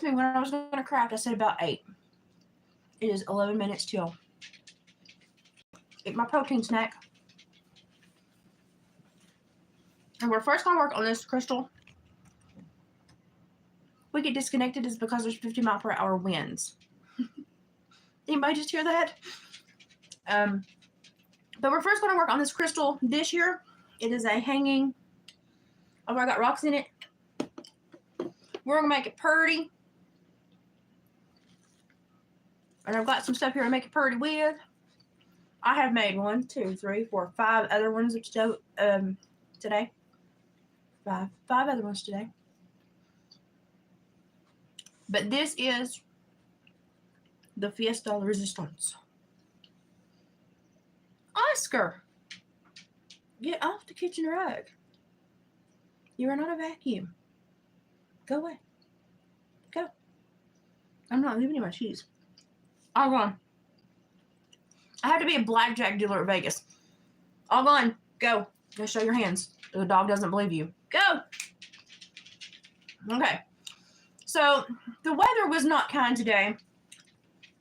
me when I was going to craft, I said about 8. It is 11 minutes till. Eat my protein snack. And we're first going to work on this crystal. We get disconnected is because there's 50 mile per hour winds. Anybody just hear that? But we're first going to work on this crystal dish here. It is a hanging. Oh, I got rocks in it. We're going to make it pretty. And I've got some stuff here to make it pretty with. I have made 1, 2, 3, 4, 5 other ones today. Five other ones today. But this is the Fiesta Resistance. Oscar, get off the kitchen rug. You are not a vacuum. Go away. Go. I'm not leaving you my cheese. All gone. I have to be a blackjack dealer at Vegas. All gone. Go. Go show your hands. The dog doesn't believe you. Go. Okay. So the weather was not kind today.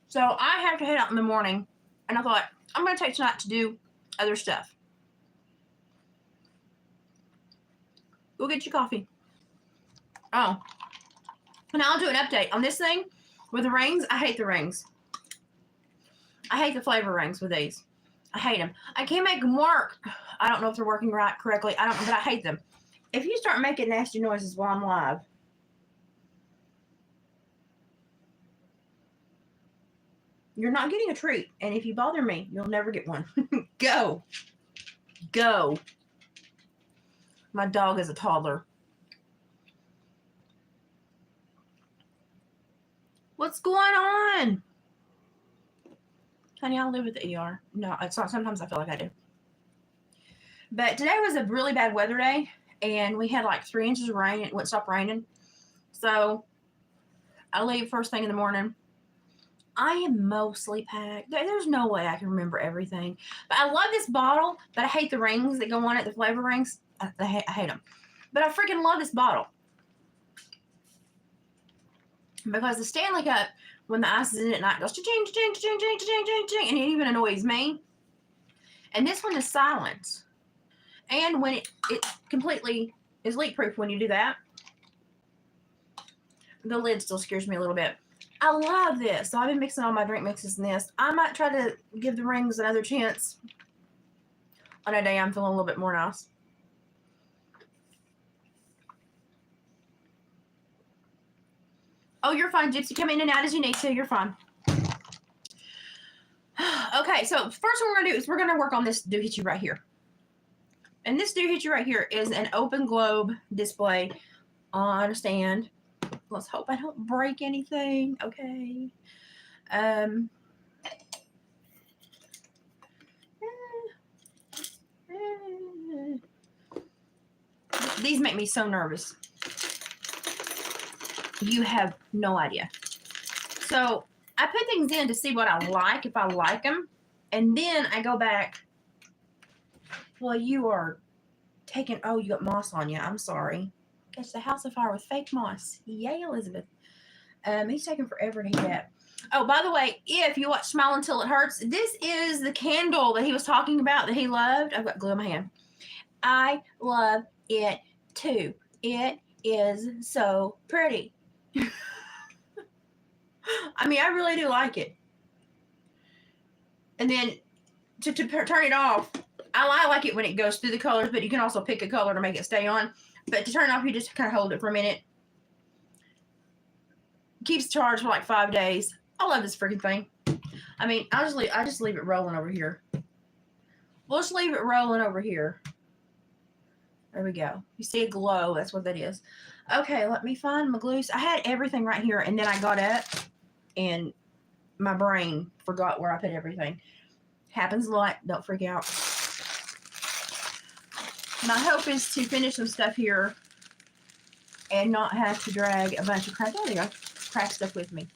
So I have to head out in the morning. And I thought, I'm going to take tonight to do other stuff. Go get your coffee. Oh. And I'll do an update on this thing with the rings. I hate the rings. I hate the flavor rings with these. I hate them. I can't make them work. I don't know if they're working correctly. I don't know, but I hate them. If you start making nasty noises while I'm live, you're not getting a treat. And if you bother me, you'll never get one. Go. Go. My dog is a toddler. What's going on? Honey, I live at the ER. No, it's not. Sometimes I feel like I do. But today was a really bad weather day, and we had like 3 inches of rain. It wouldn't stop raining. So I leave first thing in the morning. I am mostly packed. There's no way I can remember everything. But I love this bottle, but I hate the rings that go on it, the flavor rings. I hate them. But I freaking love this bottle. Because the Stanley Cup, when the ice is in it at night, goes cha-ching, cha-ching, cha-ching, cha-ching, cha-ching, cha-ching, and it even annoys me. And this one is silent. And when it completely is leak-proof when you do that. The lid still scares me a little bit. I love this. So I've been mixing all my drink mixes in this. I might try to give the rings another chance on a day I'm feeling a little bit more nice. Oh, you're fine, Gypsy. Come in and out as you need to. You're fine. Okay, so first what we're going to do is we're going to work on this doohickey right here. And this doohickey right here is an open globe display on a stand. Let's hope I don't break anything. Okay. These make me so nervous. You have no idea. So I put things in to see what I like, if I like them. And then I go back. Well, you are taking, oh, you got moss on you. I'm sorry. Catch the house afire with fake moss. Yay, Elizabeth. He's taking forever to heat up. Oh, by the way, if you watch Smile Until It Hurts, this is the candle that he was talking about that he loved. I've got glue in my hand. I love it too. It is so pretty. I mean, I really do like it. And then to turn it off, I like it when it goes through the colors, but you can also pick a color to make it stay on. But to turn it off, you just kind of hold it for a minute. Keeps charged for like 5 days. I love this freaking thing. I mean, I just leave it rolling over here. We'll just leave it rolling over here. There we go. You see a glow. That's what that is. Okay, let me find my glue. I had everything right here, and then I got up, and my brain forgot where I put everything. Happens a lot. Don't freak out. My hope is to finish some stuff here and not have to drag a bunch of crap. Oh, there you go. Craft stuff with me.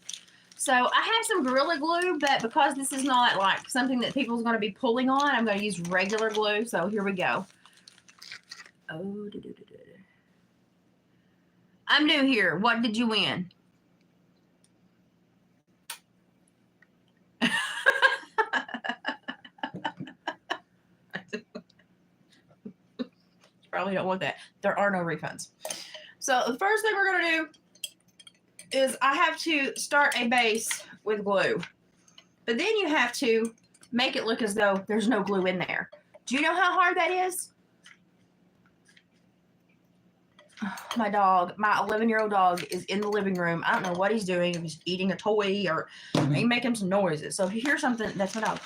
So I have some Gorilla Glue, but because this is not like something that people's going to be pulling on, I'm going to use regular glue. So here we go. Oh, I'm new here. What did you win? probably don't want that. There are no refunds. So the first thing we're going to do is I have to start a base with glue. But then you have to make it look as though there's no glue in there. Do you know how hard that is? My dog, my 11-year-old dog, is in the living room. I don't know what he's doing. He's eating a toy or he's making some noises. So if you hear something, that's my dog.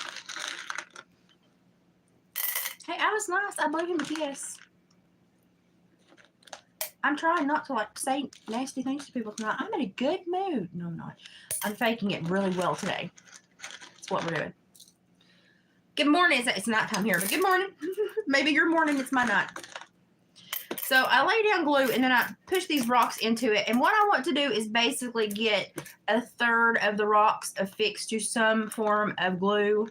Hey, I was nice. I blew him a kiss. I'm trying not to like say nasty things to people tonight. I'm in a good mood. No, I'm not. I'm faking it really well today. That's what we're doing. Good morning. It's nighttime here, but good morning. Maybe your morning, it's my night. So I lay down glue and then I push these rocks into it. And what I want to do is basically get a third of the rocks affixed to some form of glue.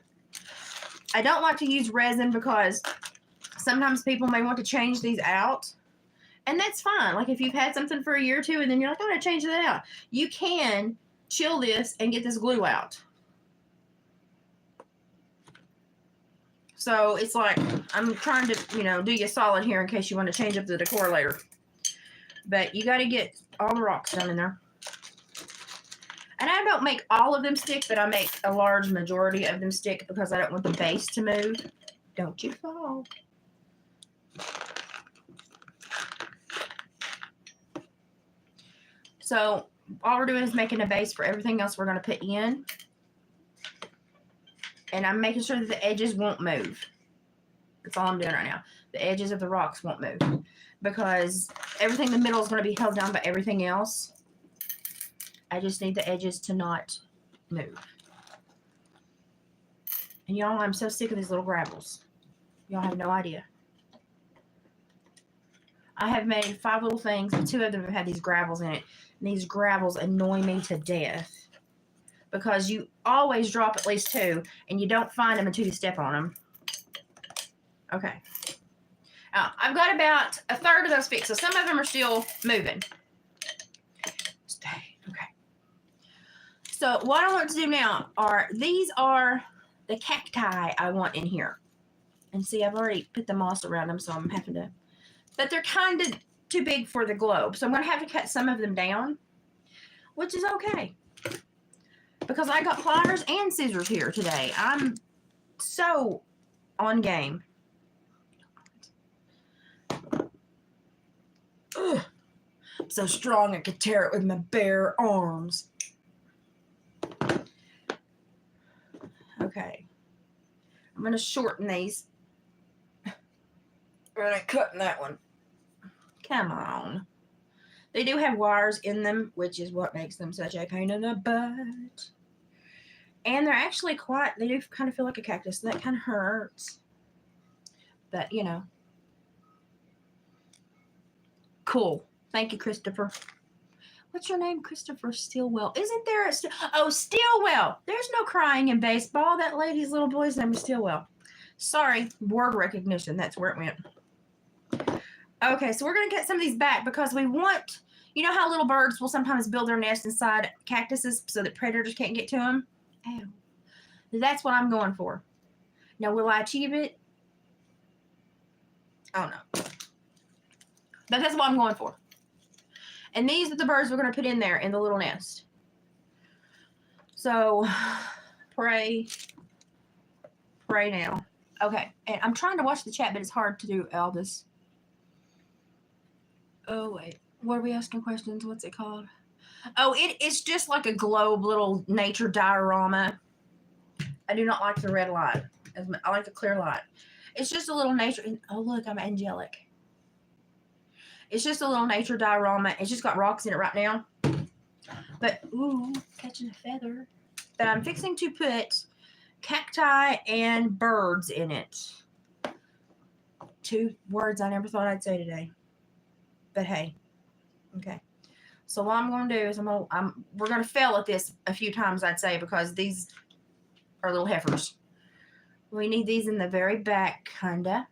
I don't like to use resin because sometimes people may want to change these out. And that's fine. Like if you've had something for a year or two and then you're like, I'm going to change that out. You can chill this and get this glue out. So it's like, I'm trying to, do you a solid here in case you want to change up the decor later. But you got to get all the rocks down in there. And I don't make all of them stick, but I make a large majority of them stick because I don't want the base to move. Don't you fall. So all we're doing is making a base for everything else we're going to put in. And I'm making sure that the edges won't move. That's all I'm doing right now. The edges of the rocks won't move. Because everything in the middle is going to be held down by everything else. I just need the edges to not move. And y'all, I'm so sick of these little gravels. Y'all have no idea. I have made 5 little things, and 2 of them have had these gravels in it. And these gravels annoy me to death. Because you always drop at least 2, and you don't find them until you step on them. Okay. Now, I've got about a third of those fixed, so some of them are still moving. Stay. Okay. So what I want to do now these are the cacti I want in here. And see, I've already put the moss around them, so I'm having to... But they're kind of too big for the globe, so I'm going to have to cut some of them down, which is okay. Because I got pliers and scissors here today. I'm so on game. Ugh. I'm so strong I could tear it with my bare arms. Okay. I'm going to shorten these. We're going to cut that one. Come on. They do have wires in them, which is what makes them such a pain in the butt. And they're actually they do kind of feel like a cactus. So that kind of hurts. But, Cool. Thank you, Christopher. What's your name? Christopher Stillwell. Isn't there a Stillwell. There's no crying in baseball. That lady's little boy's name is Stillwell. Sorry. Word recognition. That's where it went. Okay, so we're going to cut some of these back because we want... You know how little birds will sometimes build their nest inside cactuses so that predators can't get to them? Ow. That's what I'm going for. Now, will I achieve it? I don't know. But that's what I'm going for. And these are the birds we're going to put in there in the little nest. So, pray now. Okay, and I'm trying to watch the chat, but it's hard to do all this. Oh, wait. What are we asking questions? What's it called? Oh, it's just like a globe little nature diorama. I do not like the red light. I like the clear light. It's just a little nature. Oh, look, I'm angelic. It's just a little nature diorama. It's just got rocks in it right now. But, ooh, catching a feather. But I'm fixing to put cacti and birds in it. 2 words I never thought I'd say today. But hey. Okay. So what I'm going to do is we're going to fail at this a few times, I'd say, because these are little heifers. We need these in the very back, kinda.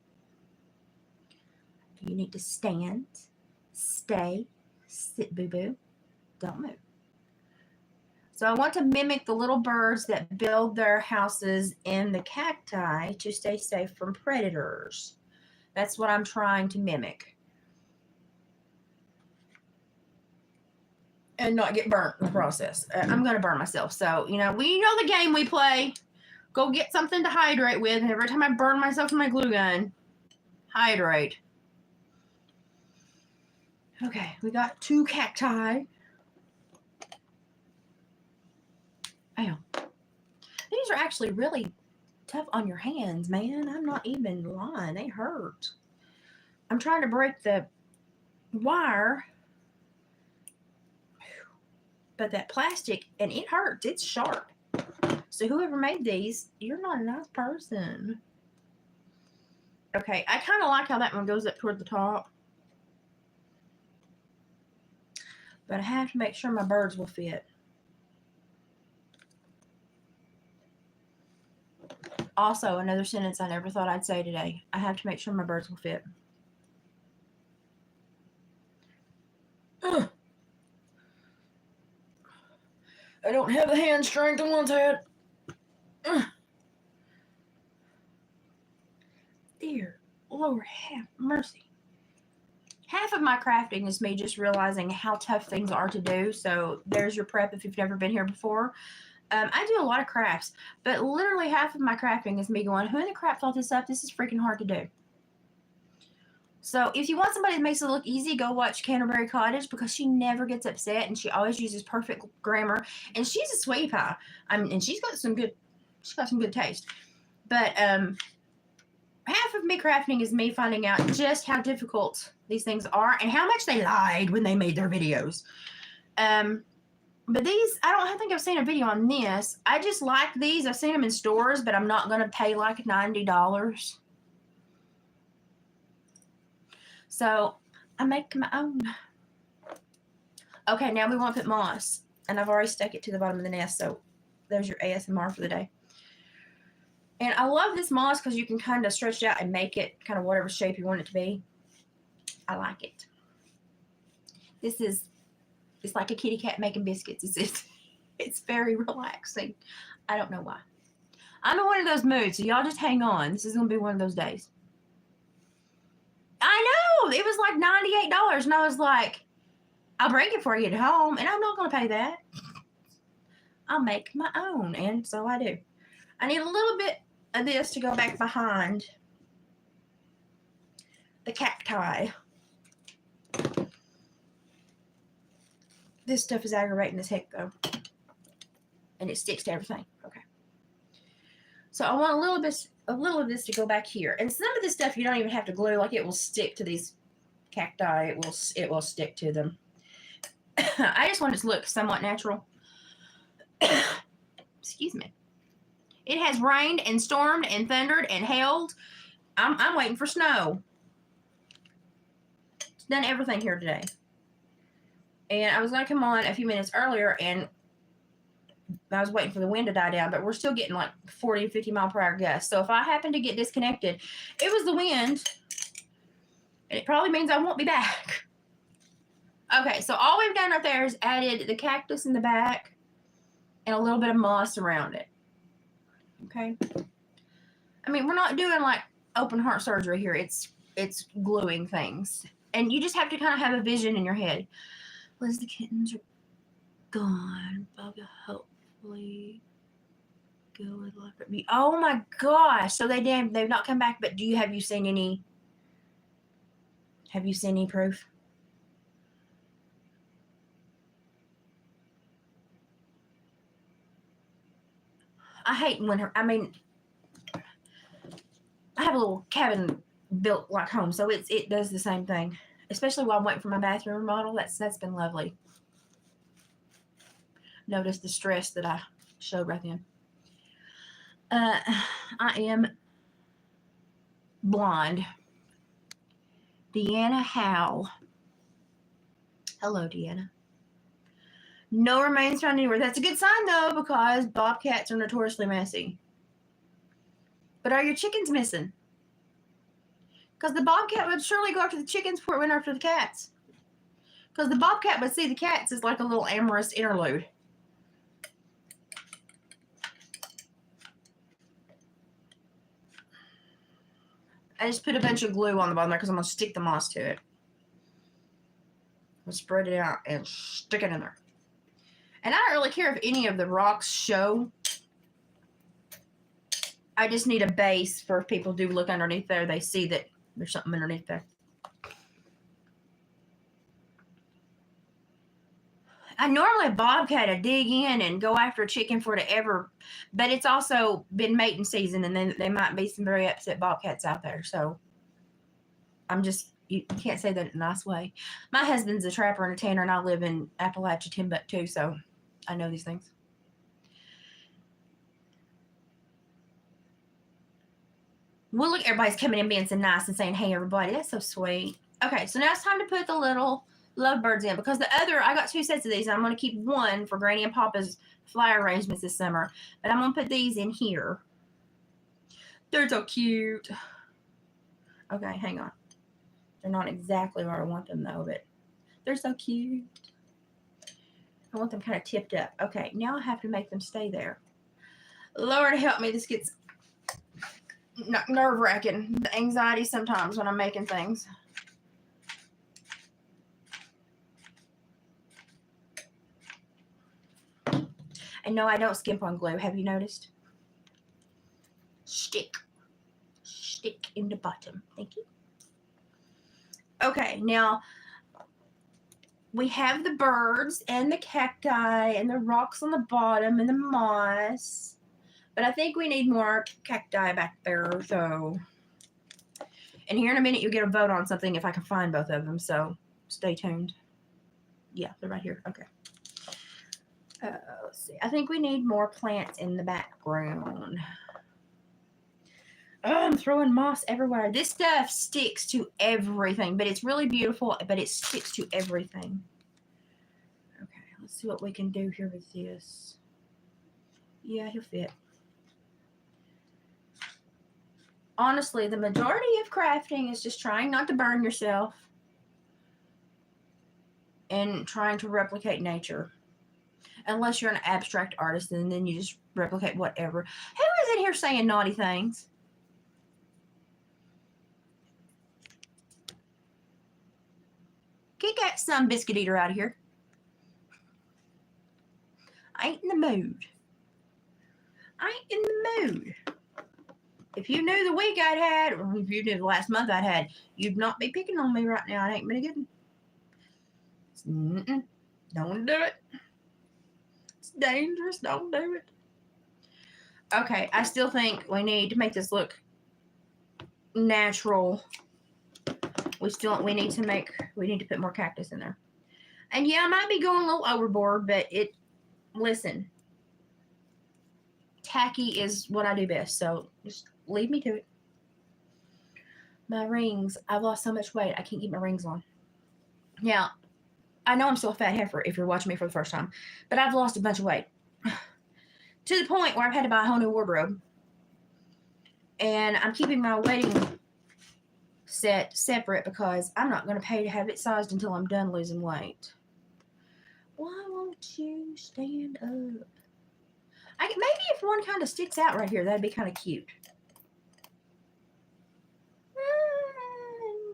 You need to stand, stay, sit, boo-boo. Don't move. So I want to mimic the little birds that build their houses in the cacti to stay safe from predators. That's what I'm trying to mimic. And not get burnt in the process. I'm going to burn myself. So, you know, we know the game we play. Go get something to hydrate with. And every time I burn myself with my glue gun, hydrate. Okay, we got 2 cacti. Ow. These are actually really tough on your hands, man. I'm not even lying. They hurt. I'm trying to break the wire. But that plastic, and it hurts. It's sharp. So whoever made these, you're not a nice person. Okay, I kind of like how that one goes up toward the top. But I have to make sure my birds will fit. Also, another sentence I never thought I'd say today. I have to make sure my birds will fit. Ugh. I don't have the hand strength I once had. Dear Lord, have mercy. Half of my crafting is me just realizing how tough things are to do. So there's your prep if you've never been here before. I do a lot of crafts, but literally half of my crafting is me going, who in the crap thought this up? This is freaking hard to do. So if you want somebody that makes it look easy, go watch Canterbury Cottage because she never gets upset and she always uses perfect grammar. And she's a sweetie pie. And she's got some good taste. But half of me crafting is me finding out just how difficult these things are and how much they lied when they made their videos. But these, I don't think I've seen a video on this. I just like these. I've seen them in stores, but I'm not going to pay like $90. So I make my own. Okay, now we want to put moss. And I've already stuck it to the bottom of the nest. So there's your ASMR for the day. And I love this moss because you can kind of stretch it out and make it kind of whatever shape you want it to be. I like it. It's like a kitty cat making biscuits. It's very relaxing. I don't know why. I'm in one of those moods, so y'all just hang on. This is going to be one of those days. I know. It was like $98, and I was like, I'll break it for you at home, and I'm not going to pay that. I'll make my own, and so I do. I need a little bit of this to go back behind the cacti. This stuff is aggravating as heck, though. And it sticks to everything. Okay. So I want a little of this to go back here. And some of this stuff you don't even have to glue. Like it will stick to these cacti. It will stick to them. I just want it to look somewhat natural. Excuse me. It has rained and stormed and thundered and hailed. I'm waiting for snow. It's done everything here today. And I was going to come on a few minutes earlier, and I was waiting for the wind to die down, but we're still getting like 40, 50 mile per hour gusts. So if I happen to get disconnected, it was the wind, and it probably means I won't be back. Okay, so all we've done right there is added the cactus in the back and a little bit of moss around it. Okay. I mean, we're not doing like open heart surgery here. It's gluing things. And you just have to kind of have a vision in your head. Liz, the kittens are gone. Bubba, hopefully go with life. Oh my gosh. So they've not come back, but have you seen any proof? I hate when I have a little cabin built like home, so it does the same thing. Especially while I'm waiting for my bathroom remodel. That's been lovely. Notice the stress that I showed right then. I am blind. Deanna Howe. Hello, Deanna. No remains found anywhere. That's a good sign, though, because bobcats are notoriously messy. But are your chickens missing? Because the bobcat would surely go after the chickens before it went after the cats. Because the bobcat would see the cats as like a little amorous interlude. I just put a bunch of glue on the bottom there because I'm going to stick the moss to it. I'll spread it out and stick it in there. And I don't really care if any of the rocks show. I just need a base for if people do look underneath there, they see that there's something underneath there. I normally bobcat to dig in and go after a chicken for it to ever, but it's also been mating season, and then there might be some very upset bobcats out there. So I'm just, you can't say that in a nice way. My husband's a trapper and a tanner, and I live in Appalachia, Timbuktu, so I know these things. Well, look, everybody's coming in being so nice and saying, hey, everybody. That's so sweet. Okay, so now it's time to put the little lovebirds in, because the other, I got 2 sets of these. I'm going to keep one for Granny and Papa's flower arrangements this summer, but I'm going to put these in here. They're so cute. Okay, hang on. They're not exactly where I want them, though, but they're so cute. I want them kind of tipped up. Okay, now I have to make them stay there. Lord help me, this gets nerve-wracking. The anxiety sometimes when I'm making things. And no, I don't skimp on glue. Have you noticed? Stick in the bottom. Thank you. Okay, now we have the birds and the cacti and the rocks on the bottom and the moss. But I think we need more cacti back there, so. And here in a minute, you'll get a vote on something if I can find both of them, so stay tuned. Yeah, they're right here. Okay. Let's see. I think we need more plants in the background. Oh, I'm throwing moss everywhere. This stuff sticks to everything, but it's really beautiful, but it sticks to everything. Okay, let's see what we can do here with this. Yeah, he'll fit. Honestly, the majority of crafting is just trying not to burn yourself and trying to replicate nature. Unless you're an abstract artist, and then you just replicate whatever. Who is in here saying naughty things? Get that some biscuit eater out of here. I ain't in the mood. I ain't in the mood. If you knew the week I'd had, or if you knew the last month I'd had, you'd not be picking on me right now. It ain't been a good one. Don't do it. It's dangerous. Don't do it. Okay, I still think we need to make this look natural. We need to put more cactus in there. And yeah, I might be going a little overboard, but listen, tacky is what I do best, so just leave me to it. My rings, I've lost so much weight, I can't keep my rings on. Now, I know I'm still a fat heifer if you're watching me for the first time, but I've lost a bunch of weight. To the point where I've had to buy a whole new wardrobe. And I'm keeping my wedding set separate because I'm not going to pay to have it sized until I'm done losing weight. Why won't you stand up? Maybe if one kind of sticks out right here, that'd be kind of cute.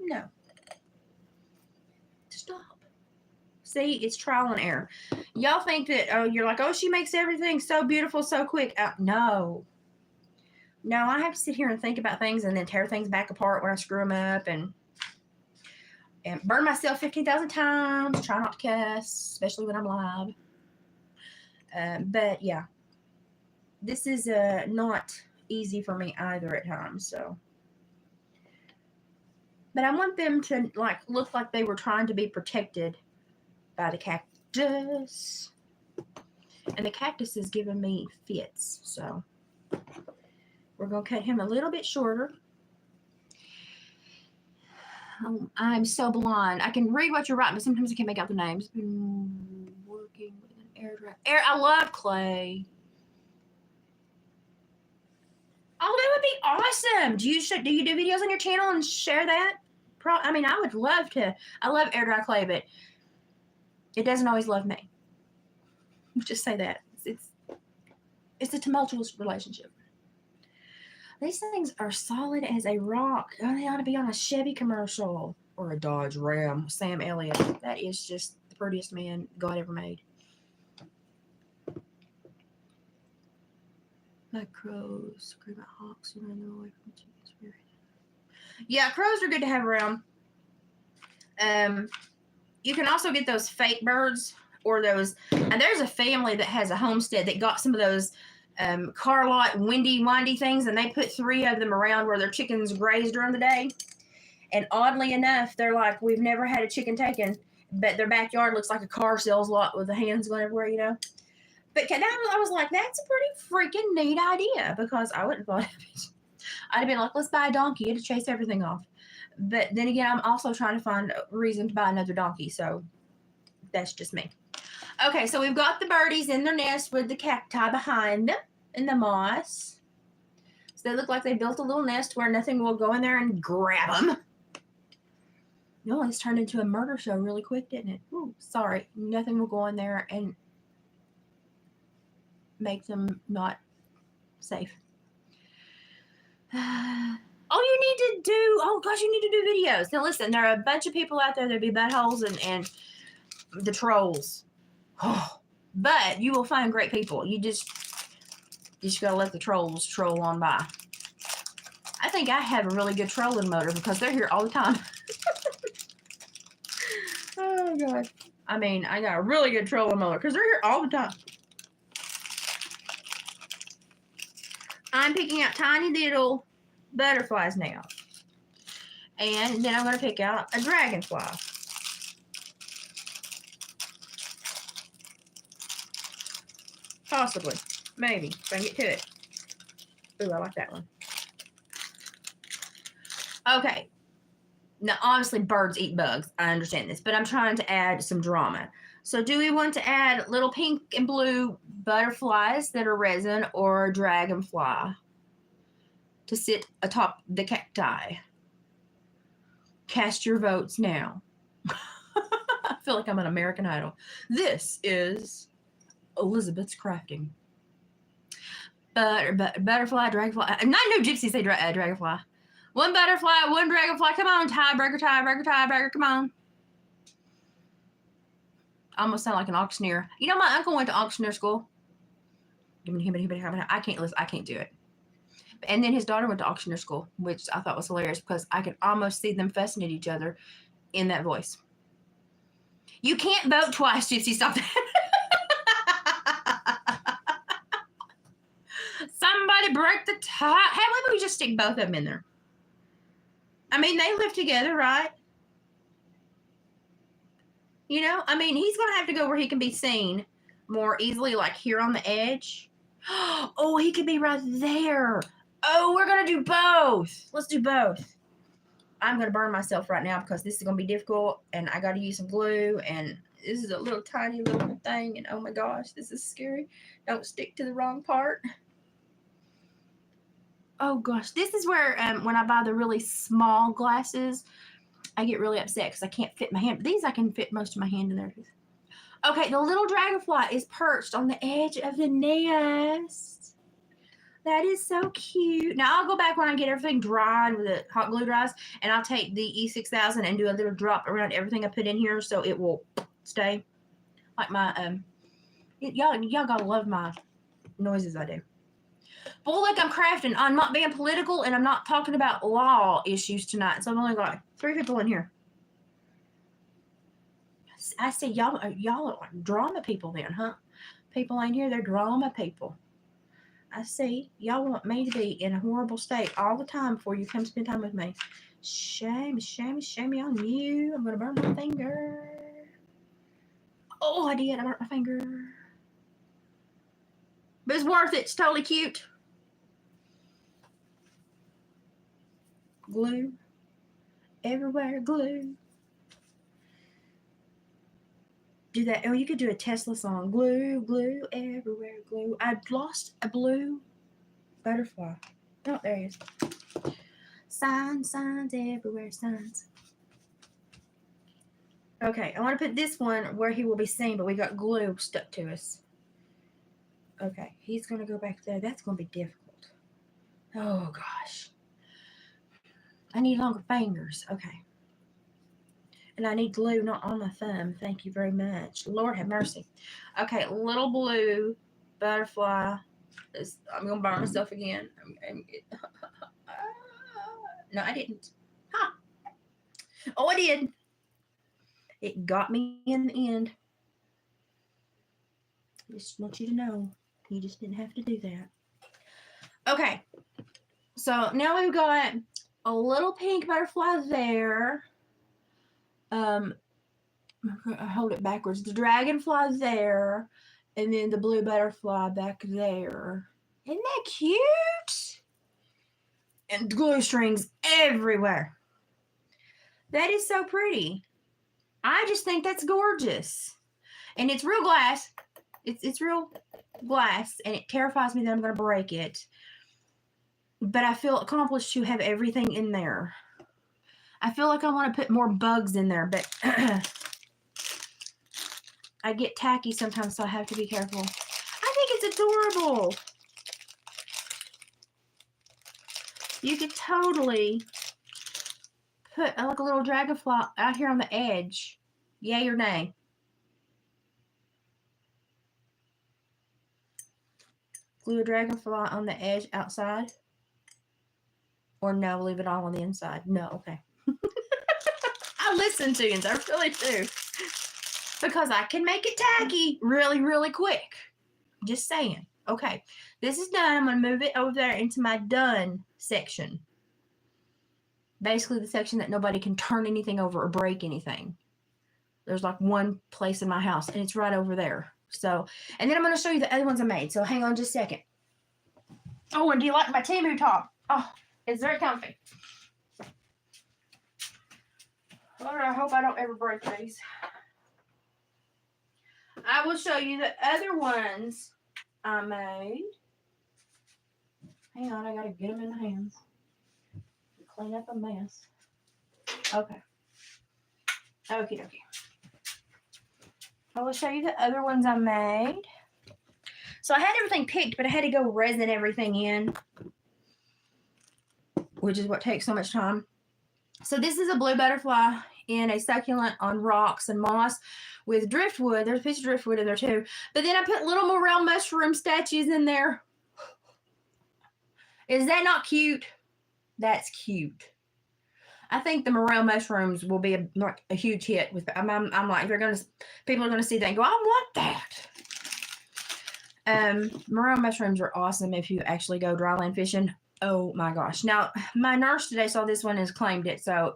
No. Stop. See, it's trial and error. Y'all think that, you're like, oh, she makes everything so beautiful so quick. No. No, I have to sit here and think about things and then tear things back apart when I screw them up and burn myself 15,000 times. Try not to cuss, especially when I'm live. But yeah, this is not easy for me either at times. So, but I want them to look like they were trying to be protected by the cactus, and the cactus is giving me fits. So. We're going to cut him a little bit shorter. I'm so blind. I can read what you're writing, but sometimes I can't make out the names. Been working with an air dryer. I love clay. Oh, that would be awesome. Do you do videos on your channel and share that? I mean, I would love to. I love air dry clay, but it doesn't always love me. Just say that. It's a tumultuous relationship. These things are solid as a rock. Oh, they ought to be on a Chevy commercial or a Dodge Ram. Sam Elliott. That is just the prettiest man God ever made. Like crows, scream at hawks, and run them away from chicken spirit. Yeah, crows are good to have around. You can also get those fake birds or those. And there's a family that has a homestead that got some of those car lot windy things, and they put 3 of them around where their chickens graze during the day. And oddly enough, they're like, we've never had a chicken taken, but their backyard looks like a car sales lot with the hands going everywhere, you know. But I was like, that's a pretty freaking neat idea, because I wouldn't have thought of it. I'd have been like, let's buy a donkey to chase everything off. But then again, I'm also trying to find a reason to buy another donkey, so that's just me. Okay, so we've got the birdies in their nest with the cacti behind them and the moss. So they look like they built a little nest where nothing will go in there and grab them. No, it's turned into a murder show really quick, didn't it? Ooh, sorry. Nothing will go in there and make them not safe. You need to do, you need to do videos. Now listen, there are a bunch of people out there that be buttholes and the trolls. But you will find great people. You just gotta let the trolls troll on by. I think I have a really good trolling motor because they're here all the time. Oh God. I mean, I got a really good trolling motor because they're here all the time. I'm picking out tiny little butterflies now. And then I'm going to pick out a dragonfly. Possibly. Maybe. If I can get to it. Ooh, I like that one. Okay. Now, obviously, birds eat bugs. I understand this. But I'm trying to add some drama. So, do we want to add little pink and blue butterflies that are resin, or a dragonfly to sit atop the cacti? Cast your votes now. I feel like I'm an American Idol. This is Elizabeth's crafting. Butterfly, dragonfly. I know gypsies say dragonfly. One butterfly, one dragonfly. Come on, tiebreaker. Come on. I almost sound like an auctioneer. You know, my uncle went to auctioneer school. I can't listen. I can't do it. And then his daughter went to auctioneer school, which I thought was hilarious because I could almost see them fussing at each other in that voice. You can't vote twice, Gypsy. Stop that. Somebody break the tie. Hey, maybe we just stick both of them in there. I mean, they live together, right? You know, I mean, he's going to have to go where he can be seen more easily, like here on the edge. Oh, he could be right there. Oh, we're going to do both. Let's do both. I'm going to burn myself right now because this is going to be difficult, and I got to use some glue, and this is a little tiny little thing, and oh my gosh, this is scary. Don't stick to the wrong part. Oh gosh, this is where when I buy the really small glasses, I get really upset because I can't fit my hand. These I can fit most of my hand in there. Okay, the little dragonfly is perched on the edge of the nest. That is so cute. Now I'll go back when I get everything dried with the hot glue dries, and I'll take the E6000 and do a little drop around everything I put in here so it will stay. Like my y'all gotta love my noises I do. But look, I'm crafting. I'm not being political, and I'm not talking about law issues tonight. So I've only got 3 people in here. I say y'all are like drama people then, huh? People ain't here, they're drama people. I see. Y'all want me to be in a horrible state all the time before you come spend time with me. Shame on you. I'm going to burn my finger. Oh, I did. I burnt my finger. But it's worth it. It's totally cute. Glue. Everywhere glue. Do that. Oh, you could do a Tesla song. Glue, glue, everywhere glue. I lost a blue butterfly. Oh, there he is. Signs everywhere, signs. Okay, I want to put this one where he will be seen, but we got glue stuck to us. Okay, he's going to go back there. That's going to be difficult. Oh, God. I need longer fingers. Okay. And I need glue, not on my thumb. Thank you very much. Lord have mercy. Okay, little blue butterfly. I'm going to burn myself again. No, I didn't. Huh. Oh, I did. It got me in the end. I just want you to know. You just didn't have to do that. Okay. So now we've got a little pink butterfly there. I hold it backwards. The dragonfly there, and then the blue butterfly back there. Isn't that cute? And glue strings everywhere. That is so pretty. I just think that's gorgeous. And it's real glass. It's real glass, and it terrifies me that I'm going to break it. But I feel accomplished to have everything in there. I feel like I want to put more bugs in there, but I get tacky sometimes, so I have to be careful. I think it's adorable. You could totally put like a little dragonfly out here on the edge. Yay or nay? Glue a dragonfly on the edge outside? Or no, leave it all on the inside? No, okay. I listen to you, I really do. Because I can make it tacky really, really quick. Just saying. Okay, this is done. I'm going to move it over there into my done section. Basically the section that nobody can turn anything over or break anything. There's like one place in my house, and it's right over there. So, and then I'm going to show you the other ones I made. So hang on just a second. Oh, and do you like my Temu top? Oh, it's very comfy. Lord, I hope I don't ever break these. I will show you the other ones I made. Hang on, I gotta get them in my hands. Clean up a mess. Okay. Okie dokie. I will show you the other ones I made. So I had everything picked, but I had to go resin everything in, which is what takes so much time. So this is a blue butterfly in a succulent on rocks and moss with driftwood. There's a piece of driftwood in there too. But then I put little morel mushroom statues in there. Is that not cute? That's cute. I think the morel mushrooms will be a huge hit. With I'm like, people are gonna see that and go, I want that. Morel mushrooms are awesome if you actually go dryland fishing. Oh my gosh. Now, my nurse today saw this one and claimed it, so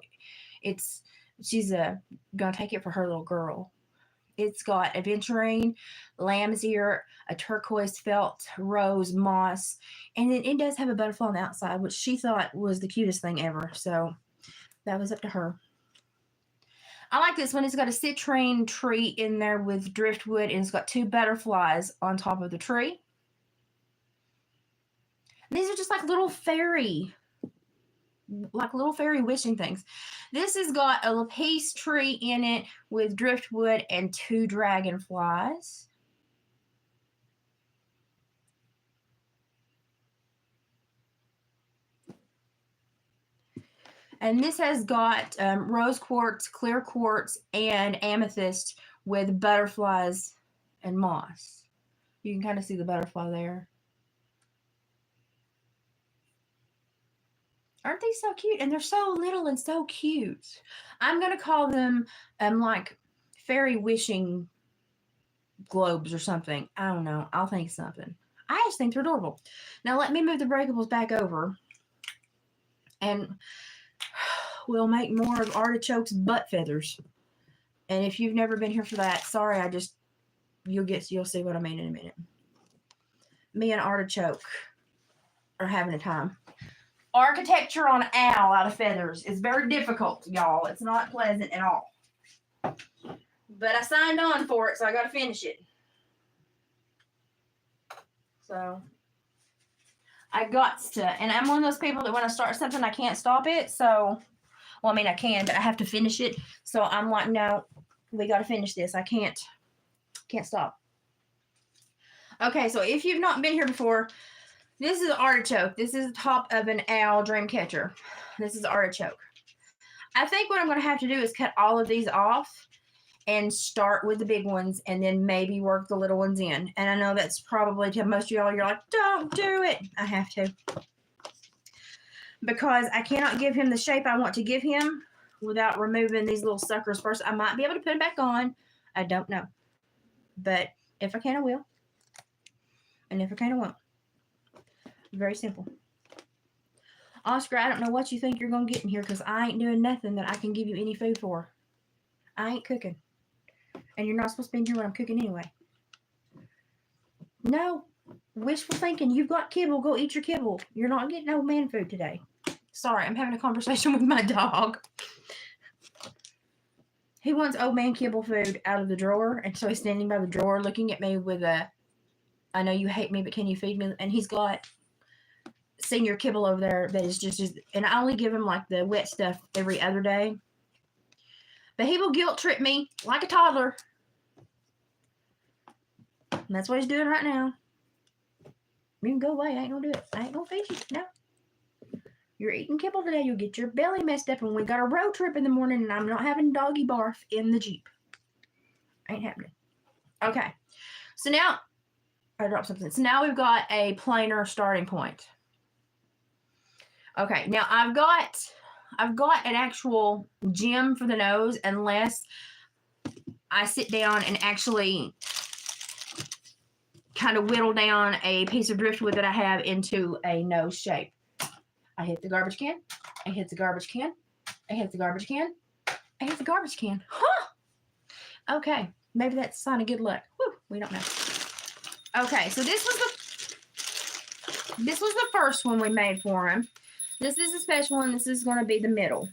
she's gonna take it for her little girl. It's got aventurine, lamb's ear, a turquoise felt, rose, moss, and then it does have a butterfly on the outside, which she thought was the cutest thing ever. So that was up to her. I like this one. It's got a citrine tree in there with driftwood, and it's got two butterflies on top of the tree. These are just like little fairy wishing things. This has got a lapis tree in it with driftwood and two dragonflies. And this has got rose quartz, clear quartz, and amethyst with butterflies and moss. You can kind of see the butterfly there. Aren't they so cute? And they're so little and so cute. I'm going to call them like fairy wishing globes or something. I don't know. I'll think something. I just think they're adorable. Now let me move the breakables back over. And we'll make more of Artichoke's butt feathers. And if you've never been here for that, sorry, you'll see what I mean in a minute. Me and Artichoke are having a time. Architecture on an owl out of feathers is very difficult, y'all. It's not pleasant at all. But I signed on for it, so I got to finish it. So I got to, and I'm one of those people that when I start something, I can't stop it. So, well, I mean, I can, but I have to finish it. So I'm like, no, we got to finish this. I can't stop. Okay, so if you've not been here before, This is artichoke. This is the top of an owl dream catcher. This is artichoke. I think what I'm going to have to do is cut all of these off and start with the big ones and then maybe work the little ones in. And I know that's probably to most of y'all, you're like, don't do it. I have to. Because I cannot give him the shape I want to give him without removing these little suckers first. I might be able to put them back on. I don't know. But if I can, I will. And if I can, I won't. Very simple. Oscar, I don't know what you think you're going to get in here because I ain't doing nothing that I can give you any food for. I ain't cooking. And you're not supposed to be in here when I'm cooking anyway. No. Wishful thinking. You've got kibble. Go eat your kibble. You're not getting no man food today. Sorry, I'm having a conversation with my dog. He wants old man kibble food out of the drawer. And so he's standing by the drawer looking at me with a, I know you hate me, but can you feed me? And he's got senior kibble over there that is just, and I only give him like the wet stuff every other day. But he will guilt trip me like a toddler. And that's what he's doing right now. You can go away. I ain't gonna do it. I ain't gonna feed you. No. You're eating kibble today. You'll get your belly messed up. And we got a road trip in the morning and I'm not having doggy barf in the Jeep. Ain't happening. Okay. So now, I dropped something. So now we've got a plainer starting point. Okay. Now I've got an actual gem for the nose unless I sit down and actually kind of whittle down a piece of driftwood that I have into a nose shape. I hit the garbage can. I hit the garbage can. I hit the garbage can. I hit the garbage can. Huh! Okay. Maybe that's a sign of good luck. Whew, we don't know. Okay, so this was the first one we made for him. This is a special one. This is going to be the middle.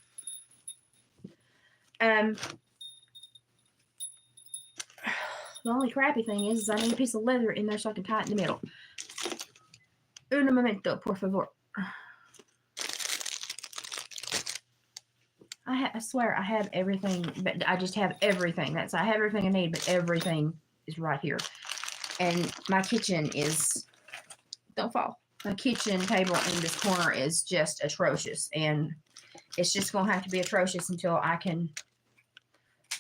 The only crappy thing is I need a piece of leather in there so I can tie it in the middle. Un momento, por favor. I swear I have everything, but I just have everything. I have everything I need, but everything is right here. And my kitchen is, don't fall. My kitchen table in this corner is just atrocious. And it's just going to have to be atrocious until I can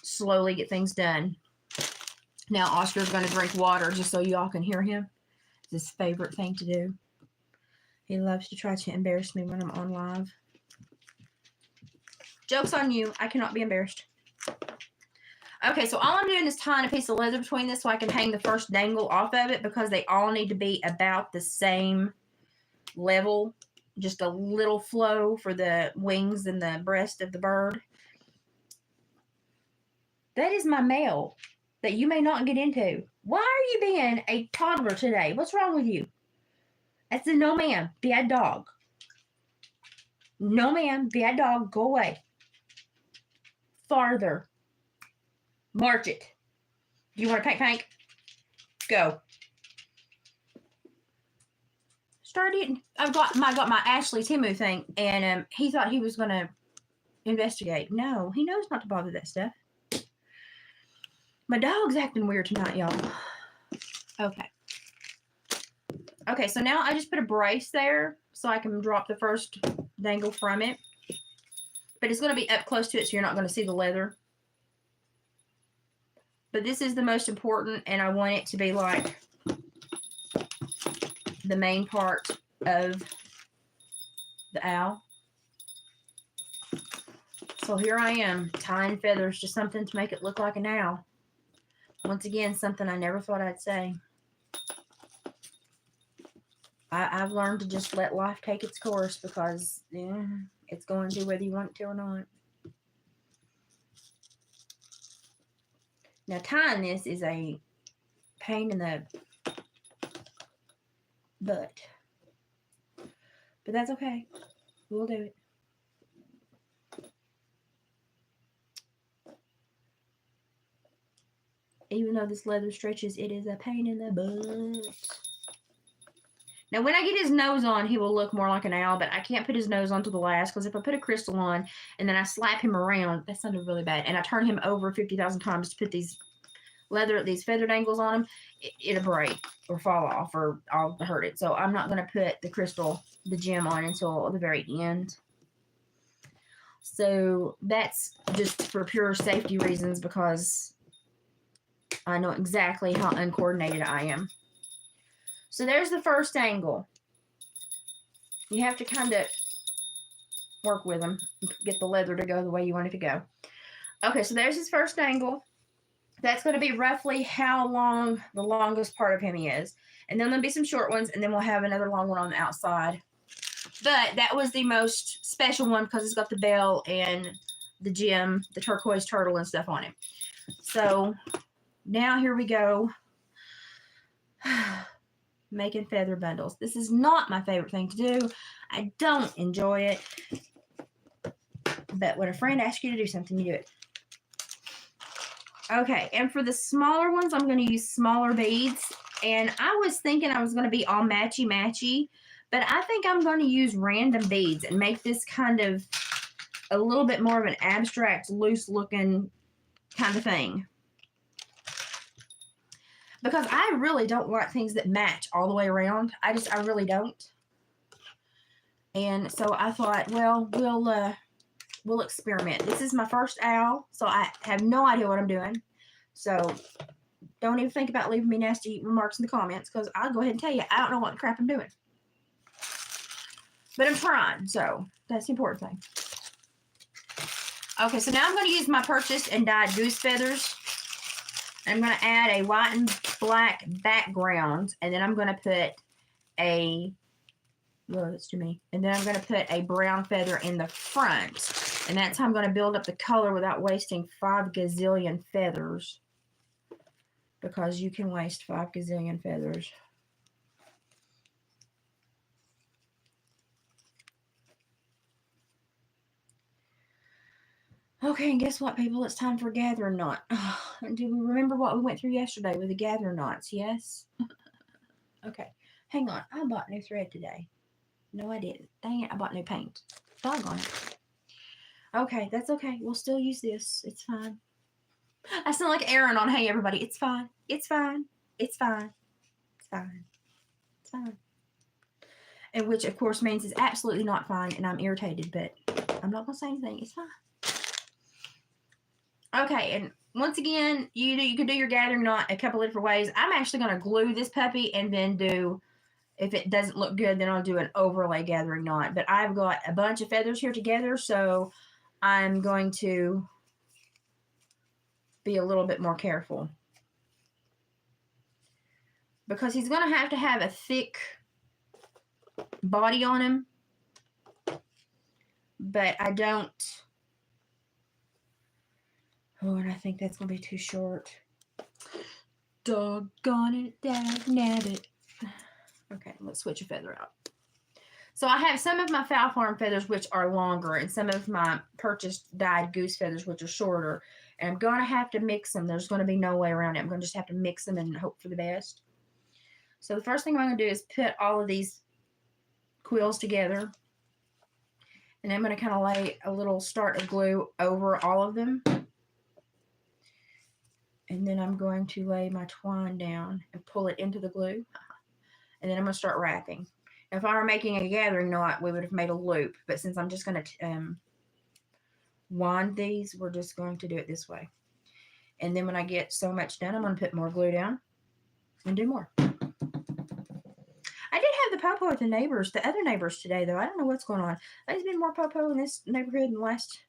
slowly get things done. Now Oscar's going to drink water just so y'all can hear him. It's his favorite thing to do. He loves to try to embarrass me when I'm on live. Joke's on you. I cannot be embarrassed. Okay, so all I'm doing is tying a piece of leather between this so I can hang the first dangle off of it because they all need to be about the same level. Just a little flow for the wings and the breast of the bird. That is my mail that you may not get into. Why are you being a toddler today? What's wrong with you? That's a no ma'am, bad dog. No ma'am, bad dog, go away. Farther. March it. Do you want to paint? Go. Start eating. I got my Ashley Timu thing, and he thought he was gonna investigate. No, he knows not to bother that stuff. My dog's acting weird tonight, y'all. Okay. Okay, so now I just put a brace there so I can drop the first dangle from it. But it's going to be up close to it so you're not going to see the leather. But this is the most important, and I want it to be like the main part of the owl. So here I am, tying feathers to something to make it look like an owl. Once again, something I never thought I'd say. I've learned to just let life take its course because it's going to whether you want it to or not. Now, tying this is a pain in the butt. But that's okay. We'll do it. Even though this leather stretches, it is a pain in the butt. Now, when I get his nose on, he will look more like an owl, but I can't put his nose on to the last because if I put a crystal on and then I slap him around, that sounded really bad, and I turn him over 50,000 times to put these leather, these feather dangles on them, it'll break or fall off or I'll hurt it. So I'm not going to put the gem on until the very end. So that's just for pure safety reasons because I know exactly how uncoordinated I am. So there's the first angle. You have to kind of work with them, get the leather to go the way you want it to go. Okay, so there's his first angle. That's going to be roughly how long the longest part of him is. And then there'll be some short ones, and then we'll have another long one on the outside. But that was the most special one because it's got the bell and the gem, the turquoise turtle and stuff on it. So now here we go. Making feather bundles. This is not my favorite thing to do. I don't enjoy it. But when a friend asks you to do something, you do it. Okay, and for the smaller ones, I'm going to use smaller beads. And I was thinking I was going to be all matchy-matchy, but I think I'm going to use random beads and make this kind of a little bit more of an abstract, loose-looking kind of thing. Because I really don't like things that match all the way around. I really don't. And so I thought, well, we'll experiment. This is my first owl, so I have no idea what I'm doing. So don't even think about leaving me nasty remarks in the comments because I'll go ahead and tell you I don't know what the crap I'm doing. But I'm trying, so that's the important thing. Okay, so now I'm going to use my purchased and dyed goose feathers. I'm going to add a white and black background, and then I'm going to put a, well, that's to me. And then I'm going to put a brown feather in the front. And that's how I'm going to build up the color without wasting 5 gazillion feathers. Because you can waste 5 gazillion feathers. Okay, and guess what, people? It's time for gathering knot. Do we remember what we went through yesterday with the gathering knots? Yes? Okay, hang on. I bought new thread today. No, I didn't. Dang it, I bought new paint. Doggone it. Okay, that's okay. We'll still use this. It's fine. I sound like Aaron on Hey Everybody. It's fine. It's fine. It's fine. It's fine. It's fine. And which, of course, means it's absolutely not fine, and I'm irritated, but I'm not going to say anything. It's fine. Okay, and once again, you can do your gathering knot a couple of different ways. I'm actually going to glue this puppy and then do, if it doesn't look good, then I'll do an overlay gathering knot. But I've got a bunch of feathers here together, so I'm going to be a little bit more careful. Because he's going to have a thick body on him. But I don't... Oh, and I think that's going to be too short. Doggone it, dag nabbit. Okay, let's switch a feather out. So I have some of my Fowl Farm feathers, which are longer, and some of my purchased dyed goose feathers, which are shorter. And I'm going to have to mix them. There's going to be no way around it. I'm going to just have to mix them and hope for the best. So the first thing I'm going to do is put all of these quills together. And I'm going to kind of lay a little start of glue over all of them. And then I'm going to lay my twine down and pull it into the glue. And then I'm going to start wrapping. Now, if I were making a gathering knot, we would have made a loop. But since I'm just going to wind these, we're just going to do it this way. And then when I get so much done, I'm going to put more glue down and do more. I did have the popo with the other neighbors today, though. I don't know what's going on. There's been more popo in this neighborhood in the last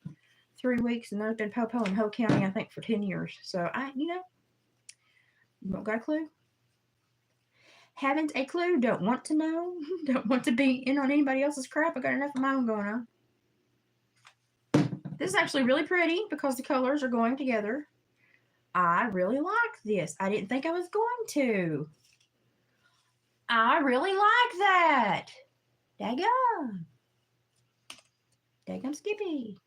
3 weeks, and there's been popo in Ho County, I think, for 10 years. So, you don't got a clue? Haven't a clue, don't want to know, don't want to be in on anybody else's crap. I got enough of my own going on. This is actually really pretty because the colors are going together. I really like this. I didn't think I was going to. I really like that. Daggum. Daggum Skippy.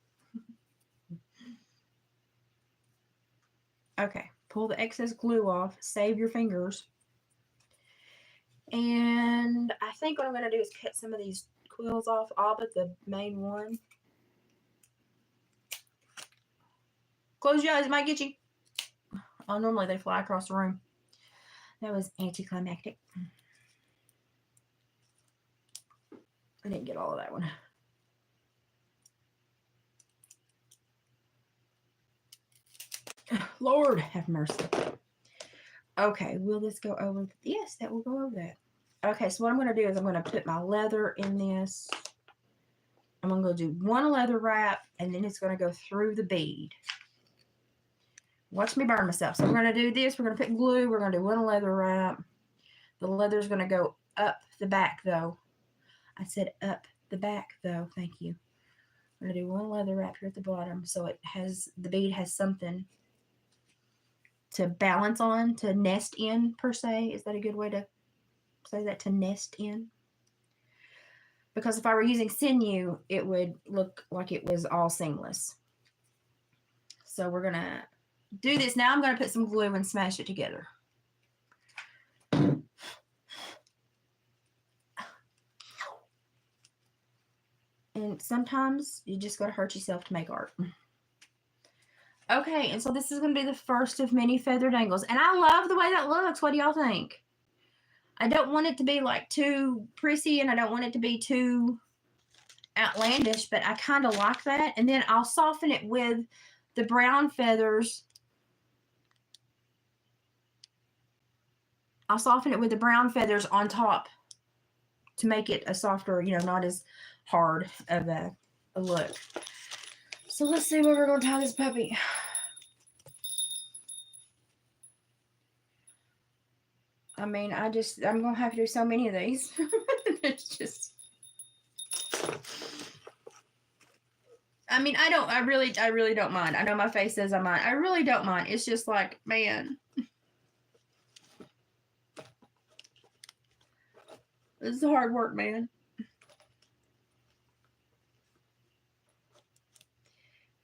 Okay, pull the excess glue off. Save your fingers. And I think what I'm going to do is cut some of these quills off, all but the main one. Close your eyes, it might get you. Oh, normally they fly across the room. That was anticlimactic. I didn't get all of that one. Lord have mercy. Okay, will this go over? Yes, that will go over that. Okay, so what I'm going to do is I'm going to put my leather in this. I'm going to do one leather wrap, and then it's going to go through the bead. Watch me burn myself. So we're going to do this. We're going to put glue. We're going to do one leather wrap. The leather's going to go up the back, though. I said up the back, though. Thank you. I'm going to do one leather wrap here at the bottom, so it has, the bead has something to balance on, to nest in, per se. Is that a good way to say that, to nest in? Because if I were using sinew, it would look like it was all seamless. So we're going to do this. Now I'm going to put some glue and smash it together. And sometimes you just got to hurt yourself to make art. Okay, and so this is going to be the first of many feather dangles. And I love the way that looks. What do y'all think? I don't want it to be like too prissy, and I don't want it to be too outlandish, but I kind of like that. And then I'll soften it with the brown feathers. I'll soften it with the brown feathers on top to make it a softer, you know, not as hard of a look. So let's see where we're going to tie this puppy. I mean, I'm going to have to do so many of these. It's just, I mean, I really don't mind. I know my face says I mind. I really don't mind. It's just like, man, this is hard work, man.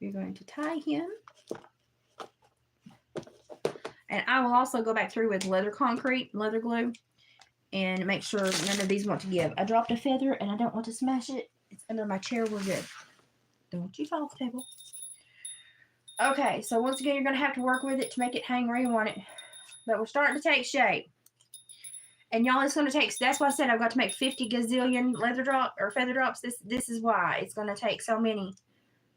You're going to tie him. And I will also go back through with leather glue, and make sure none of these want to give. I dropped a feather and I don't want to smash it. It's under my chair. We're good. Don't you fall off the table. Okay, so once again, you're going to have to work with it to make it hang where you want it. But we're starting to take shape. And y'all, it's going to take, that's why I said I've got to make 50 gazillion feather drops. This is why it's going to take so many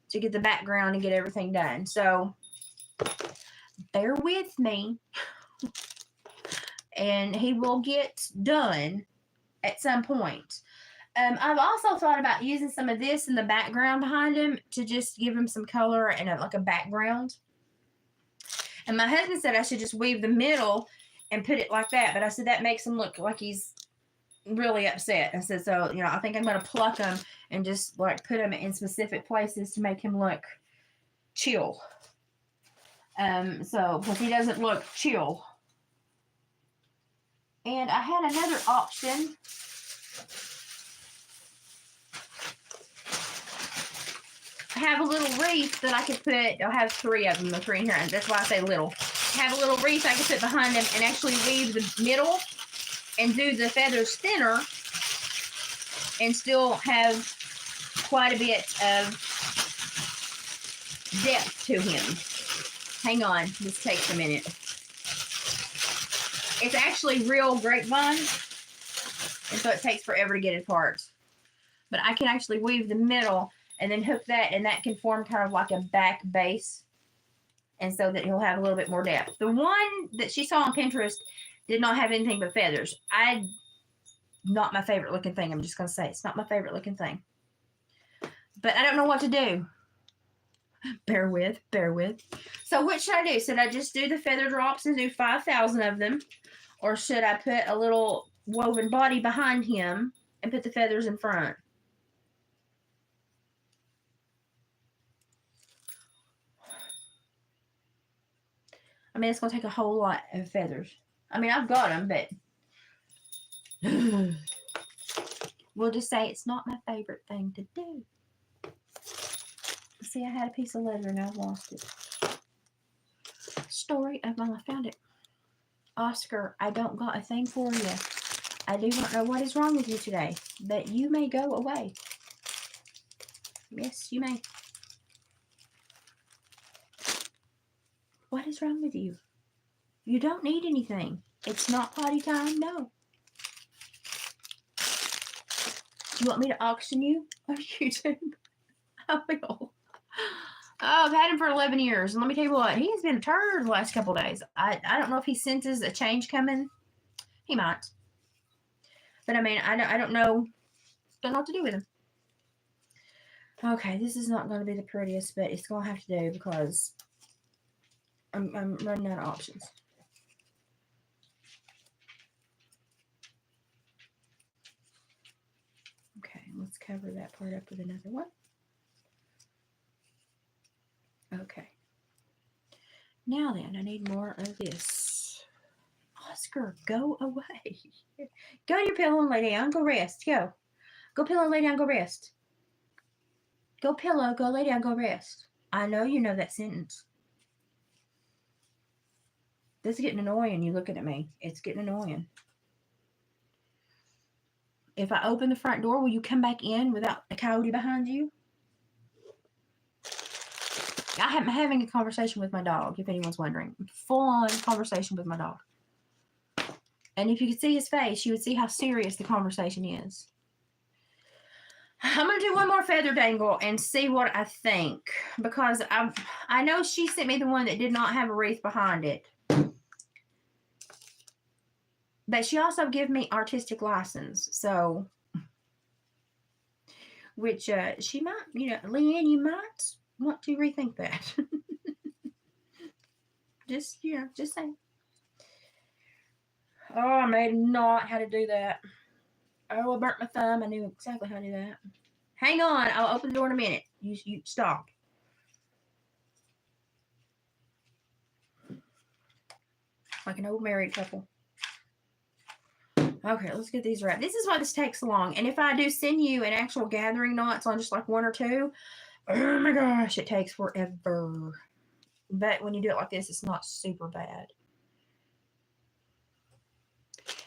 to get the background and get everything done. So bear with me, and he will get done at some point. I've also thought about using some of this in the background behind him to just give him some color and like a background. And my husband said I should just weave the middle and put it like that, but I said that makes him look like he's really upset. I said, so, you know, I think I'm going to pluck him and just like put him in specific places to make him look chill. So, because he doesn't look chill. And I had another option. I have a little wreath that I could put. I'll have three of them, the three in here, and that's why I say little. I have a little wreath I could put behind them and actually weave the middle and do the feathers thinner and still have quite a bit of depth to him. Hang on, this takes a minute. It's actually real grapevine, and so it takes forever to get it apart. But I can actually weave the middle and then hook that, and that can form kind of like a back base, and so that he'll have a little bit more depth. The one that she saw on Pinterest did not have anything but feathers. Not my favorite looking thing. I'm just going to say it's not my favorite looking thing. But I don't know what to do. Bear with. So what should I do? Should I just do the feather drops and do 5,000 of them? Or should I put a little woven body behind him and put the feathers in front? I mean, it's going to take a whole lot of feathers. I mean, I've got them, but we'll just say it's not my favorite thing to do. See, I had a piece of leather and I've lost it. Story of my life. I found it. Oscar, I don't got a thing for you. I do not know what is wrong with you today, but you may go away. Yes, you may. What is wrong with you? You don't need anything. It's not potty time, no. Do you want me to auction you on YouTube? I will. Oh, I've had him for 11 years. And let me tell you what, he has been a turd the last couple of days. I don't know if he senses a change coming. He might. But I mean, I don't know. Don't know what to do with him. Okay, this is not going to be the prettiest, but it's going to have to do because I'm running out of options. Okay, let's cover that part up with another one. Okay. Now then, I need more of this. Oscar, go away. Go to your pillow and lay down. Go rest. Go. Go pillow and lay down. Go rest. Go pillow. Go lay down. Go rest. I know you know that sentence. This is getting annoying, you looking at me. It's getting annoying. If I open the front door, will you come back in without a coyote behind you? I'm having a conversation with my dog, if anyone's wondering. Full-on conversation with my dog. And if you could see his face, you would see how serious the conversation is. I'm going to do one more feather dangle and see what I think. Because I know she sent me the one that did not have a wreath behind it. But she also gave me artistic license. So, which she might, Leanne, you might want to rethink that. Just saying. Oh, I may not how to do that. Oh, I burnt my thumb. I knew exactly how to do that. Hang on. I'll open the door in a minute. You stop. Like an old married couple. Okay, let's get these wrapped. This is why this takes so long. And if I do send you an actual gathering knots on just like one or two, oh my gosh, it takes forever. But when you do it like this, it's not super bad.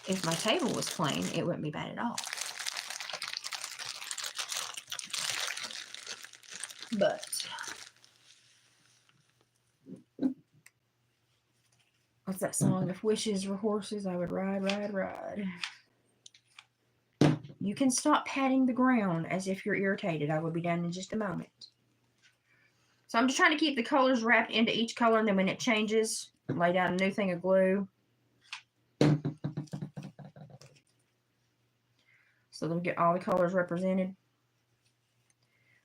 If my table was plain, it wouldn't be bad at all. But what's that song? If wishes were horses, I would ride, ride, ride. You can stop patting the ground as if you're irritated. I will be done in just a moment. So I'm just trying to keep the colors wrapped into each color, and then when it changes, lay down a new thing of glue. So they'll get all the colors represented.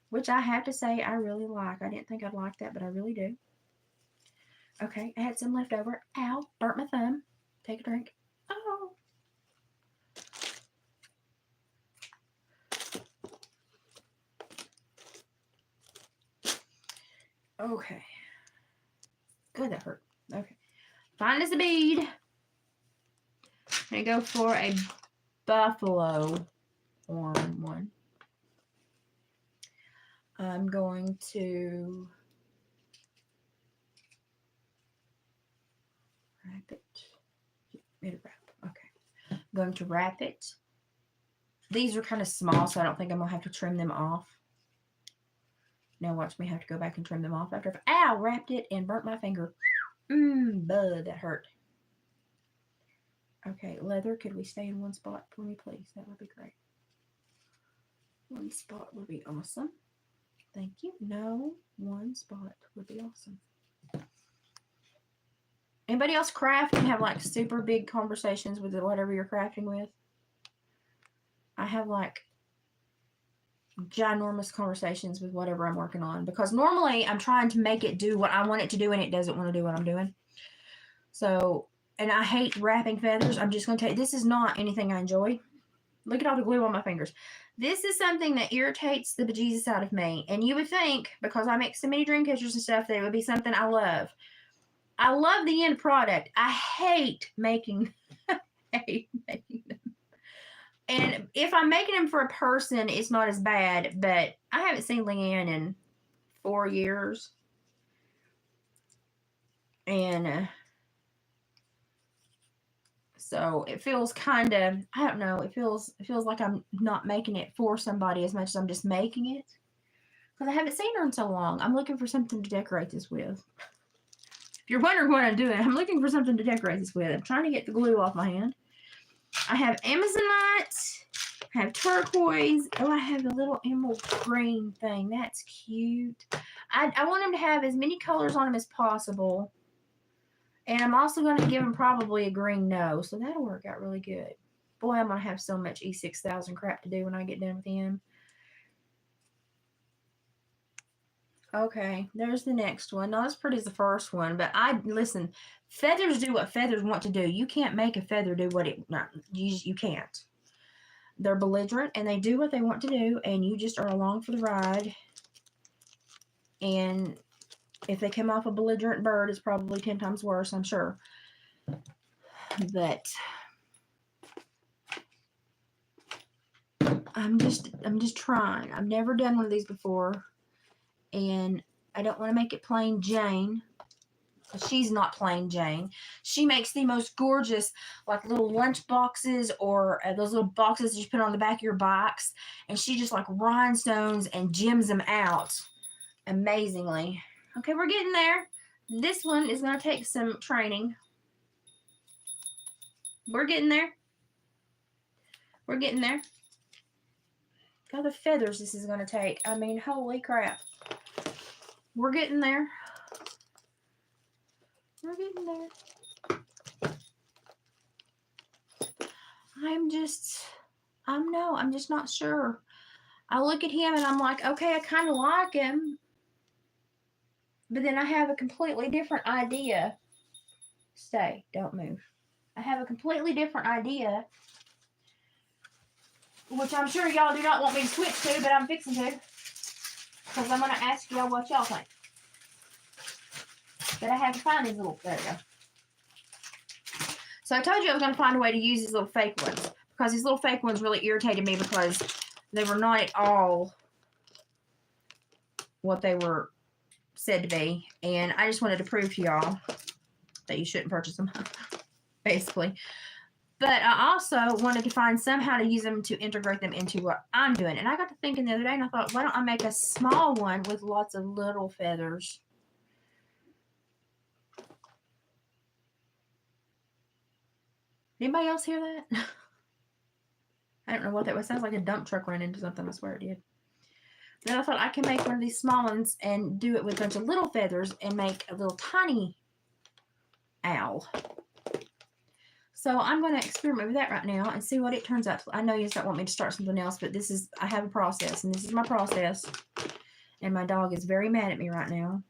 Which I have to say I really like. I didn't think I'd like that, but I really do. Okay, I had some left over. Ow, burnt my thumb. Take a drink. Oh. Okay. Good, that hurt. Okay. Fine as a bead. I'm going to go for a buffalo horn one. I'm going to wrap it. It'll wrap. Okay. I'm going to wrap it. These are kind of small, so I don't think I'm going to have to trim them off. Now watch me have to go back and trim them off after I've wrapped it and burnt my finger. Bud, that hurt. Okay, leather, could we stay in one spot for me, please? That would be great. One spot would be awesome. Thank you. No, one spot would be awesome. Anybody else craft and have like super big conversations with whatever you're crafting with? I have like ginormous conversations with whatever I'm working on, because normally I'm trying to make it do what I want it to do and it doesn't want to do what I'm doing. So, and I hate wrapping feathers. I'm just going to take, this is not anything I enjoy. Look at all the glue on my fingers. This is something that irritates the bejesus out of me. And you would think, because I make so many dream catchers and stuff, that it would be something I love. I love the end product. I hate making them. And if I'm making them for a person, it's not as bad, but I haven't seen Leanne in 4 years. And so it feels kind of, I don't know, it feels like I'm not making it for somebody as much as I'm just making it. Because I haven't seen her in so long. I'm looking for something to decorate this with. If you're wondering what I'm doing, I'm looking for something to decorate this with. I'm trying to get the glue off my hand. I have Amazonite. I have turquoise. Oh, I have a little emerald green thing. That's cute. I want them to have as many colors on them as possible. And I'm also going to give him probably a green nose. So that'll work out really good. Boy, I'm going to have so much E6000 crap to do when I get done with him. Okay, there's the next one. Not as pretty as the first one, but listen, feathers do what feathers want to do. You can't make a feather do what you can't. They're belligerent and they do what they want to do, and you just are along for the ride. And if they come off a belligerent bird, it's probably 10 times worse, I'm sure. But I'm just trying. I've never done one of these before. And I don't want to make it plain Jane. She's not plain Jane. She makes the most gorgeous, like little lunch boxes or those little boxes that you put on the back of your box. And she just like rhinestones and gems them out amazingly. Okay, we're getting there. This one is going to take some training. We're getting there. We're getting there. Look how the feathers this is going to take. I mean, holy crap. We're getting there. We're getting there. I'm just not sure. I look at him and I'm like, okay, I kind of like him. But then I have a completely different idea. Stay, don't move. I have a completely different idea, which I'm sure y'all do not want me to switch to, but I'm fixing to. Because I'm going to ask y'all what y'all think. But I had to find these little, there we go. So I told you I was going to find a way to use these little fake ones. Because these little fake ones really irritated me because they were not at all what they were said to be. And I just wanted to prove to y'all that you shouldn't purchase them. Basically. But I also wanted to find somehow to use them to integrate them into what I'm doing. And I got to thinking the other day and I thought, why don't I make a small one with lots of little feathers? Anybody else hear that? I don't know what that was. It sounds like a dump truck ran into something. I swear it did. Then I thought I can make one of these small ones and do it with a bunch of little feathers and make a little tiny owl. So I'm going to experiment with that right now and see what it turns out. I know you don't want me to start something else, but I have a process, and this is my process. And my dog is very mad at me right now.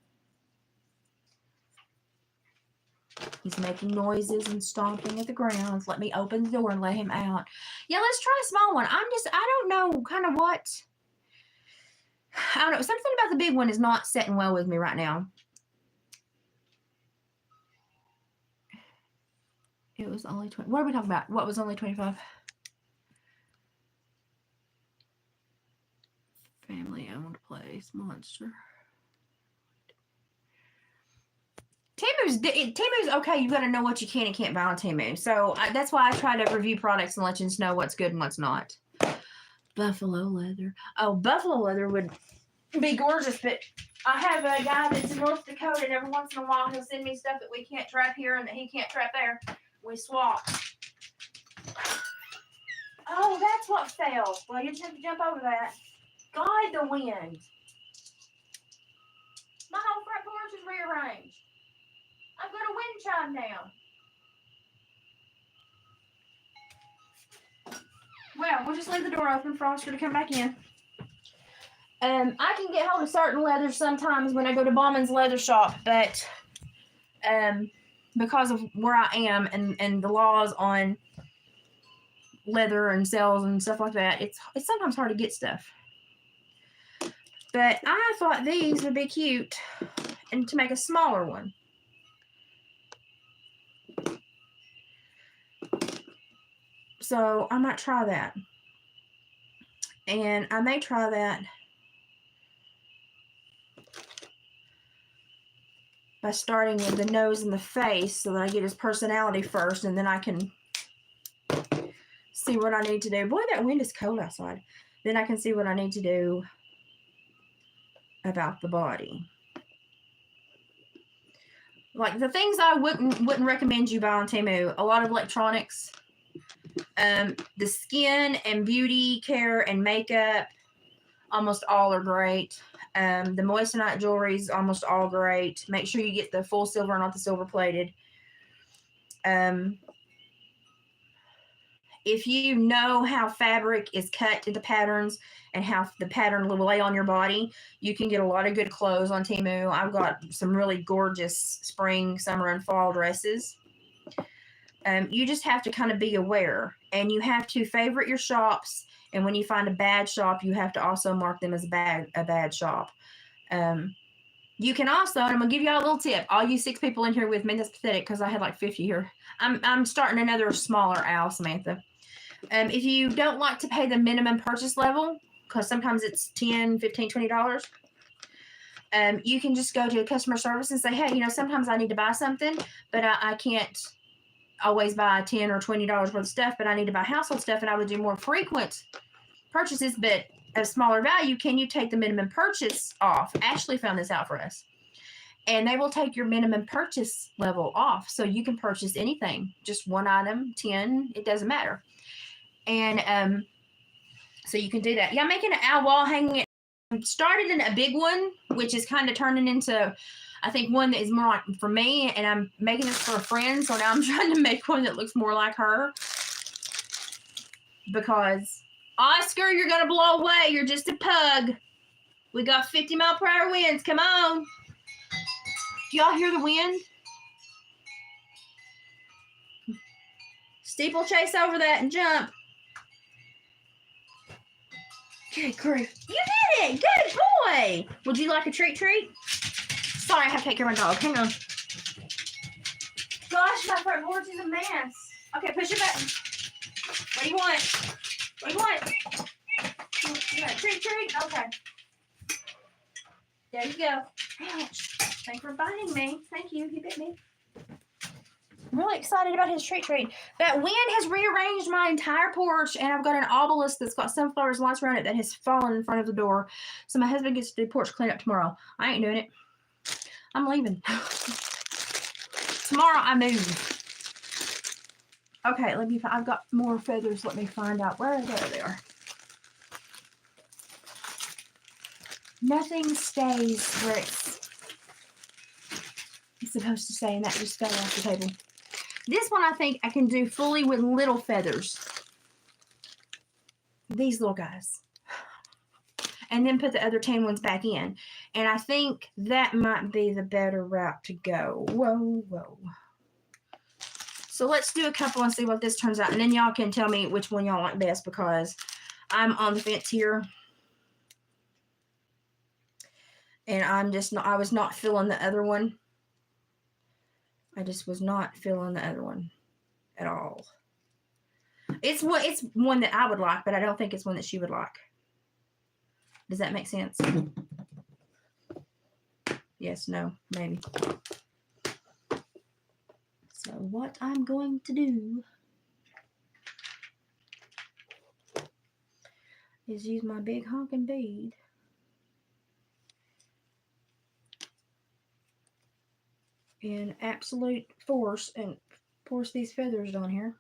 He's making noises and stomping at the ground. Let me open the door and let him out. Yeah, let's try a small one. I don't know kind of what. I don't know. Something about the big one is not sitting well with me right now. It was only 20. What are we talking about? What was only 25? Family-owned place. Monster. Temu's okay. You got to know what you can and can't buy on Temu. So that's why I try to review products and let you know what's good and what's not. Buffalo leather. Oh, buffalo leather would be gorgeous, but I have a guy that's in North Dakota, and every once in a while he'll send me stuff that we can't trap here and that he can't trap there. We swap. Oh, that's what fell. Well, you just have to jump over that. God, the wind. My whole front porch is rearranged. I've got a wind chime now. Well, we'll just leave the door open for Oscar to come back in. I can get hold of certain leathers sometimes when I go to Bauman's leather shop, but because of where I am and the laws on leather and sales and stuff like that, it's sometimes hard to get stuff. But I thought these would be cute and to make a smaller one. So I might try that. And I may try that by starting with the nose and the face so that I get his personality first, and then I can see what I need to do. Boy, that wind is cold outside. Then I can see what I need to do about the body. Like the things I wouldn't recommend you buy on Temu. A lot of electronics, the skin and beauty care and makeup, almost all are great. The moissanite jewelry is almost all great. Make sure you get the full silver, not the silver plated. If you know how fabric is cut into patterns and how the pattern will lay on your body, you can get a lot of good clothes on Temu. I've got some really gorgeous spring, summer, and fall dresses. You just have to kind of be aware, and you have to favorite your shops. And when you find a bad shop, you have to also mark them as a bad shop. You can also, and I'm gonna give y'all a little tip. All you 6 people in here with me, that's pathetic because I had like 50 here. I'm starting another smaller owl, Samantha. If you don't like to pay the minimum purchase level, because sometimes it's $10, $15, $20, you can just go to customer service and say, hey, sometimes I need to buy something, but I can't always buy $10 or $20 worth of stuff, but I need to buy household stuff, and I would do more frequent purchases, but of smaller value. Can you take the minimum purchase off? Ashley found this out for us. And they will take your minimum purchase level off, so you can purchase anything, just one item, 10, it doesn't matter. And so you can do that. Yeah, I'm making an owl wall hanging it. Started in a big one, which is kind of turning into, I think, one that is more like for me, and I'm making this for a friend, so now I'm trying to make one that looks more like her. Because, Oscar, you're going to blow away. You're just a pug. We got 50-mile-per-hour winds. Come on. Do y'all hear the wind? Steeplechase over that and jump. Good grief. You did it. Good boy. Would you like a treat? Sorry, I have to take care of my dog. Hang on. Gosh, my front porch is a mess. Okay, push your button. What do you want? What do you want? You want a treat? Okay. There you go. Ouch. Thanks for biting me. Thank you. He bit me. I'm really excited about his treat. That wind has rearranged my entire porch, and I've got an obelisk that's got sunflowers and lights around it that has fallen in front of the door. So my husband gets to do porch cleanup tomorrow. I ain't doing it. I'm leaving. Tomorrow I move. Okay, I've got more feathers. Let me find out where they are. Nothing stays where it's supposed to stay, and that just fell off the table. This one I think I can do fully with little feathers. These little guys. And then put the other 10 ones back in. And I think that might be the better route to go. Whoa. So let's do a couple and see what this turns out. And then y'all can tell me which one y'all like best, because I'm on the fence here. And I was not feeling the other one. I just was not feeling the other one at all. It's one that I would like, but I don't think it's one that she would like. Does that make sense? Yes, no, maybe. So what I'm going to do is use my big honking bead in absolute force and force these feathers down here.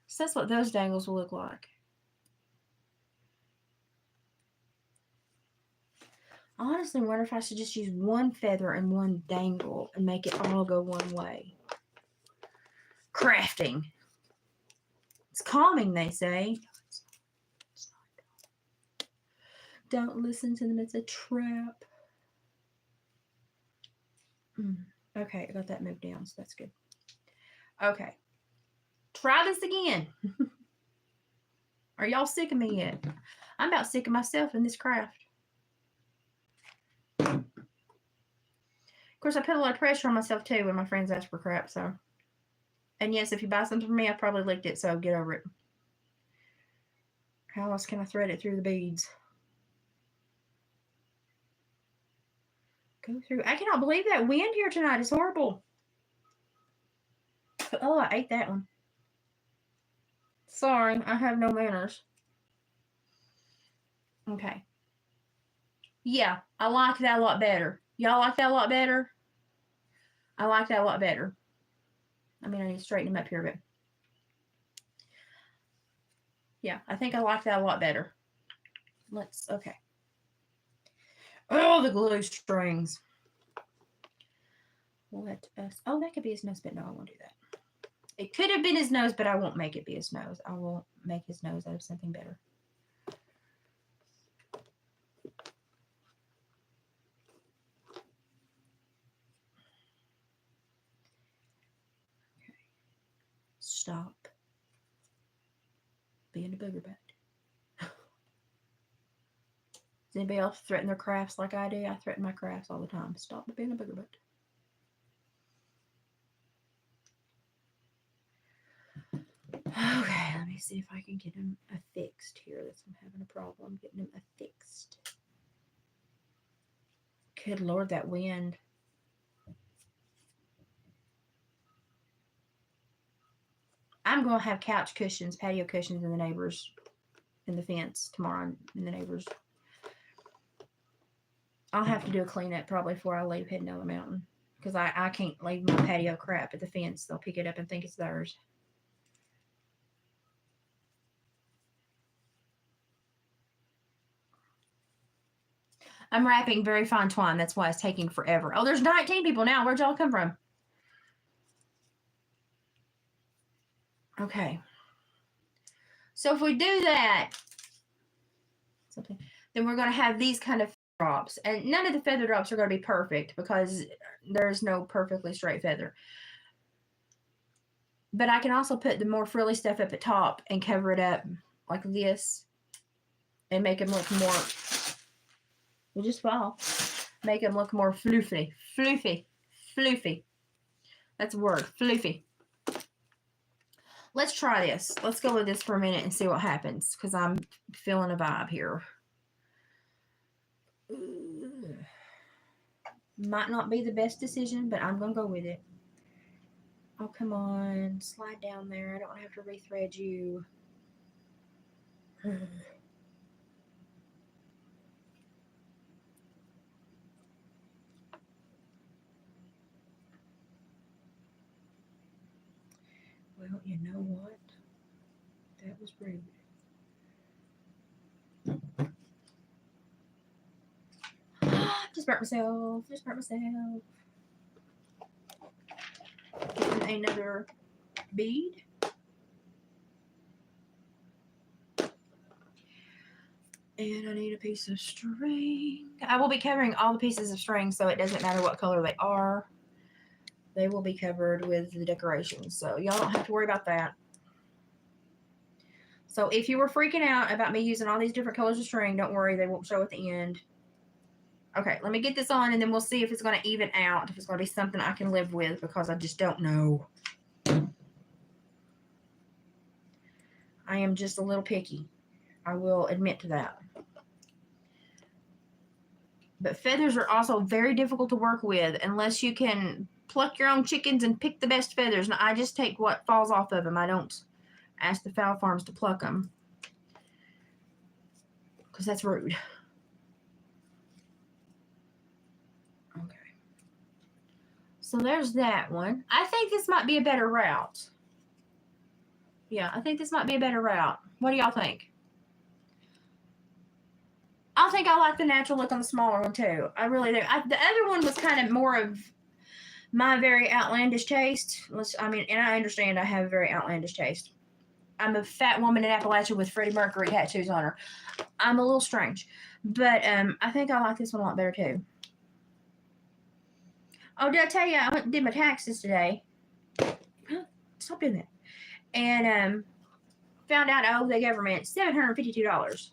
So that's what those dangles will look like. I honestly wonder if I should just use one feather and one dangle and make it all go one way. Crafting. It's calming, they say. It's not. Don't listen to them. It's a trap. Okay, I got that moved down, so that's good. Okay. Try this again. Are y'all sick of me yet? I'm about sick of myself in this craft. Of course, I put a lot of pressure on myself too when my friends ask for crap, so. And yes, if you buy something from me, I probably licked it, so get over it. How else can I thread it through the beads? Go through. I cannot believe that wind here tonight is horrible. Oh, I ate that one. Sorry, I have no manners. Okay. Yeah, I like that a lot better. Y'all like that a lot better? I like that a lot better. I mean, I need to straighten him up here, but yeah, I think I like that a lot better. Okay. Oh, the glue strings. Let us, that could be his nose, but no, I won't do that. It could have been his nose, but I won't make it be his nose. I will make his nose out of something better. Okay. Stop being a booger butt. Does anybody else threaten their crafts like I do? I threaten my crafts all the time. Stop being a booger butt. Okay, let me see if I can get him affixed here. I'm having a problem getting him affixed. Good Lord, that wind. I'm going to have couch cushions, patio cushions in the neighbors, in the fence tomorrow in the neighbors. I'll have to do a cleanup probably before I leave heading down the mountain. Because I can't leave my patio crap at the fence. They'll pick it up and think it's theirs. I'm wrapping very fine twine. That's why it's taking forever. Oh, there's 19 people now. Where'd y'all come from? Okay. So if we do that, then we're going to have these kind of drops. And none of the feather drops are going to be perfect because there's no perfectly straight feather. But I can also put the more frilly stuff up at top and cover it up like this and make them look more, will just fall. Make them look more floofy. Floofy. Floofy. That's a word. Floofy. Let's try this. Let's go with this for a minute and see what happens because I'm feeling a vibe here. Might not be the best decision, but I'm going to go with it. Oh, come on. Slide down there. I don't have to rethread you. Well, you know what? That was rude. Just burnt myself. Getting another bead. And I need a piece of string. I will be covering all the pieces of string, so it doesn't matter what color they are. They will be covered with the decorations, so y'all don't have to worry about that. So if you were freaking out about me using all these different colors of string, don't worry, they won't show at the end. Okay, let me get this on, and then we'll see if it's going to even out, if it's going to be something I can live with, because I just don't know. I am just a little picky. I will admit to that. But feathers are also very difficult to work with unless you can pluck your own chickens and pick the best feathers. And I just take what falls off of them. I don't ask the fowl farms to pluck them because that's rude. Okay. So there's that one. I think this might be a better route. Yeah, I think this might be a better route. What do y'all think? I think I like the natural look on the smaller one too. I really do. The other one was kind of more of my very outlandish taste. And I understand I have a very outlandish taste. I'm a fat woman in Appalachia with Freddie Mercury tattoos on her. I'm a little strange. But I think I like this one a lot better too. Oh, did I tell you I went and did my taxes today? Stop doing that. And found out I owe the government $752.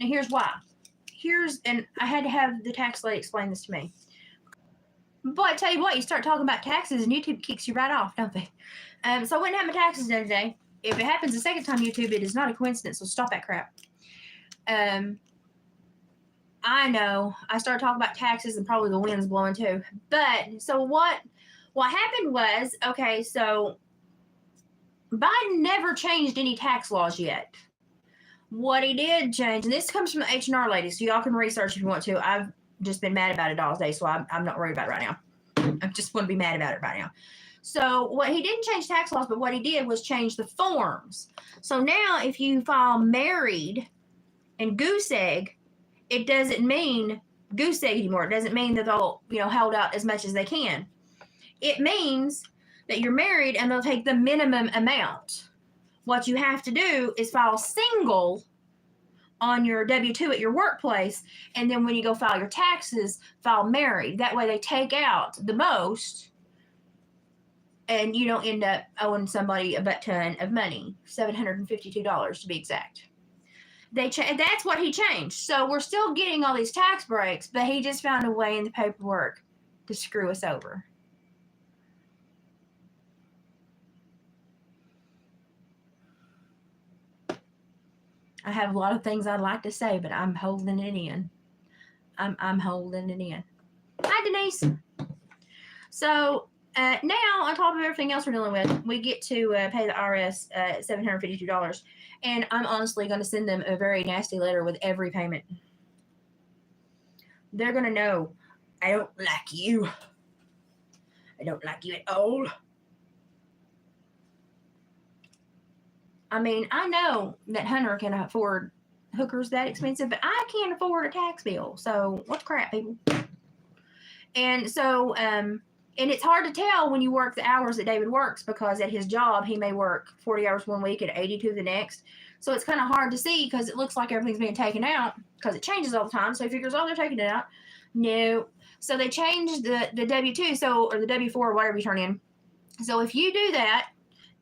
Now here's why. And I had to have the tax lady explain this to me. But I tell you what, you start talking about taxes and YouTube kicks you right off, don't they? So I went and had my taxes done today. If it happens the second time, YouTube, it is not a coincidence, so stop that crap. I know I started talking about taxes and probably the wind's blowing too. But so what happened was, okay, so Biden never changed any tax laws yet. What he did change, and this comes from the H&R lady, so y'all can research if you want to. I've just been mad about it all day, so I'm not worried about it right now. I just want to be mad about it right now. So what he didn't change tax laws, but what he did was change the forms. So now if you file married and goose egg, it doesn't mean goose egg anymore. It doesn't mean that they'll, hold out as much as they can. It means that you're married and they'll take the minimum amount. What you have to do is file single on your W-2 at your workplace, and then when you go file your taxes, file married. That way they take out the most, and you don't end up owing somebody a butt ton of money, $752 to be exact. That's what he changed. So we're still getting all these tax breaks, but he just found a way in the paperwork to screw us over. I have a lot of things I'd like to say, but I'm holding it in. I'm holding it in. Hi, Denise. So now, on top of everything else we're dealing with, we get to pay the IRS $752. And I'm honestly going to send them a very nasty letter with every payment. They're going to know, I don't like you. I don't like you at all. I mean, I know that Hunter can afford hookers that expensive, but I can't afford a tax bill. So what's crap, people? And so, and it's hard to tell when you work the hours that David works, because at his job, he may work 40 hours one week and 82 the next. So it's kind of hard to see because it looks like everything's being taken out because it changes all the time. So he figures, oh, they're taking it out. No. So they changed the W-2, or the W-4, or whatever you turn in. So if you do that,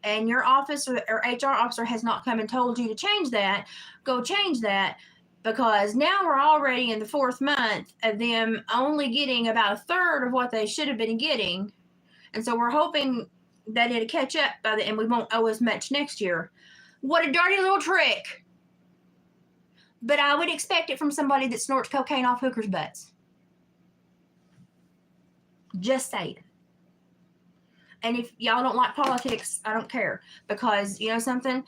and your office or HR officer has not come and told you to change that, go change that, because now we're already in the 4th month of them only getting about a third of what they should have been getting. And so we're hoping that it'll catch up and we won't owe as much next year. What a dirty little trick. But I would expect it from somebody that snorts cocaine off hookers' butts. Just saying. And if y'all don't like politics, I don't care. Because, you know something?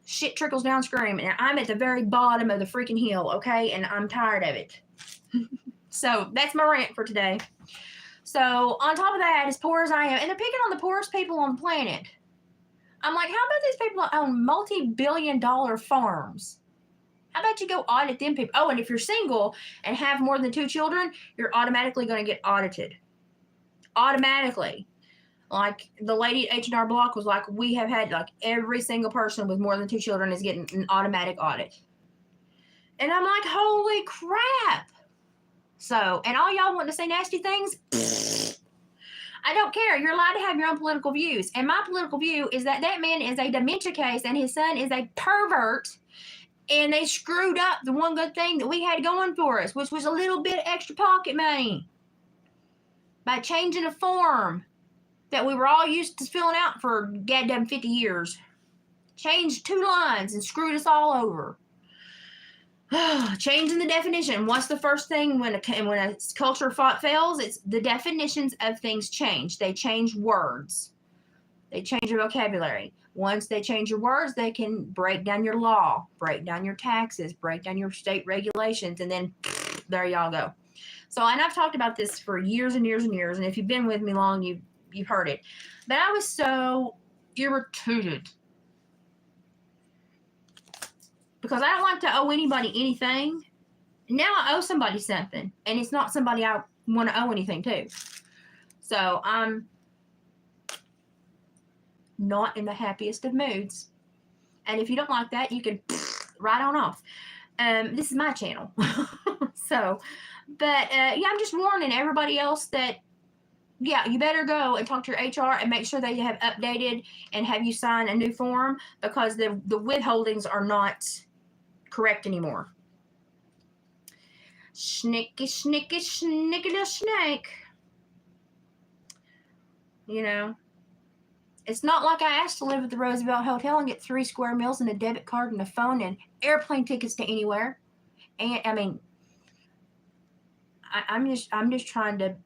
Shit trickles downstream. And I'm at the very bottom of the freaking hill, okay? And I'm tired of it. So, that's my rant for today. So, on top of that, as poor as I am, and they're picking on the poorest people on the planet. I'm like, how about these people that own multi-billion-dollar farms? How about you go audit them people? Oh, and if you're single and have more than 2 children, you're automatically going to get audited. Automatically. Like the lady at H&R Block was like, we have had like every single person with more than 2 children is getting an automatic audit. And I'm like, holy crap. So, and all y'all want to say nasty things? I don't care. You're allowed to have your own political views. And my political view is that that man is a dementia case and his son is a pervert. And they screwed up the one good thing that we had going for us, which was a little bit of extra pocket money, by changing a form that we were all used to filling out for goddamn 50 years. Changed 2 lines and screwed us all over. Changing the definition. What's the first thing when a culture fails? It's the definitions of things change. They change words. They change your vocabulary. Once they change your words, they can break down your law, break down your taxes, break down your state regulations, and then there y'all go. So, and I've talked about this for years and years and years, and if you've been with me long, you've heard it. But I was so irritated because I don't like to owe anybody anything. Now I owe somebody something, and it's not somebody I want to owe anything to. So I'm not in the happiest of moods. And if you don't like that, you can right on off. This is my channel. So, but yeah, I'm just warning everybody else that, yeah, you better go and talk to your HR and make sure they have updated and have you sign a new form, because the withholdings are not correct anymore. Snicky, snicky, snicky little snake. You know, it's not like I asked to live at the Roosevelt Hotel and get 3 square meals and a debit card and a phone and airplane tickets to anywhere. And I mean, I'm just trying to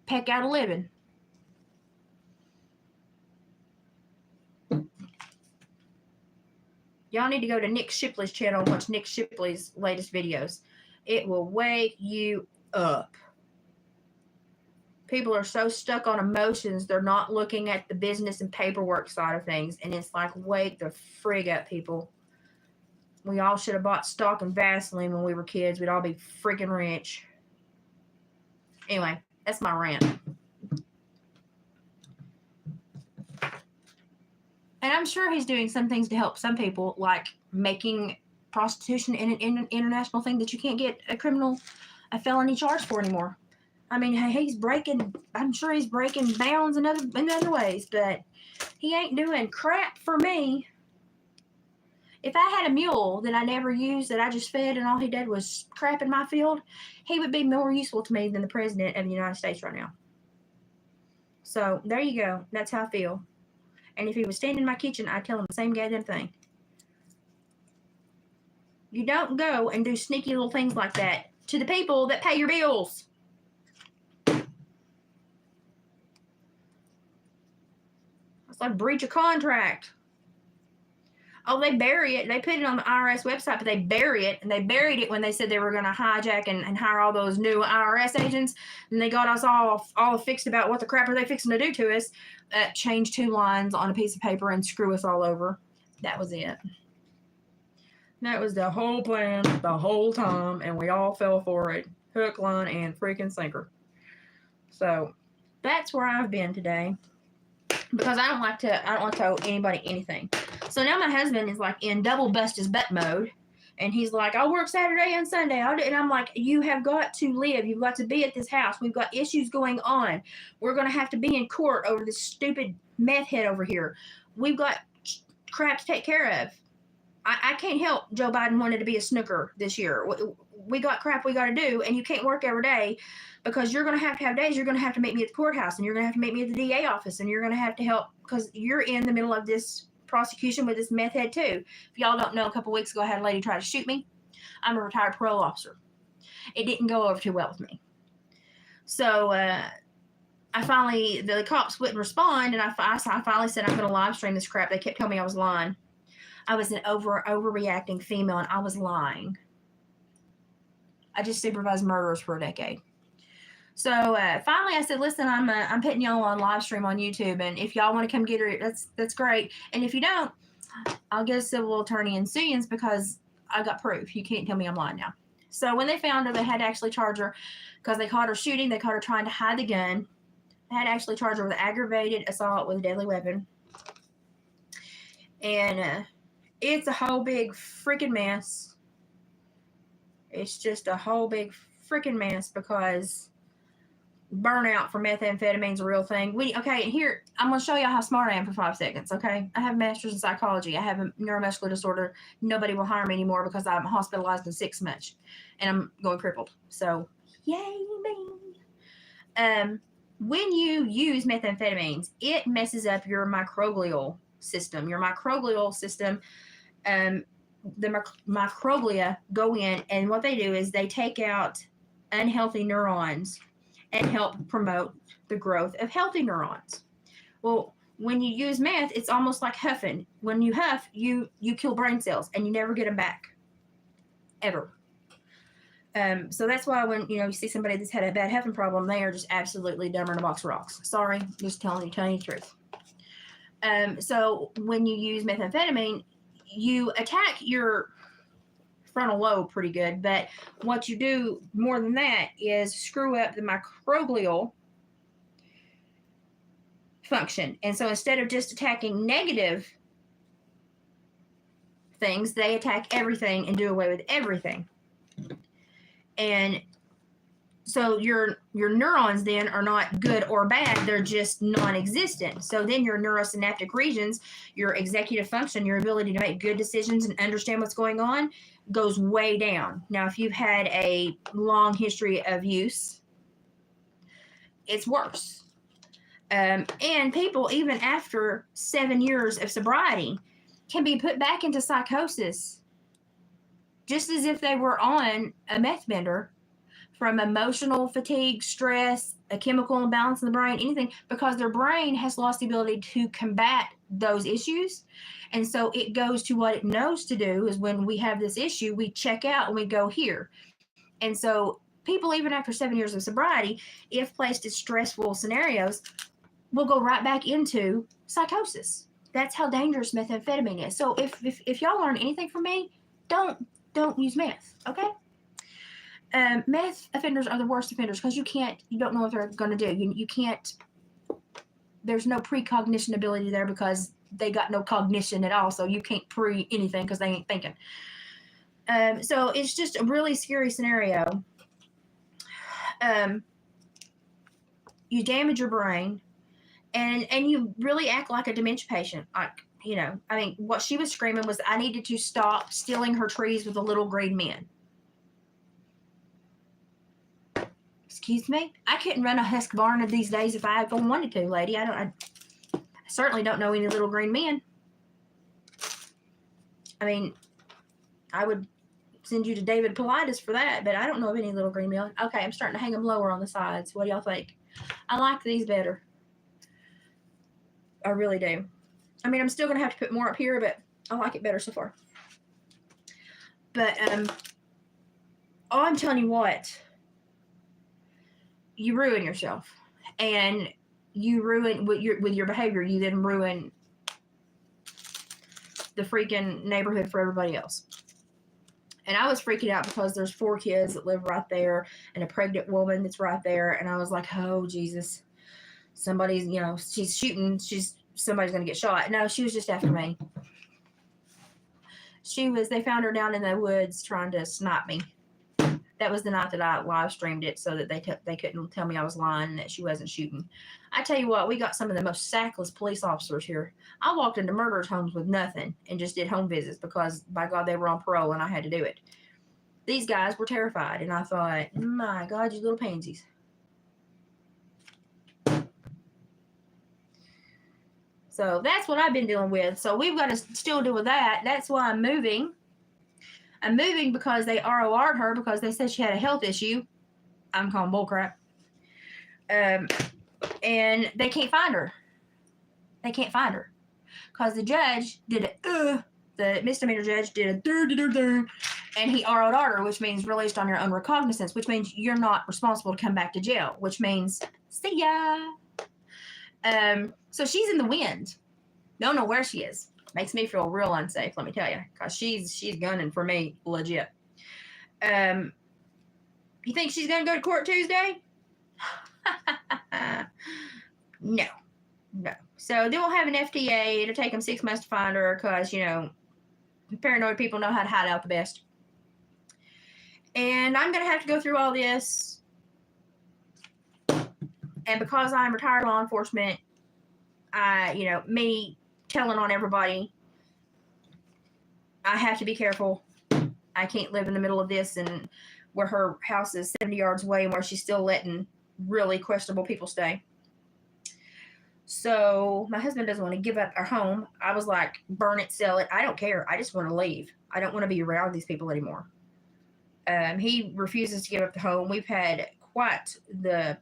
peck out a living. Y'all need to go to Nick Shipley's channel and watch Nick Shipley's latest videos. It will wake you up. People are so stuck on emotions, they're not looking at the business and paperwork side of things. And it's like, wake the frig up, people. We all should have bought stock and Vaseline when we were kids. We'd all be freaking rich. Anyway, that's my rant. And I'm sure he's doing some things to help some people, like making prostitution an international thing that you can't get a felony charge for anymore. I mean, I'm sure he's breaking bounds in other ways, but he ain't doing crap for me. If I had a mule that I never used, that I just fed and all he did was crap in my field, he would be more useful to me than the president of the United States right now. So there you go. That's how I feel. And if he was standing in my kitchen, I'd tell him the same goddamn thing. You don't go and do sneaky little things like that to the people that pay your bills. It's like breach of contract. Oh, they bury it. They put it on the IRS website, but they bury it. And they buried it when they said they were going to hijack and hire all those new IRS agents. And they got us all fixed about what the crap are they fixing to do to us. Change 2 lines on a piece of paper and screw us all over. That was it. That was the whole plan the whole time. And we all fell for it. Hook, line, and freaking sinker. So that's where I've been today. Because I don't want to owe anybody anything. So now my husband is like in double bust his butt mode. And he's like, I'll work Saturday and Sunday. And I'm like, you have got to live. You've got to be at this house. We've got issues going on. We're going to have to be in court over this stupid meth head over here. We've got crap to take care of. I can't help Joe Biden wanted to be a snooker this year. We got crap we got to do. And you can't work every day because you're going to have days. You're going to have to meet me at the courthouse. And you're going to have to meet me at the DA office. And you're going to have to help because you're in the middle of this prosecution with this meth head too. If y'all don't know, a couple weeks ago I had a lady try to shoot me. I'm a retired parole officer. It didn't go over too well with me. So the cops wouldn't respond, and I finally said I'm going to live stream this crap. They kept telling me I was lying. I was an overreacting female, and I was lying. I just supervised murderers for a decade. So finally, I said, "Listen, I'm putting y'all on live stream on YouTube, and if y'all want to come get her, that's great. And if you don't, I'll get a civil attorney and sue you because I got proof. You can't tell me I'm lying now." So when they found her, they had to actually charge her because they caught her shooting. They caught her trying to hide the gun. They had to actually charge her with aggravated assault with a deadly weapon. And it's a whole big freaking mess. It's just a whole big freaking mess because burnout from methamphetamine is a real thing. Okay, here, I'm going to show you how smart I am for 5 seconds, okay? I have a master's in psychology. I have a neuromuscular disorder. Nobody will hire me anymore because I'm hospitalized and sick so much. And I'm going crippled. So, yay me. When you use methamphetamines, it messes up your microglial system. Your microglial system, the microglia go in, and what they do is they take out unhealthy neurons and help promote the growth of healthy neurons. Well, when you use meth, it's almost like huffing. When you huff, you kill brain cells, and you never get them back, ever. So that's why when you see somebody that's had a bad huffing problem, they are just absolutely dumber than a box of rocks. Sorry, just telling you the truth. So when you use methamphetamine, you attack your frontal lobe pretty good, but what you do more than that is screw up the microglial function. And so instead of just attacking negative things, they attack everything and do away with everything. And so your neurons then are not good or bad, they're just non-existent. So then your neurosynaptic regions, your executive function, your ability to make good decisions and understand what's going on goes way down. Now, if you've had a long history of use, it's worse. And people, even after 7 years of sobriety, can be put back into psychosis just as if they were on a meth bender from emotional fatigue, stress, a chemical imbalance in the brain, anything, because their brain has lost the ability to combat those issues. And so it goes to what it knows to do is when we have this issue, we check out and we go here. And so people, even after 7 years of sobriety, if placed in stressful scenarios, will go right back into psychosis. That's how dangerous methamphetamine is. So if y'all learn anything from me, don't use meth, okay? Meth offenders are the worst offenders because you don't know what they're going to do. You can't, there's no precognition ability there because they got no cognition at all. So you can't pre anything because they ain't thinking. So it's just a really scary scenario. You damage your brain and you really act like a dementia patient. What she was screaming was, I needed to stop stealing her trees with the little green men. Excuse me? I couldn't run a Husqvarna these days if I wanted to, lady. I certainly don't know any little green men. I mean, I would send you to David Politis for that, but I don't know of any little green men. Okay, I'm starting to hang them lower on the sides. What do y'all think? I like these better. I really do. I mean, I'm still going to have to put more up here, but I like it better so far. But, I'm telling you what, you ruin yourself, and you ruin with your behavior. You then ruin the freaking neighborhood for everybody else. And I was freaking out because there's 4 kids that live right there and a pregnant woman that's right there. And I was like, oh, Jesus, somebody's, she's shooting. Somebody's going to get shot. No, she was just after me. They found her down in the woods trying to snipe me. That was the night that I live streamed it so that they couldn't tell me I was lying and that she wasn't shooting. I tell you what, we got some of the most sackless police officers here. I walked into murderers' homes with nothing and just did home visits because, by God, they were on parole and I had to do it. These guys were terrified, and I thought, my God, you little pansies. So that's what I've been dealing with. So we've got to still deal with that. That's why I'm moving. I'm moving because they ROR'd her because they said she had a health issue. I'm calling bullcrap. And they can't find her. They can't find her. Because the judge did the misdemeanor judge did and he RO'd her, which means released on your own recognizance, which means you're not responsible to come back to jail, which means see ya. So she's in the wind. Don't know where she is. Makes me feel real unsafe, let me tell you, because she's gunning for me legit. You think she's gonna go to court Tuesday? No. So they won't have an FTA. It'll take them 6 months to find her because paranoid people know how to hide out the best. And I'm gonna have to go through all this. And because I'm retired law enforcement, me telling on everybody, I have to be careful. I can't live in the middle of this and where her house is 70 yards away and where she's still letting really questionable people stay. So my husband doesn't want to give up our home. I was like, burn it, sell it. I don't care. I just want to leave. I don't want to be around these people anymore. He refuses to give up the home. We've had quite the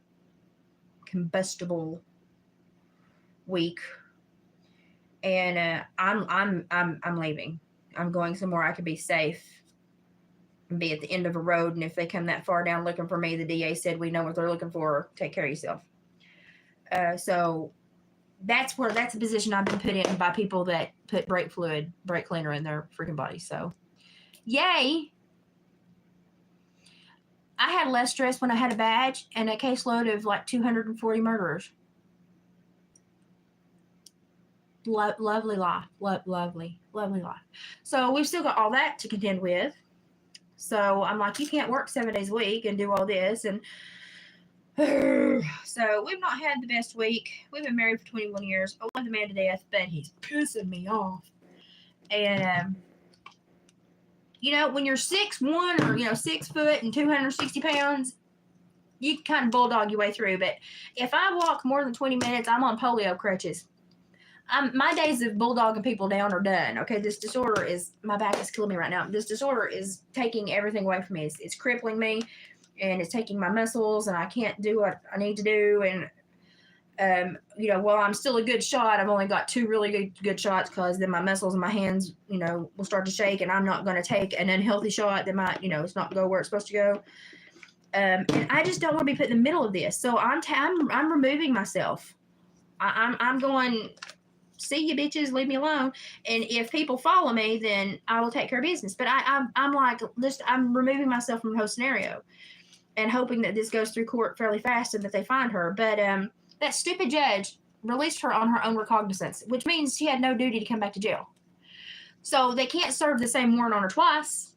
combustible week. And I'm leaving. I'm going somewhere I could be safe and be at the end of a road. And if they come that far down looking for me, the DA said, we know what they're looking for. Take care of yourself. So that's a position I've been put in by people that put brake cleaner in their freaking body. So yay. I had less stress when I had a badge and a caseload of like 240 murderers. Lovely life. Lovely life. So we've still got all that to contend with. So I'm like, you can't work 7 days a week and do all this. And so we've not had the best week. We've been married for 21 years. I love the man to death, but he's pissing me off. And, when you're 6'1" or, 6 foot and 260 pounds, you can kind of bulldog your way through. But if I walk more than 20 minutes, I'm on polio crutches. My days of bulldogging people down are done. Okay, this disorder my back is killing me right now. This disorder is taking everything away from me. It's crippling me. and it's taking my muscles, and I can't do what I need to do. And while I'm still a good shot, I've only got 2 really good shots, because then my muscles and my hands, will start to shake, and I'm not going to take an unhealthy shot that might, it's not go where it's supposed to go. And I just don't want to be put in the middle of this. So I'm removing myself. I'm going, see you bitches, leave me alone. And if people follow me, then I will take care of business. But I'm like, I'm removing myself from the whole scenario, and hoping that this goes through court fairly fast and that they find her. But that stupid judge released her on her own recognizance, which means she had no duty to come back to jail. So they can't serve the same warrant on her twice.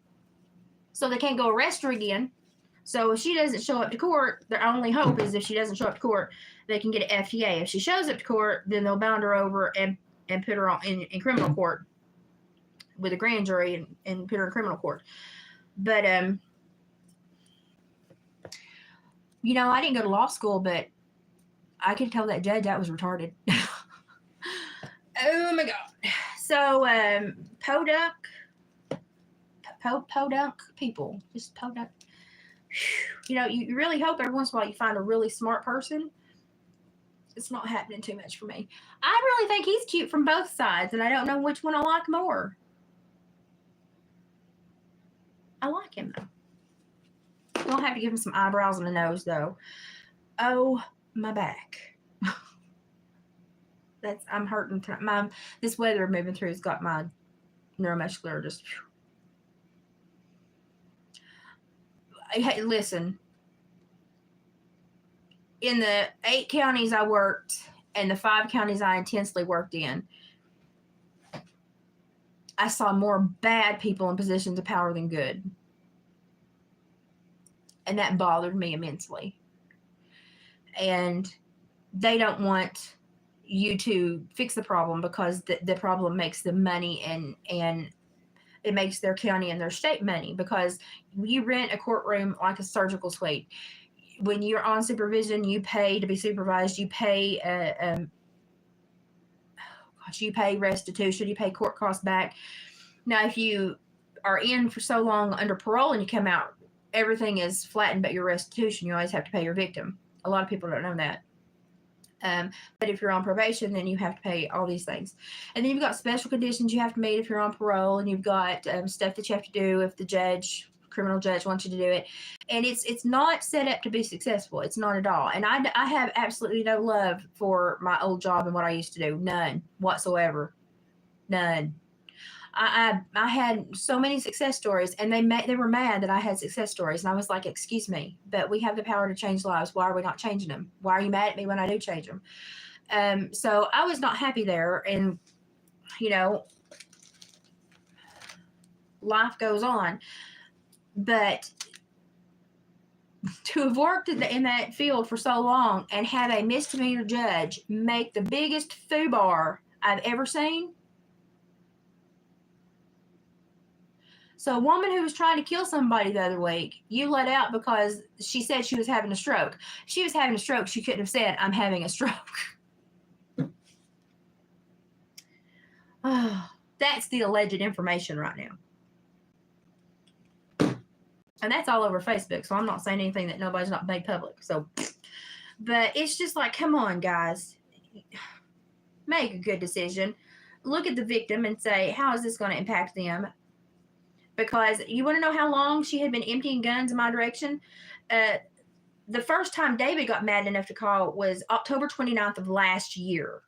So they can't go arrest her again. So if she doesn't show up to court, their only hope is if she doesn't show up to court, they can get an FTA. If she shows up to court, then they'll bound her over and put her in criminal court with a grand jury and put her in criminal court. But, I didn't go to law school, but I could tell that judge that was retarded. Oh my God. So, podunk people, just podunk. You really hope every once in a while you find a really smart person. It's not happening too much for me. I really think he's cute from both sides, and I don't know which one I like more. I like him, though. We'll have to give him some eyebrows and a nose, though. Oh, my back. I'm hurting. This weather moving through has got my neuromuscular just. Hey, listen. In the 8 counties I worked and the 5 counties I intensely worked in, I saw more bad people in positions of power than good. And that bothered me immensely. And they don't want you to fix the problem, because the problem makes them money, and it makes their county and their state money, because you rent a courtroom like a surgical suite. When you're on supervision, you pay to be supervised. You pay, you pay restitution. You pay court costs back. Now, if you are in for so long under parole and you come out, everything is flattened but your restitution. You always have to pay your victim. A lot of people don't know that. But if you're on probation, then you have to pay all these things. And then you've got special conditions you have to meet if you're on parole, and you've got stuff that you have to do if the criminal judge wants you to do it. And it's not set up to be successful. It's not at all. And I have absolutely no love for my old job and what I used to do. None whatsoever. None. I had so many success stories, and they were mad that I had success stories. And I was like, excuse me, but we have the power to change lives. Why are we not changing them? Why are you mad at me when I do change them? So I was not happy there. And, life goes on. But to have worked in that field for so long and have a misdemeanor judge make the biggest foobar I've ever seen. So a woman who was trying to kill somebody the other week, you let out because she said she was having a stroke. If she was having a stroke, she couldn't have said, I'm having a stroke. Oh, that's the alleged information right now. And that's all over Facebook, so I'm not saying anything that nobody's not made public. So, but it's just like, come on, guys. Make a good decision. Look at the victim and say, how is this going to impact them? Because you want to know how long she had been emptying guns in my direction? The first time David got mad enough to call was October 29th of last year.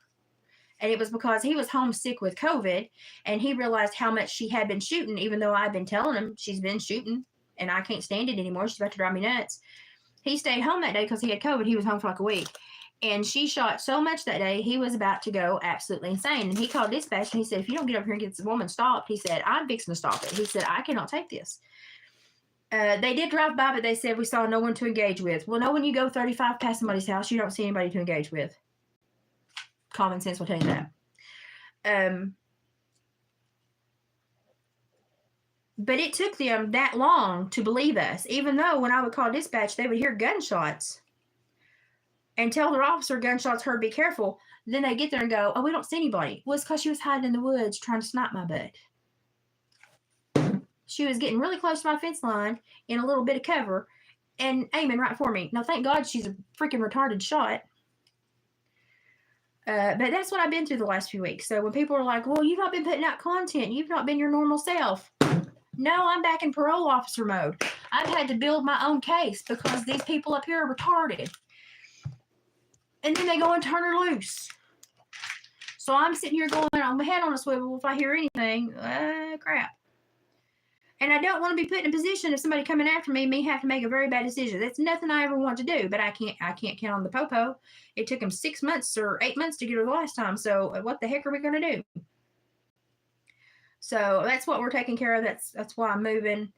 And it was because he was homesick with COVID, and he realized how much she had been shooting, even though I've been telling him she's been shooting, and I can't stand it anymore. She's about to drive me nuts. He stayed home that day because he had COVID. He was home for like a week. And she shot so much that day, he was about to go absolutely insane. And he called dispatch, and he said, if you don't get over here and get this woman stopped, he said, I'm fixing to stop it. He said, I cannot take this. They did drive by, but they said we saw no one to engage with. Well, no, when you go 35 past somebody's house, you don't see anybody to engage with. Common sense will tell you that. But it took them that long to believe us, even though when I would call dispatch, they would hear gunshots and tell their officer gunshots heard, be careful. Then they get there and go, oh, we don't see anybody. Well, it's because she was hiding in the woods trying to snipe my butt. She was getting really close to my fence line in a little bit of cover, and aiming right for me. Now, thank God she's a freaking retarded shot. But that's what I've been through the last few weeks. So when people are like, well, you've not been putting out content, you've not been your normal self. No, I'm back in parole officer mode. I've had to build my own case because these people up here are retarded. And then they go and turn her loose. So I'm sitting here going on my head on a swivel if I hear anything. Crap. And I don't want to be put in a position of somebody coming after me have to make a very bad decision. That's nothing I ever want to do, but I can't count on the popo. It took him 6 months or 8 months to get her the last time. So what the heck are we going to do? So that's what we're taking care of. That's why I'm moving.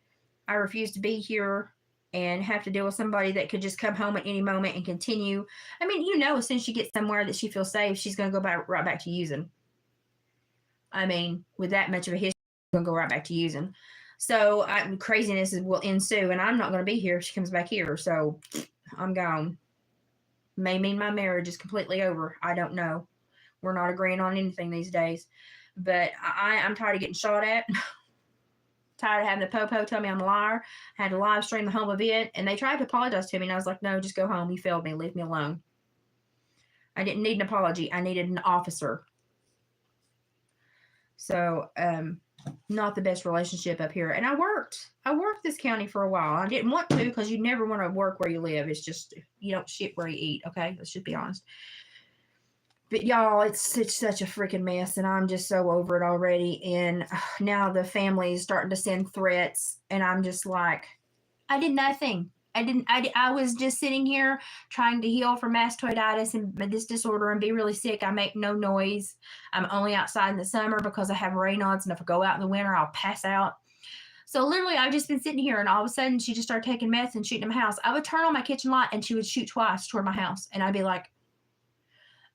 I refuse to be here and have to deal with somebody that could just come home at any moment and continue. I mean, as soon as she gets somewhere that she feels safe, she's going to go right back to using. I mean, with that much of a history, she's going to go right back to using. So craziness will ensue, and I'm not going to be here if she comes back here. So I'm gone. May mean my marriage is completely over. I don't know. We're not agreeing on anything these days. But I'm tired of getting shot at. Tired of having the popo tell me I'm a liar. I had to live stream the home event, and they tried to apologize to me, and I was like, no, just go home. You failed me. Leave me alone. I didn't need an apology. I needed an officer. So, not the best relationship up here. And I worked this county for a while. I didn't want to because you never want to work where you live. It's just, you don't shit where you eat. Okay. Let's just be honest. But y'all, it's such a freaking mess, and I'm just so over it already. And now the family is starting to send threats, and I'm just like, I did nothing. I was just sitting here trying to heal from mastoiditis and this disorder and be really sick. I make no noise. I'm only outside in the summer because I have Raynaud's, and if I go out in the winter, I'll pass out. So literally, I've just been sitting here, and all of a sudden, she just started taking meth and shooting in my house. I would turn on my kitchen light, and she would shoot twice toward my house, and I'd be like,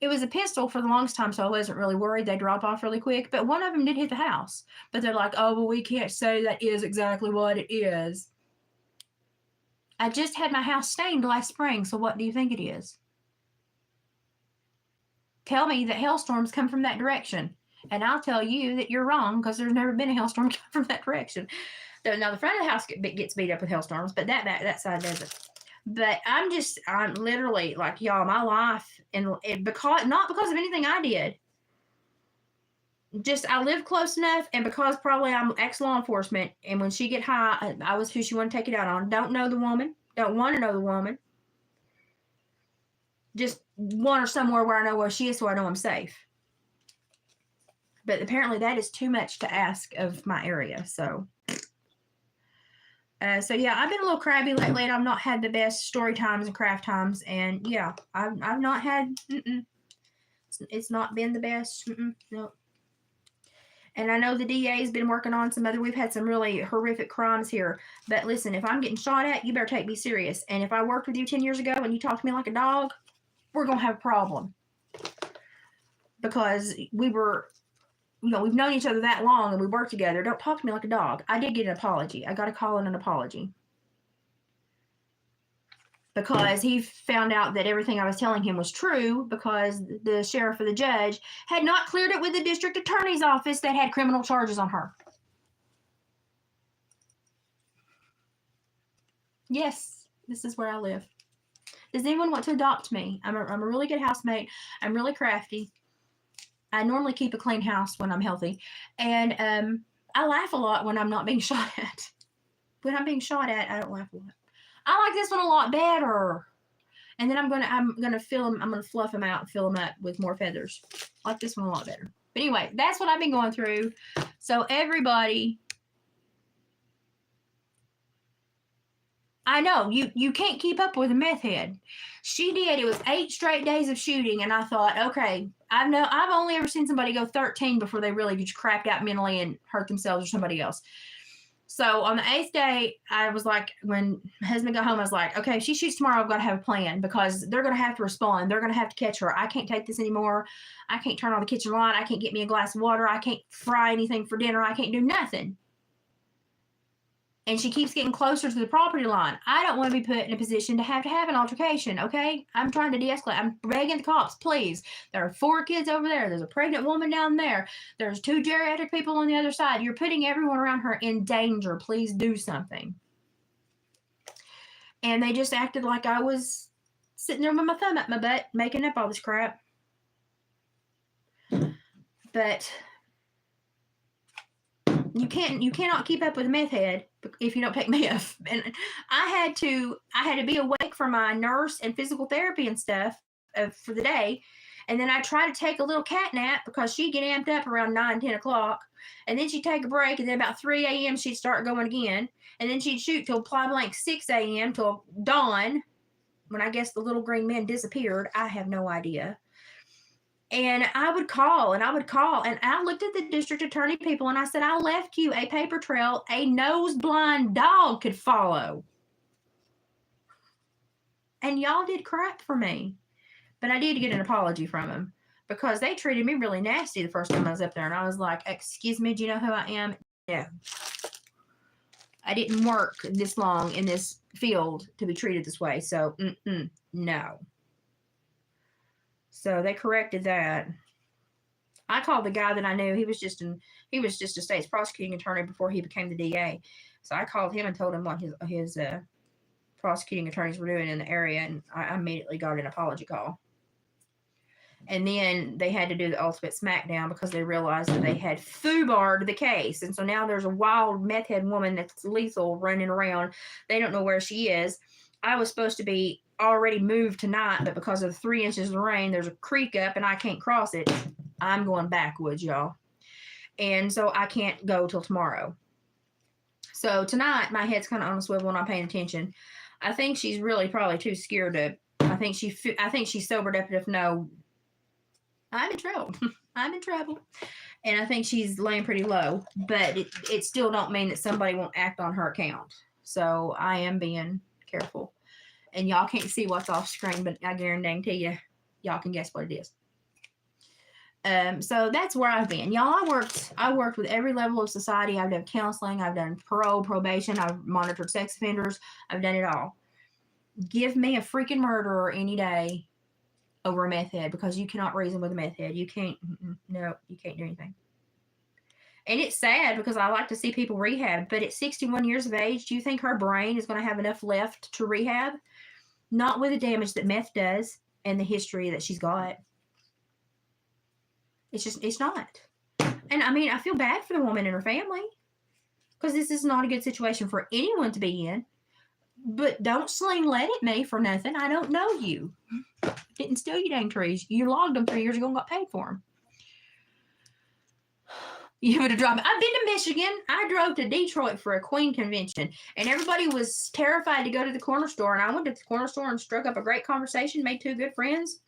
it was a pistol for the longest time, so I wasn't really worried. They drop off really quick, but one of them did hit the house. But they're like, oh, well, we can't say that is exactly what it is. I just had my house stained last spring, so what do you think it is? Tell me that hailstorms come from that direction, and I'll tell you that you're wrong because there's never been a hailstorm come from that direction. Now, the front of the house gets beat up with hailstorms, but that side doesn't. But I'm literally like, y'all, my life, and not because of anything I did. Just I live close enough, and because probably I'm ex-law enforcement, and when she get high, I was who she wanted to take it out on. Don't know the woman. Don't want to know the woman. Just want her somewhere where I know where she is so I know I'm safe. But apparently that is too much to ask of my area, so... So yeah, I've been a little crabby lately, and I've not had the best story times and craft times, and yeah, I've not had. It's not been the best. No. And I know the DA has been working on we've had some really horrific crimes here. But listen, if I'm getting shot at, you better take me serious. And if I worked with you 10 years ago and you talked to me like a dog, we're gonna have a problem because we were. We've known each other that long and we work together. Don't talk to me like a dog. I did get an apology. I got a call and an apology. Because he found out that everything I was telling him was true because the sheriff or the judge had not cleared it with the district attorney's office that had criminal charges on her. Yes, this is where I live. Does anyone want to adopt me? I'm a really good housemate. I'm really crafty. I normally keep a clean house when I'm healthy. And I laugh a lot when I'm not being shot at. When I'm being shot at, I don't laugh a lot. I like this one a lot better. And then I'm gonna fill them. I'm gonna fluff them out and fill them up with more feathers. I like this one a lot better. But anyway, that's what I've been going through. So everybody, I know you can't keep up with a meth head. She did. It was 8 straight days of shooting, and I thought, okay, I've only ever seen somebody go 13 before they really just crapped out mentally and hurt themselves or somebody else. So on the 8th day, I was like, when my husband got home, I was like, okay, if she shoots tomorrow, I've got to have a plan because they're going to have to respond. They're going to have to catch her. I can't take this anymore. I can't turn on the kitchen light. I can't get me a glass of water. I can't fry anything for dinner. I can't do nothing. And she keeps getting closer to the property line. I don't want to be put in a position to have an altercation, okay? I'm trying to de-escalate. I'm begging the cops, please. There are 4 kids over there. There's a pregnant woman down there. There's 2 geriatric people on the other side. You're putting everyone around her in danger. Please do something. And they just acted like I was sitting there with my thumb up my butt, making up all this crap. But you cannot keep up with a meth head if you don't take meth. And I had to be awake for my nurse and physical therapy and stuff for the day. And then I try to take a little cat nap because she'd get amped up around 9, 10 o'clock. And then she'd take a break. And then about 3 a.m. she'd start going again. And then she'd shoot till ply blank 6 a.m. till dawn, when I guess the little green men disappeared. I have no idea. And I would call. And I looked at the district attorney people and I said, I left you a paper trail a nose blind dog could follow. And y'all did crap for me. But I did get an apology from them because they treated me really nasty the first time I was up there. And I was like, excuse me, do you know who I am? No. I didn't work this long in this field to be treated this way. So, no. So they corrected that. I called the guy that I knew. He was just a state's prosecuting attorney before he became the DA. So I called him and told him what his prosecuting attorneys were doing in the area. And I immediately got an apology call. And then they had to do the ultimate smackdown because they realized that they had foobarred the case. And so now there's a wild meth head woman that's lethal running around. They don't know where she is. I was supposed to be already moved tonight, but because of the 3 inches of rain, there's a creek up and I can't cross it. I'm going backwoods, y'all. And so I can't go till tomorrow. So tonight, my head's kind of on a swivel and I'm paying attention. I think she's really probably too scared to. I think she's sobered up enough to know I'm in trouble. I'm in trouble. And I think she's laying pretty low, but it still don't mean that somebody won't act on her account. So I am being careful. And y'all can't see what's off screen, but I guarantee you, y'all can guess what it is. So that's where I've been. Y'all, I worked with every level of society. I've done counseling. I've done parole, probation. I've monitored sex offenders. I've done it all. Give me a freaking murderer any day over a meth head because you cannot reason with a meth head. You can't, no, you can't do anything. And it's sad because I like to see people rehab, but at 61 years of age, do you think her brain is going to have enough left to rehab? Not with the damage that meth does and the history that she's got. It's not. And I mean, I feel bad for the woman and her family because this is not a good situation for anyone to be in. But don't sling lead at me for nothing. I don't know you. Didn't steal your dang trees. You logged them 3 years ago and got paid for them. You would have dropped. I've been to Michigan. I drove to Detroit for a Queen convention, and everybody was terrified to go to the corner store. And I went to the corner store and struck up a great conversation, made 2 good friends.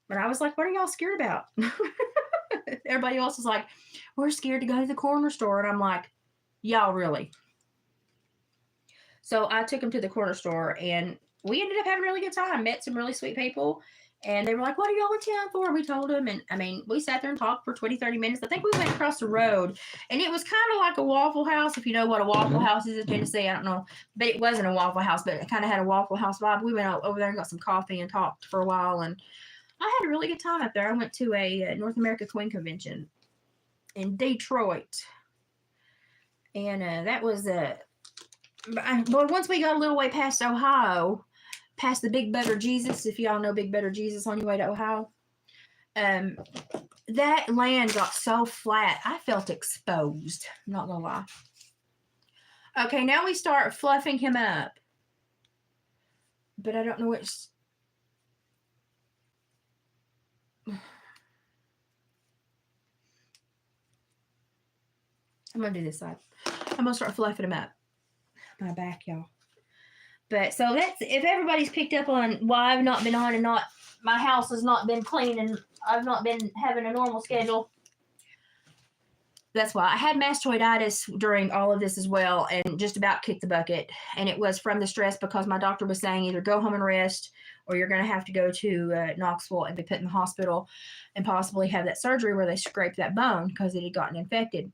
But I was like, what are y'all scared about? Everybody else is like, we're scared to go to the corner store. And I'm like, y'all really? So I took them to the corner store and we ended up having a really good time. Met some really sweet people. And they were like, what are y'all in town for? We told them. And I mean, we sat there and talked for 20, 30 minutes. I think we went across the road and it was kind of like a Waffle House. If you know what a Waffle House is in Tennessee, I don't know. But it wasn't a Waffle House, but it kind of had a Waffle House vibe. We went over there and got some coffee and talked for a while. And I had a really good time up there. I went to a North America Queen convention in Detroit. And that was but once we got a little way past Ohio, past the Big Butter Jesus, if y'all know Big Butter Jesus on your way to Ohio, that land got so flat, I felt exposed. I'm not gonna lie. Okay, now we start fluffing him up. But I don't know which. I'm gonna do this side. I'm gonna start fluffing him up. My back, y'all. But so that's, if everybody's picked up on why I've not been on and not, my house has not been clean and I've not been having a normal schedule. That's why. I had mastoiditis during all of this as well and just about kicked the bucket. And it was from the stress because my doctor was saying either go home and rest or you're going to have to go to Knoxville and be put in the hospital and possibly have that surgery where they scrape that bone because it had gotten infected.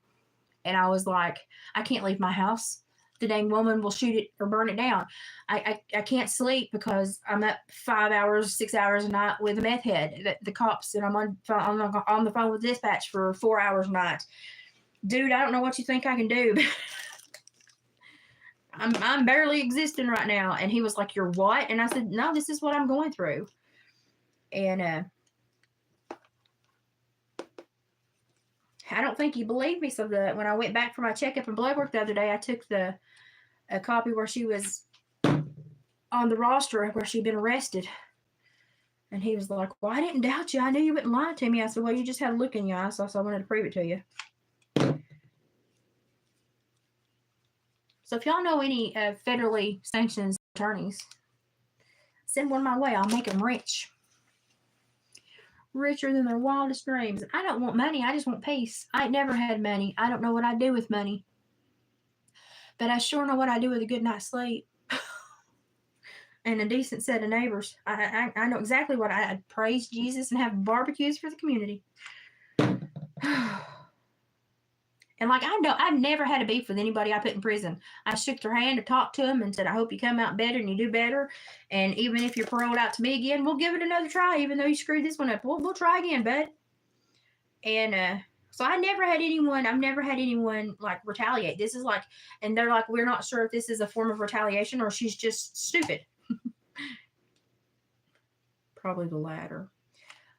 And I was like, I can't leave my house. The dang woman will shoot it or burn it down. I can't sleep because I'm up 5 hours, 6 hours a night with a meth head. The cops, and I'm on the phone with dispatch for 4 hours a night. Dude, I don't know what you think I can do. I'm barely existing right now. And he was like, you're what? And I said, no, this is what I'm going through. And I don't think he believed me. So when I went back for my checkup and blood work the other day, I took a copy where she was on the roster where she'd been arrested. And he was like, well, I didn't doubt you. I knew you wouldn't lie to me. I said, well, you just had a look in your eyes, so I wanted to prove it to you. So if y'all know any federally sanctioned attorneys, send one my way. I'll make them rich. Richer than their wildest dreams. I don't want money. I just want peace. I ain't never had money. I don't know what I do with money. But I sure know what I do with a good night's sleep. And a decent set of neighbors. I know exactly what I'd praise Jesus and have barbecues for the community. And like I know, I've never had a beef with anybody I put in prison. I shook their hand to talk to them and said, I hope you come out better and you do better. And even if you're paroled out to me again, we'll give it another try, even though you screwed this one up. We'll try again, bud. And so I've never had anyone like retaliate. This is like, and they're like, we're not sure if this is a form of retaliation or she's just stupid. Probably the latter.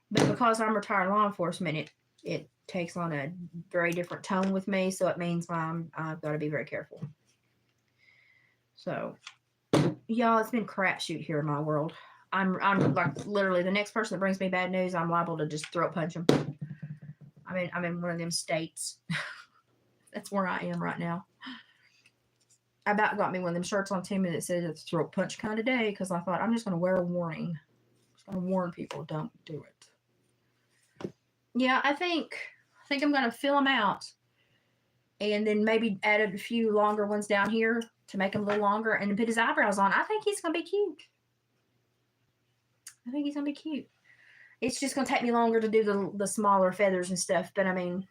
But because I'm retired law enforcement, it takes on a very different tone with me, so it means I've got to be very careful. So, y'all, it's been crapshoot here in my world. I'm like literally the next person that brings me bad news, I'm liable to just throat punch them. I'm in one of them states. That's where I am right now. I about got me one of them shirts on Timmy that says it's a throat punch kind of day because I thought I'm just going to wear a warning. I'm just going to warn people, don't do it. Yeah, I think I'm going to fill them out and then maybe add a few longer ones down here to make him a little longer and put his eyebrows on. I think he's going to be cute. It's just going to take me longer to do the smaller feathers and stuff, but I mean,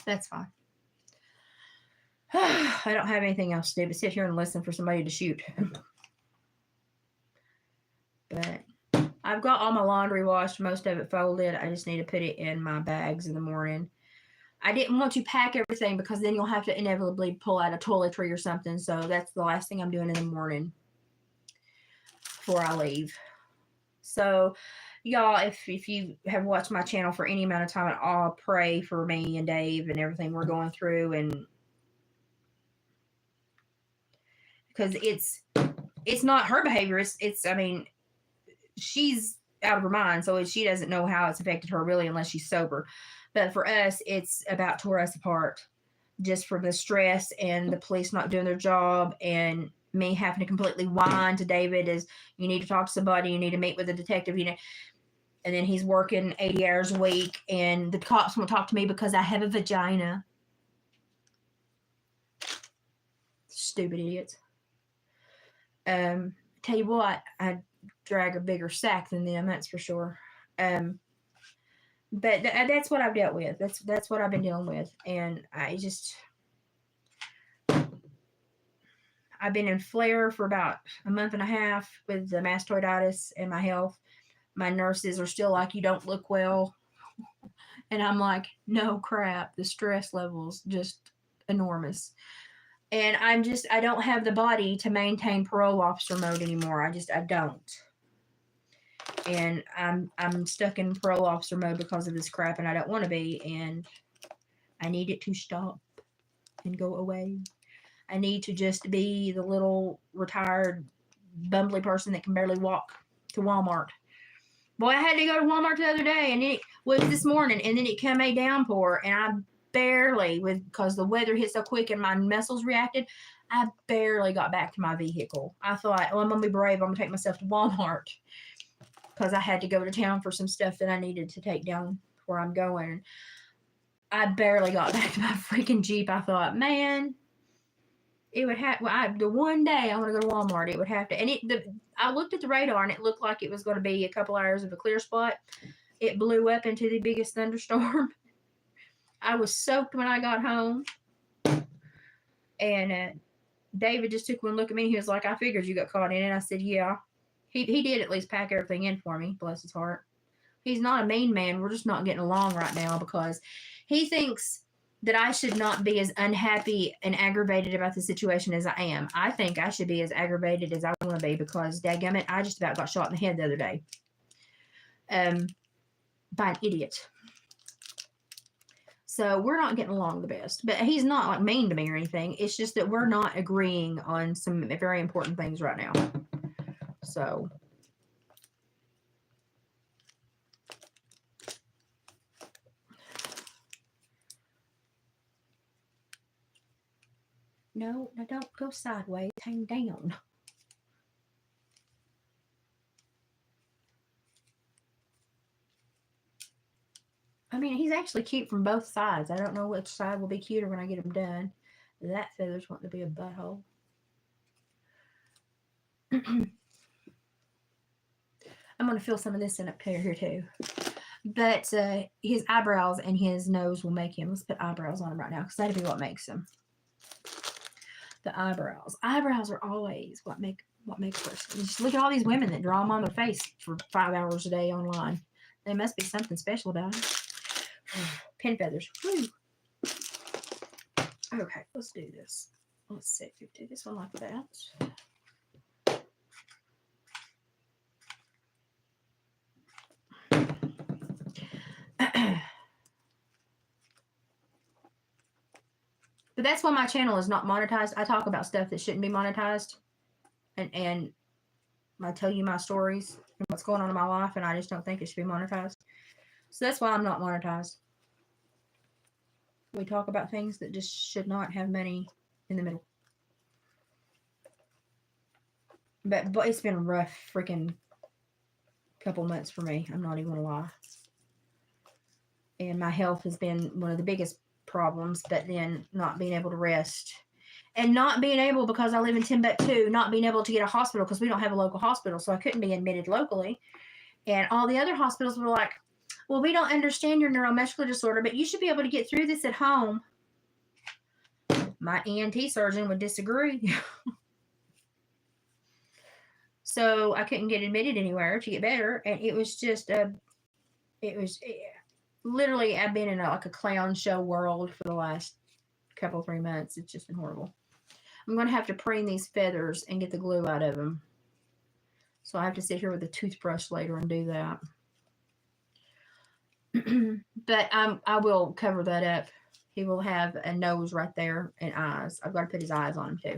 that's fine. I don't have anything else to do but sit here and listen for somebody to shoot. But I've got all my laundry washed, most of it folded. I just need to put it in my bags in the morning. I didn't want to pack everything because then you'll have to inevitably pull out a toiletry or something. So that's the last thing I'm doing in the morning before I leave. So, y'all, if you have watched my channel for any amount of time at all, pray for me and Dave and everything we're going through, and because it's not her behavior. It's I mean, she's out of her mind, so she doesn't know how it's affected her really unless she's sober. But for us, it's about tore us apart just from the stress and the police not doing their job and me having to completely whine to David as you need to talk to somebody, you need to meet with a detective, and then he's working 80 hours a week and the cops won't talk to me because I have a vagina. Stupid idiots. Tell you what, I drag a bigger sack than them, that's for sure. But that's what I've dealt with. That's what I've been dealing with, and I've been in flare for about a month and a half with the mastoiditis and my health. My nurses are still like, you don't look well, and I'm like, no crap. The stress level's just enormous. And I don't have the body to maintain parole officer mode anymore. I don't. And I'm stuck in parole officer mode because of this crap, and I don't want to be, and I need it to stop and go away. I need to just be the little retired bumbly person that can barely walk to Walmart. Boy, I had to go to Walmart the other day, and it was this morning, and then it came a downpour, and I barely, because the weather hit so quick and my muscles reacted, I barely got back to my vehicle. I thought, I'm going to be brave. I'm going to take myself to Walmart because I had to go to town for some stuff that I needed to take down where I'm going. I barely got back to my freaking Jeep. I thought, man, it would have, the one day I want to go to Walmart, it would have to, and I looked at the radar and it looked like it was going to be a couple hours of a clear spot. It blew up into the biggest thunderstorm. I was soaked when I got home. And David just took one look at me. He was like, I figured you got caught in it. I said, yeah. He did at least pack everything in for me, bless his heart. He's not a mean man. We're just not getting along right now because he thinks that I should not be as unhappy and aggravated about the situation as I am. I think I should be as aggravated as I want to be because, dadgummit, I just about got shot in the head the other day by an idiot. So we're not getting along the best. But he's not like mean to me or anything. It's just that we're not agreeing on some very important things right now. So... No, don't go sideways. Hang down. I mean, he's actually cute from both sides. I don't know which side will be cuter when I get him done. That feather's wanting to be a butthole. I'm going to fill some of this in up here too. But his eyebrows and his nose will make him. Let's put eyebrows on him right now because that'll be what makes him. The eyebrows. Eyebrows are always what make a person. Just look at all these women that draw them on their face for 5 hours a day online. There must be something special about it. Pin feathers. Woo. Okay, let's do this. Let's see if we do this one like that. But that's why my channel is not monetized. I talk about stuff that shouldn't be monetized. And I tell you my stories and what's going on in my life, and I just don't think it should be monetized. So that's why I'm not monetized. We talk about things that just should not have money in the middle. But it's been a rough freaking couple months for me. I'm not even going to lie. And my health has been one of the biggest problems, but then not being able to rest and not being able, because I live in Timbuktu, not being able to get a hospital because we don't have a local hospital, so I couldn't be admitted locally. And all the other hospitals were like, well, we don't understand your neuromuscular disorder, but you should be able to get through this at home. My ENT surgeon would disagree. So I couldn't get admitted anywhere to get better, and it was just literally, I've been in like a clown show world for the last couple, 3 months. It's just been horrible. I'm going to have to preen these feathers and get the glue out of them. So I have to sit here with a toothbrush later and do that. But I will cover that up. He will have a nose right there and eyes. I've got to put his eyes on him too.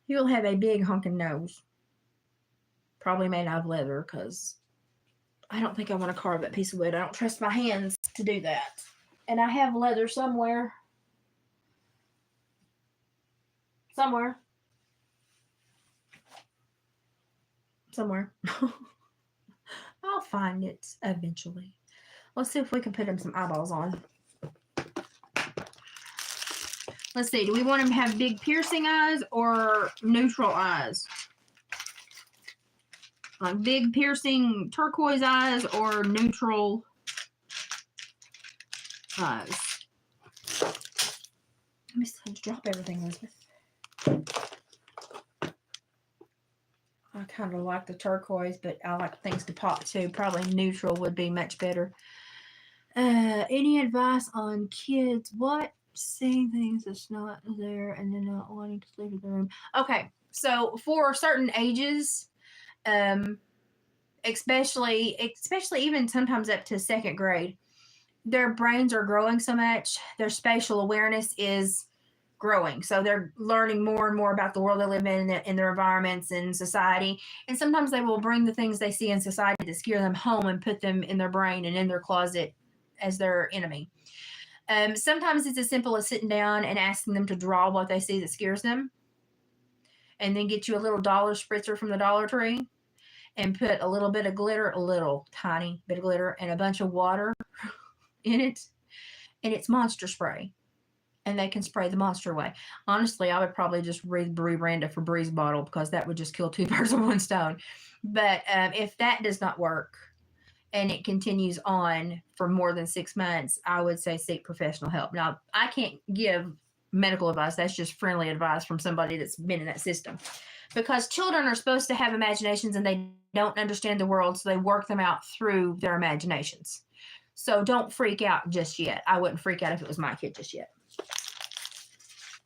He will have a big honking nose. Probably made out of leather because I don't think I want to carve that piece of wood. I don't trust my hands to do that. And I have leather somewhere. Somewhere. I'll find it eventually. Let's see if we can put him some eyeballs on. Let's see. Do we want him to have big piercing eyes or neutral eyes? Like big piercing turquoise eyes or neutral eyes? Let me drop everything, Elizabeth. I kind of like the turquoise, but I like things to pop too. Probably neutral would be much better. Any advice on kids? What? Seeing things that's not there and then not wanting to leave the room. Okay, so for certain ages, especially even sometimes up to 2nd grade, their brains are growing so much. Their spatial awareness is growing. So they're learning more and more about the world they live in their environments and society. And sometimes they will bring the things they see in society that scare them home and put them in their brain and in their closet as their enemy. Sometimes it's as simple as sitting down and asking them to draw what they see that scares them. And then get you a little dollar spritzer from the Dollar Tree and put a little bit of glitter, a little tiny bit of glitter, and a bunch of water in it. And it's monster spray. And they can spray the monster away. Honestly, I would probably just rebrand it for Breeze Bottle because that would just kill 2 birds with 1 stone. But if that does not work and it continues on for more than 6 months, I would say seek professional help. Now, I can't give medical advice. That's just friendly advice from somebody that's been in that system. Because children are supposed to have imaginations and they don't understand the world, so they work them out through their imaginations. So don't freak out just yet. I wouldn't freak out if it was my kid just yet.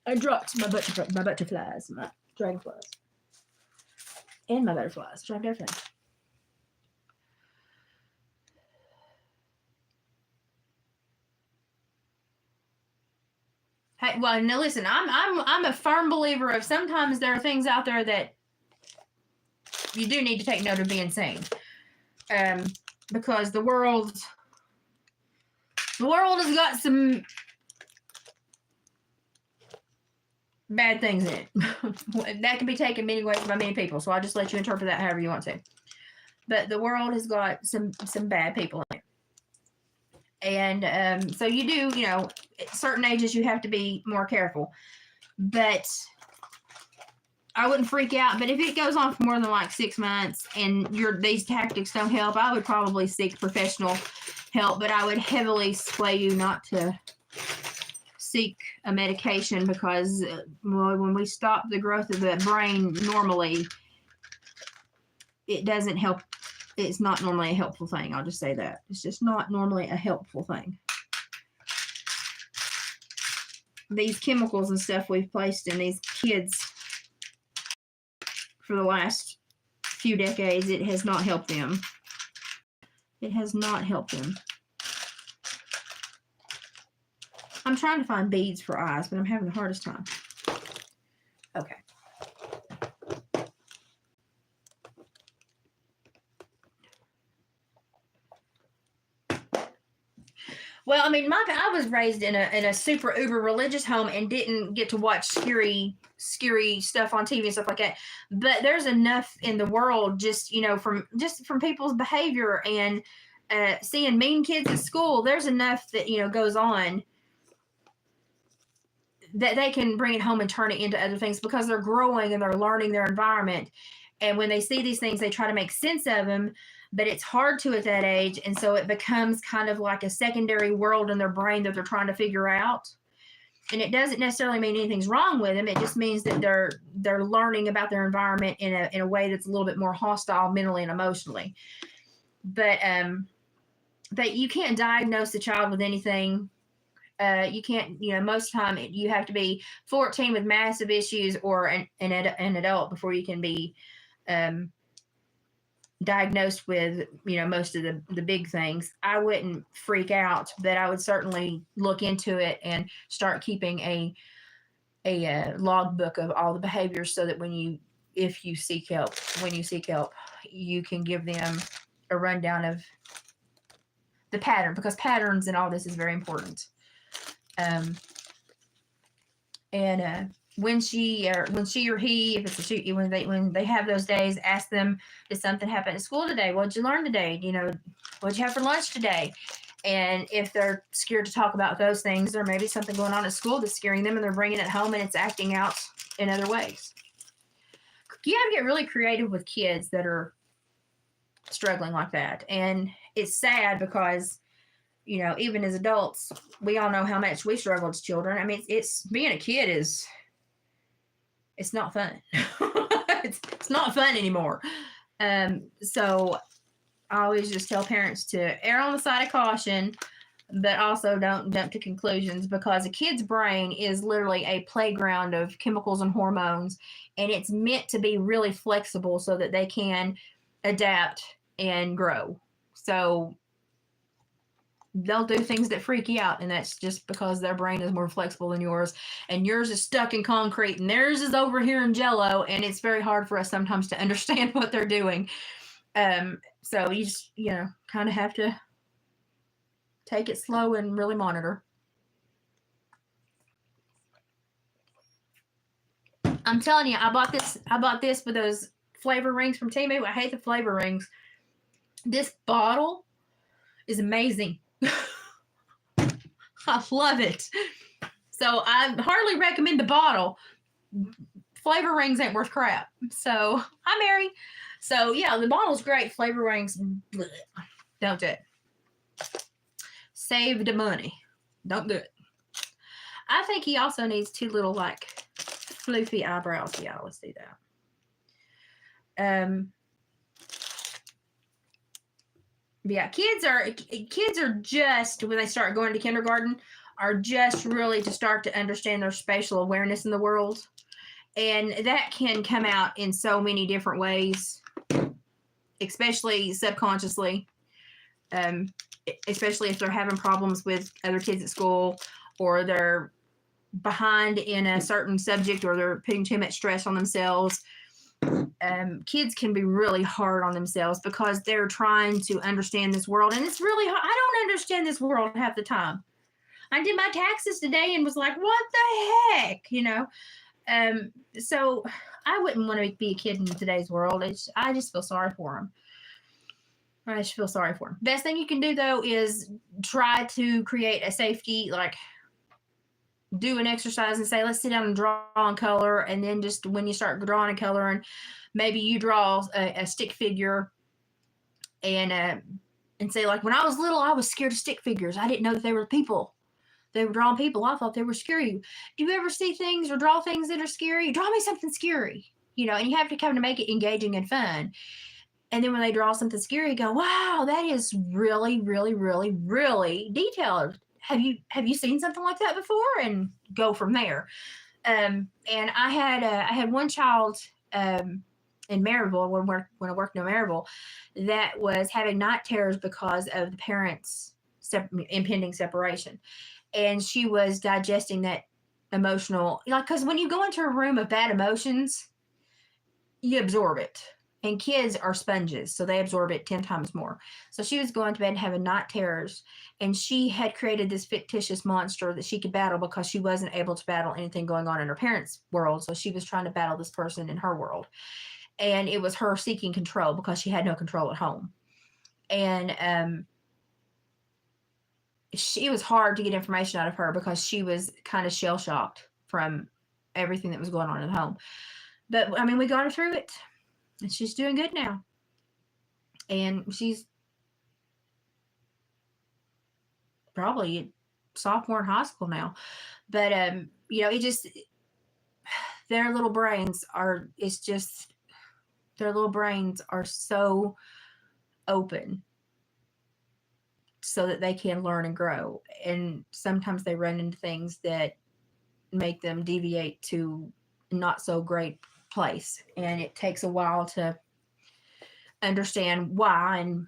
I dropped my butterflies, my dragonflies, and my butterflies. Dropped everything. Hey, well, now listen. I'm a firm believer of sometimes there are things out there that you do need to take note of being seen, because the world has got some bad things in it. That can be taken many ways by many people. So I'll just let you interpret that however you want to. But the world has got some bad people in it. And so you do, at certain ages you have to be more careful. But I wouldn't freak out. But if it goes on for more than like 6 months and these tactics don't help, I would probably seek professional help. But I would heavily sway you not to seek a medication, because when we stop the growth of the brain normally, it doesn't help. It's not normally a helpful thing. I'll just say that. It's just not normally a helpful thing. These chemicals and stuff we've placed in these kids for the last few decades, it has not helped them. It has not helped them. I'm trying to find beads for eyes, but I'm having the hardest time. Okay. Well, I mean, I was raised in a super uber religious home and didn't get to watch scary stuff on TV and stuff like that. But there's enough in the world, just from people's behavior and seeing mean kids at school. There's enough that goes on that they can bring it home and turn it into other things, because they're growing and they're learning their environment. And when they see these things, they try to make sense of them, but it's hard to at that age. And so it becomes kind of like a secondary world in their brain that they're trying to figure out. And it doesn't necessarily mean anything's wrong with them. It just means that they're learning about their environment in a way that's a little bit more hostile mentally and emotionally. But you can't diagnose a child with anything. You can't, most of the time you have to be 14 with massive issues or an adult before you can be diagnosed with, most of the big things. I wouldn't freak out, but I would certainly look into it and start keeping a logbook of all the behaviors, so that when you seek help, you can give them a rundown of the pattern, because patterns in all this is very important. When she or he, if it's a she, when they have those days, ask them, did something happen at school today? What'd you learn today? What'd you have for lunch today? And if they're scared to talk about those things, there may be something going on at school that's scaring them, and they're bringing it home and it's acting out in other ways. You have to get really creative with kids that are struggling like that. And it's sad because even as adults, we all know how much we struggle as children. I mean, it's being a kid it's not fun. it's not fun anymore. So I always just tell parents to err on the side of caution, but also don't jump to conclusions, because a kid's brain is literally a playground of chemicals and hormones, and it's meant to be really flexible so that they can adapt and grow. So they'll do things that freak you out, and that's just because their brain is more flexible than yours, and yours is stuck in concrete and theirs is over here in jello, and it's very hard for us sometimes to understand what they're doing. So you just kind of have to take it slow and really monitor. I'm telling you, I bought this with those flavor rings from Temu. I hate the flavor rings. This bottle is amazing. I love it. So I hardly recommend the bottle. Flavor rings ain't worth crap. So hi, Mary. So yeah, the bottle's great. Flavor rings, bleh, don't do it. Save the money. Don't do it. I think he also needs 2 little like floofy eyebrows. Yeah, let's do that. Yeah, kids are just, when they start going to kindergarten, are just really to start to understand their spatial awareness in the world. And that can come out in so many different ways, especially subconsciously. Especially if they're having problems with other kids at school, or they're behind in a certain subject, or they're putting too much stress on themselves. Kids can be really hard on themselves because they're trying to understand this world, and it's really hard. I don't understand this world half the time. I did my taxes today and was like, what the heck, so I wouldn't want to be a kid in today's world. I just feel sorry for them. I just feel sorry for them. Best thing you can do, though, is try to create a safety, like do an exercise and say, let's sit down and draw on color. And then just when you start drawing a color, and maybe you draw a stick figure, and say, like, when I was little, I was scared of stick figures. I didn't know that they were people. They were drawing people. I thought they were scary. Do you ever see things or draw things that are scary? Draw me something scary, and you have to kind of make it engaging and fun. And then when they draw something scary, you go, wow, that is really, really, really, really detailed. Have you seen something like that before? And go from there. And I had one child in Maryville, when I worked in Maryville, that was having night terrors because of the parents' impending separation. And she was digesting that emotional, because when you go into a room of bad emotions, you absorb it. And kids are sponges, so they absorb it 10 times more. So she was going to bed and having night terrors, and she had created this fictitious monster that she could battle because she wasn't able to battle anything going on in her parents' world. So she was trying to battle this person in her world. And it was her seeking control because she had no control at home. And it was hard to get information out of her because she was kind of shell-shocked from everything that was going on at home. But, I mean, we got her through it. And she's doing good now. And she's probably a sophomore in high school now. But, it just, their little brains are so open so that they can learn and grow. And sometimes they run into things that make them deviate to not so great place, and it takes a while to understand why and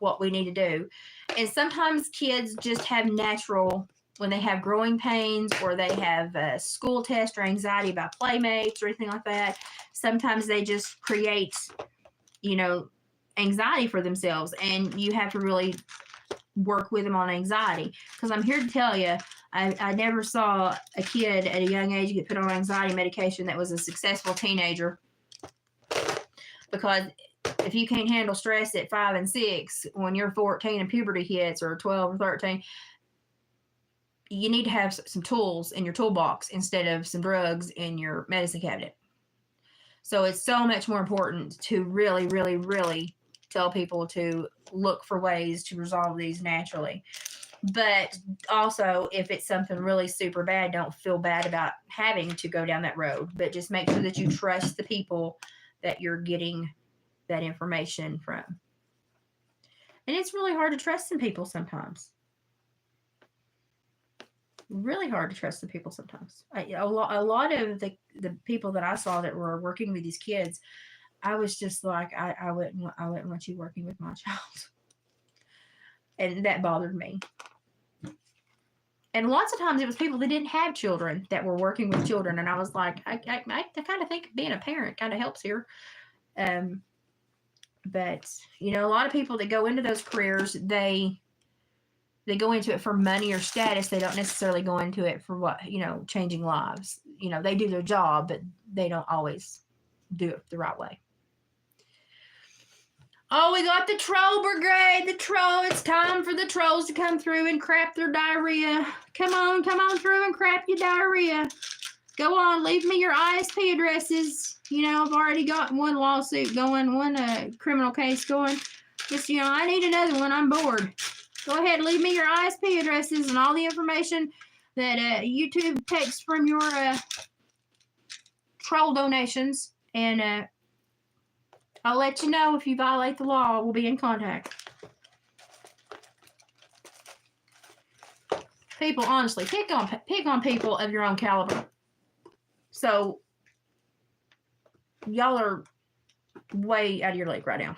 what we need to do. And sometimes kids just have natural, when they have growing pains, or they have a school test or anxiety about playmates or anything like that, sometimes they just create anxiety for themselves, and you have to really work with them on anxiety. Because I'm here to tell you, I never saw a kid at a young age get put on anxiety medication that was a successful teenager. Because if you can't handle stress at 5 and 6, when you're 14 and puberty hits, or 12 or 13, you need to have some tools in your toolbox instead of some drugs in your medicine cabinet. So it's so much more important to really, really, really tell people to look for ways to resolve these naturally. But also, if it's something really super bad, don't feel bad about having to go down that road. But just make sure that you trust the people that you're getting that information from. And it's really hard to trust some people sometimes. Really hard to trust the people sometimes. A lot of the people that I saw that were working with these kids, I was just like, I wouldn't want you working with my child. And that bothered me. And lots of times it was people that didn't have children that were working with children. And I was like, I kind of think being a parent kind of helps here. But, a lot of people that go into those careers, they go into it for money or status. They don't necessarily go into it for changing lives. They do their job, but they don't always do it the right way. Oh, we got the troll brigade. It's time for the trolls to come through and crap their diarrhea. Come on through and crap your diarrhea. Go on, leave me your ISP addresses. I've already got one lawsuit going, one criminal case going. Just, I need another one. I'm bored. Go ahead, leave me your ISP addresses and all the information that YouTube takes from your troll donations, and I'll let you know if you violate the law. We'll be in contact. People, honestly, pick on people of your own caliber. So y'all are way out of your league right now.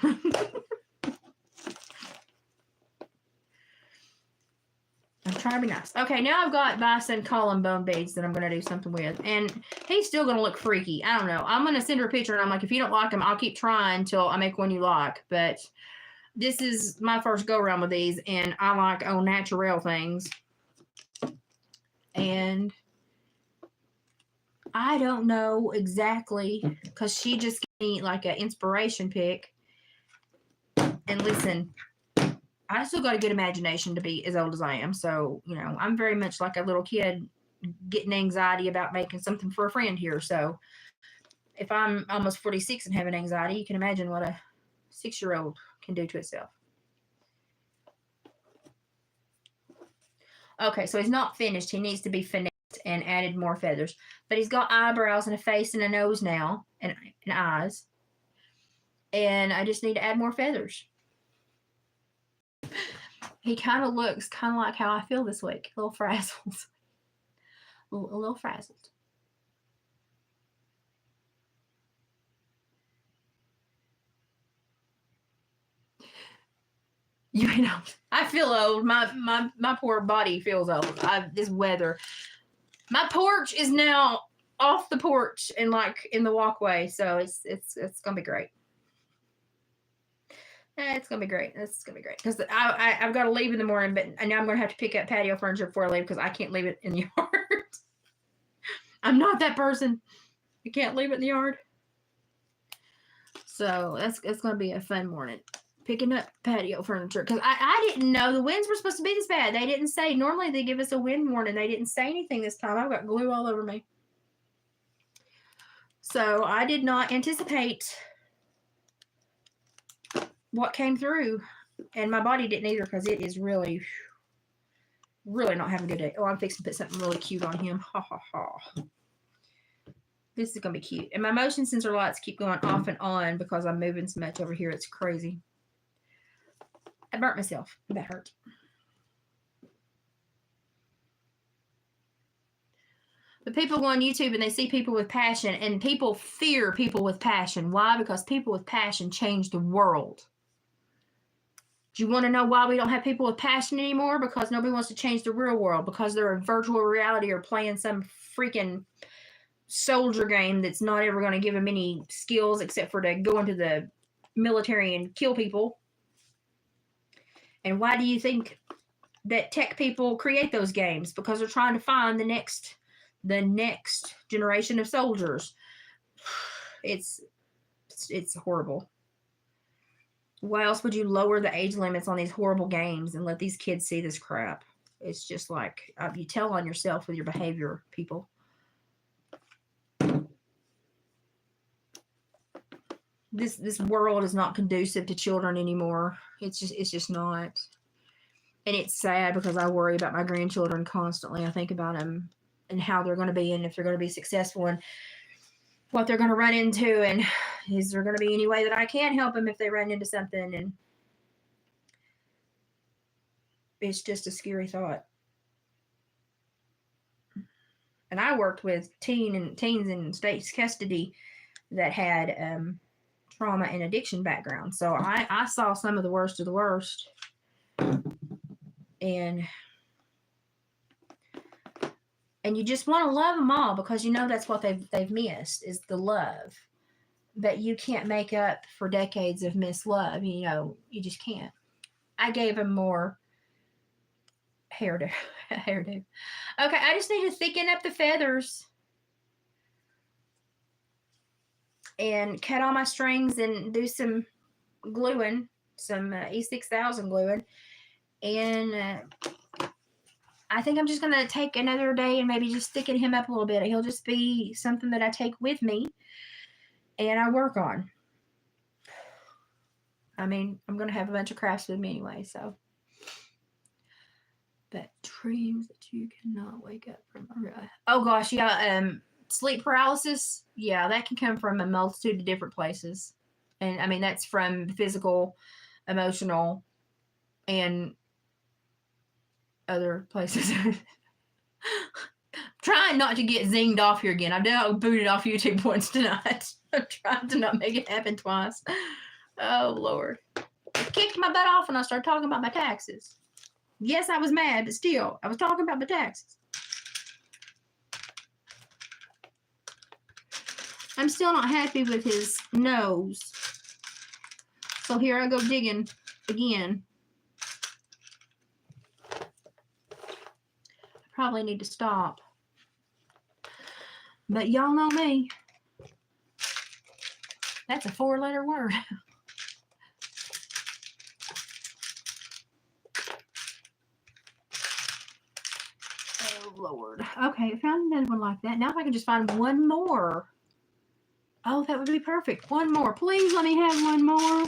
I'm trying to be nice. Okay, now I've got bison column bone beads that I'm going to do something with. And he's still going to look freaky. I don't know. I'm going to send her a picture, and I'm like, if you don't like him, I'll keep trying until I make one you like. But this is my first go-around with these, and I like au naturel things. And I don't know exactly, because she just gave me like an inspiration pic. And listen, I still got a good imagination to be as old as I am. So, you know, I'm very much like a little kid getting anxiety about making something for a friend here. So if I'm almost 46 and having anxiety, you can imagine what a 6-year-old can do to itself. Okay, so he's not finished. He needs to be finessed and added more feathers. But he's got eyebrows and a face and a nose now, and eyes. And I just need to add more feathers. He kind of looks kind of like how I feel this week. A little frazzled. A little frazzled. You know, I feel old. My poor body feels old. This weather. My porch is now off the porch and like in the walkway, so it's gonna be great. It's gonna be great. It's gonna be great because I've got to leave in the morning, but now I'm gonna have to pick up patio furniture before I leave because I can't leave it in the yard. I'm not that person. I can't leave it in the yard. So it's gonna be a fun morning. Picking up patio furniture because I didn't know the winds were supposed to be this bad. They didn't say. Normally they give us a wind warning. They didn't say anything this time. I've got glue all over me. So I did not anticipate what came through, and my body didn't either because it is really not having a good day. Oh, I'm fixing to put something really cute on him. Ha ha ha. This is gonna be cute. And my motion sensor lights keep going off and on because I'm moving so much over here. It's crazy. I burnt myself. That hurt. But people go on YouTube and they see people with passion, and people fear people with passion. Why? Because people with passion change the world. Do you want to know why we don't have people with passion anymore? Because nobody wants to change the real world. Because they're in virtual reality or playing some freaking soldier game that's not ever going to give them any skills except for to go into the military and kill people. And why do you think that tech people create those games? Because they're trying to find the next generation of soldiers. It's horrible. Why else would you lower the age limits on these horrible games and let these kids see this crap? It's just like you tell on yourself with your behavior, people. This world is not conducive to children anymore. It's just not. And it's sad because I worry about my grandchildren constantly. I think about them and how they're going to be and if they're going to be successful and what they're going to run into, and is there going to be any way that I can help them if they run into something? And it's just a scary thought. And I worked with teens in state custody that had trauma and addiction background. So I saw some of the worst of the worst. And you just want to love them all because you know that's what they've missed is the love. But you can't make up for decades of missed love. You know, you just can't. I gave them more hairdo. Okay, I just need to thicken up the feathers and cut all my strings and do some gluing, some E6000 gluing. And I think I'm just going to take another day and maybe just thicken him up a little bit. He'll just be something that I take with me and I work on. I mean, I'm going to have a bunch of crafts with me anyway, so. But dreams that you cannot wake up from. Oh, gosh, yeah. Sleep paralysis, yeah, that can come from a multitude of different places. And, I mean, that's from physical, emotional, and other places. Trying not to get zinged off here again. I've been booted off YouTube once tonight. I'm trying to not make it happen twice. Oh, Lord. It kicked my butt off when I started talking about my taxes. Yes, I was mad, but still, I was talking about my taxes. I'm still not happy with his nose. So here I go digging again. I probably need to stop. But y'all know me. That's a 4-letter word. Oh, Lord. Okay, I found another one like that. Now if I can just find one more. Oh, that would be perfect. One more. Please let me have one more.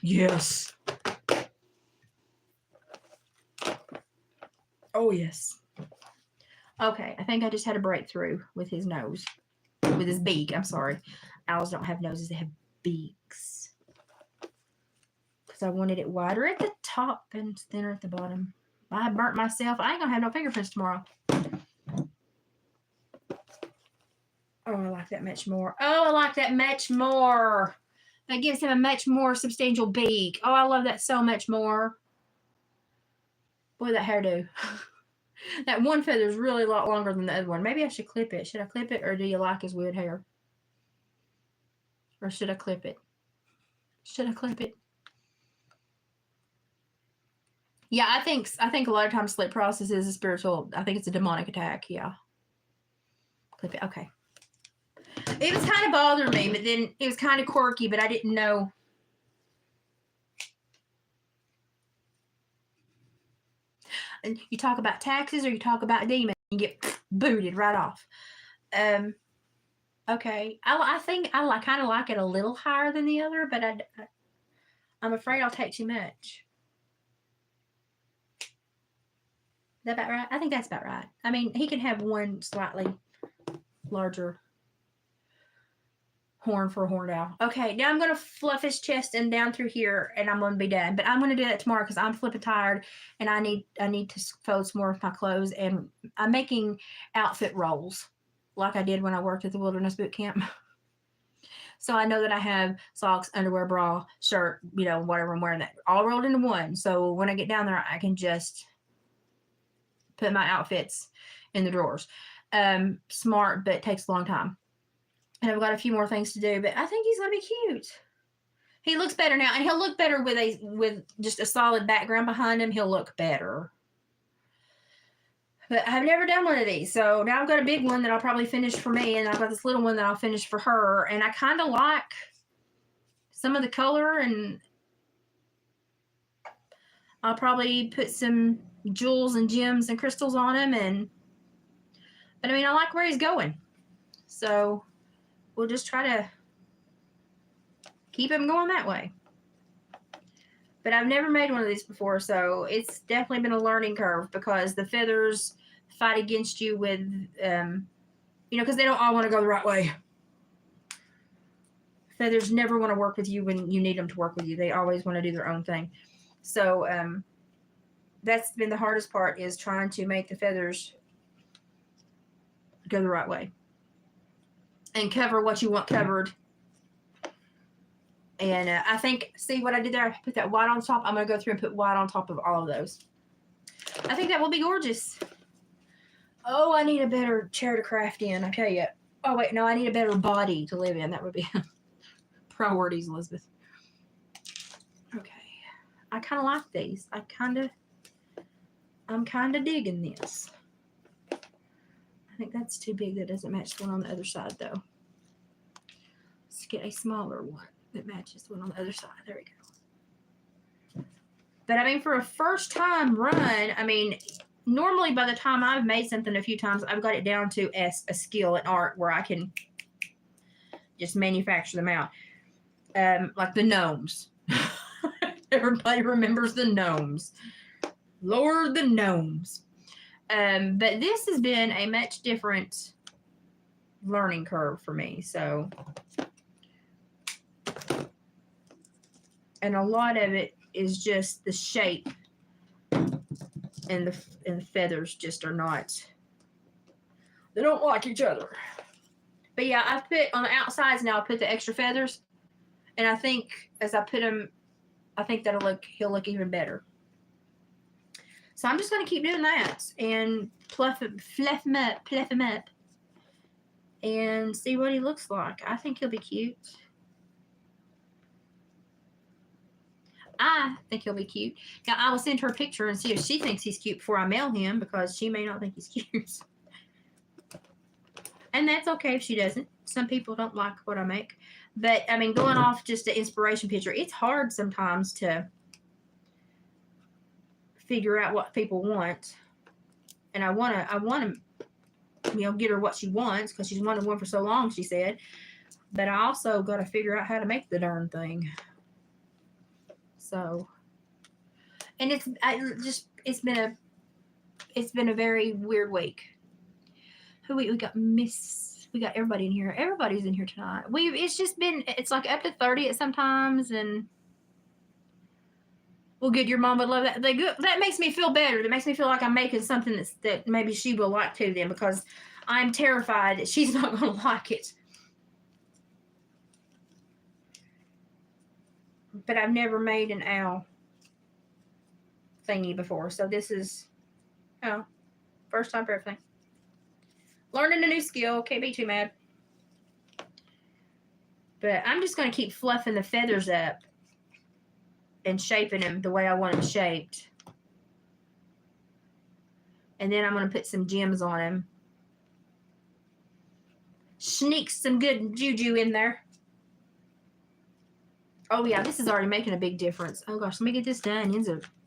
Yes. Oh, yes. Okay, I think I just had a breakthrough with his nose. With his beak, I'm sorry. Owls don't have noses, they have beaks. Because I wanted it wider at the top and thinner at the bottom. I burnt myself. I ain't gonna have no fingerprints tomorrow. Oh, I like that much more. Oh, I like that much more. That gives him a much more substantial beak. Oh, I love that so much more. Boy, that hairdo. That one feather is really a lot longer than the other one. Maybe I should clip it. Should I clip it, or do you like his weird hair? Or should I clip it? Should I clip it? Yeah, I think a lot of times sleep paralysis is a spiritual. I think it's a demonic attack. Yeah. Clip it. Okay. It was kind of bothering me, but then it was kind of quirky, but I didn't know. And you talk about taxes or you talk about demons, you get booted right off. Okay. I think I kind of like it a little higher than the other, but I'm afraid I'll take too much. Is that about right? I think that's about right. I mean, he can have one slightly larger horn for a horned owl. Okay, now I'm going to fluff his chest and down through here, and I'm going to be done. But I'm going to do that tomorrow because I'm flipping tired, and I need to fold some more of my clothes. And I'm making outfit rolls like I did when I worked at the Wilderness Boot Camp. So I know that I have socks, underwear, bra, shirt, whatever I'm wearing, that all rolled into one. So when I get down there, I can just put my outfits in the drawers. Smart, but it takes a long time. And I've got a few more things to do, but I think he's going to be cute. He looks better now, and he'll look better with just a solid background behind him. He'll look better. But I've never done one of these, so now I've got a big one that I'll probably finish for me, and I've got this little one that I'll finish for her. And I kind of like some of the color, and I'll probably put some jewels and gems and crystals on him. But I mean, I like where he's going, so we'll just try to keep him going that way. But I've never made one of these before, so it's definitely been a learning curve because the feathers fight against you with, because they don't all want to go the right way. Feathers never want to work with you when you need them to work with you. They always want to do their own thing. So that's been the hardest part, is trying to make the feathers go the right way and cover what you want covered. And I think, see what I did there? I put that white on top. I'm going to go through and put white on top of all of those. I think that will be gorgeous. Oh, I need a better chair to craft in, I tell you. Oh, wait, no, I need a better body to live in. That would be priorities, Elizabeth. Okay. I kind of like these. I'm kind of digging this. I think that's too big. That doesn't match the one on the other side, though. Let's get a smaller one that matches the one on the other side. There we go. But I mean, for a first time run, I mean, normally by the time I've made something a few times, I've got it down to a skill, an art where I can just manufacture them out. Like the gnomes. Everybody remembers the gnomes. Lord, the gnomes. But this has been a much different learning curve for me. So, and a lot of it is just the shape and the feathers just are not. They don't like each other. But yeah, I've put on the outsides now. I put the extra feathers, and I think as I put them, I think he'll look even better. So I'm just gonna keep doing that and fluff him up, and see what he looks like. I think he'll be cute. I think he'll be cute. Now, I will send her a picture and see if she thinks he's cute before I mail him, because she may not think he's cute. And that's okay if she doesn't. Some people don't like what I make. But, I mean, going off just the inspiration picture, it's hard sometimes to figure out what people want. And I want to, get her what she wants, because she's wanted one for so long, she said. But I also got to figure out how to make the darn thing. So, and it's been a very weird week. We got everybody in here. Everybody's in here tonight. It's like up to 30 at sometimes, and well, good. Your mom would love that. That makes me feel better. That makes me feel like I'm making something that maybe she will like too, then, because I'm terrified that she's not going to like it. But I've never made an owl thingy before, so this is first time for everything. Learning a new skill, can't be too mad. But I'm just going to keep fluffing the feathers up and shaping them the way I want them shaped. And then I'm going to put some gems on them. Sneak some good juju in there. Oh yeah, this is already making a big difference. Oh gosh, let me get this done.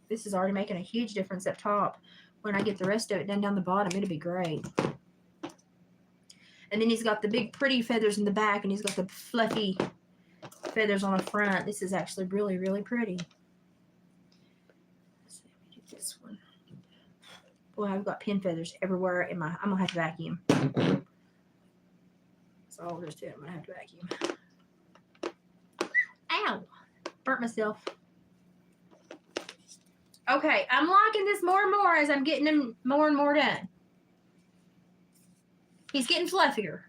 This is already making a huge difference up top. When I get the rest of it done down the bottom, it'll be great. And then he's got the big pretty feathers in the back, and he's got the fluffy feathers on the front. This is actually really, really pretty. Let's see, let me get this one. Boy, I've got pin feathers everywhere I'm gonna have to vacuum. That's all there's to it. I'm gonna have to vacuum. Ow! Burnt myself. Okay, I'm liking this more and more as I'm getting him more and more done. He's getting fluffier.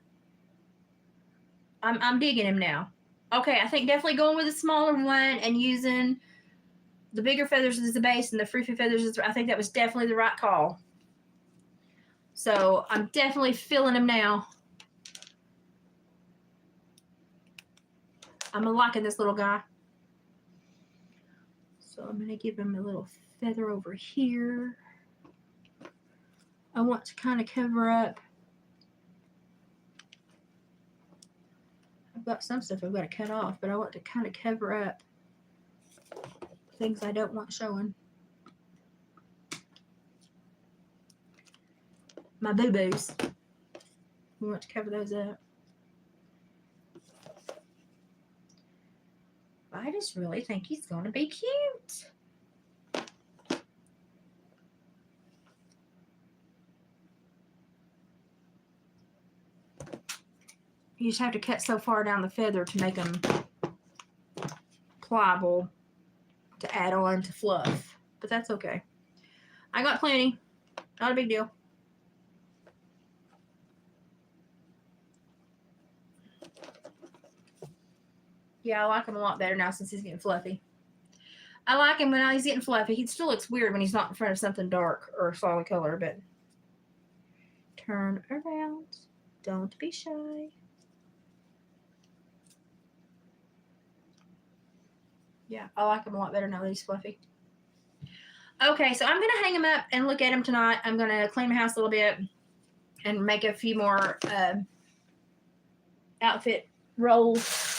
I'm digging him now. Okay, I think definitely going with a smaller one and using the bigger feathers as the base and the free-free feathers. I think that was definitely the right call. So I'm definitely feeling him now. I'm liking this little guy. So I'm going to give him a little feather over here. I want to kind of cover up. I've got some stuff I've got to cut off, but I want to kind of cover up things I don't want showing. My boo-boos. We want to cover those up. I just really think he's going to be cute. You just have to cut so far down the feather to make them pliable to add on to fluff. But that's okay. I got plenty. Not a big deal. Yeah, I like him a lot better now since he's getting fluffy. I like him when he's getting fluffy. He still looks weird when he's not in front of something dark or solid color, but turn around. Don't be shy. Yeah, I like him a lot better now that he's fluffy. Okay, so I'm going to hang him up and look at him tonight. I'm going to clean my house a little bit and make a few more outfit rolls.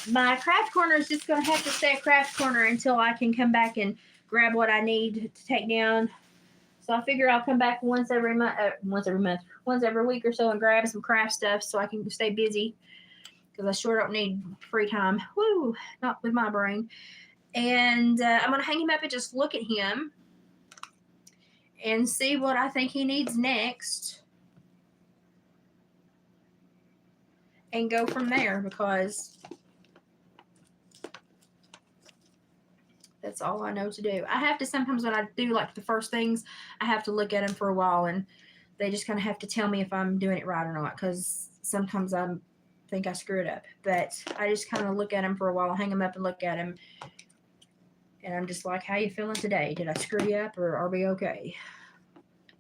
My craft corner is just going to have to stay a craft corner until I can come back and grab what I need to take down. So I figure I'll come back once every week or so and grab some craft stuff so I can stay busy, because I sure don't need free time. Woo, not with my brain. And I'm going to hang him up and just look at him and see what I think he needs next and go from there, because That's all I know to do. I have to sometimes when I do like the first things, I have to look at them for a while, and they just kind of have to tell me if I'm doing it right or not, because sometimes I think I screw it up. But I just kind of look at them for a while, hang them up and look at them, and I'm just like, how you feeling today? Did I screw you up, or are we okay?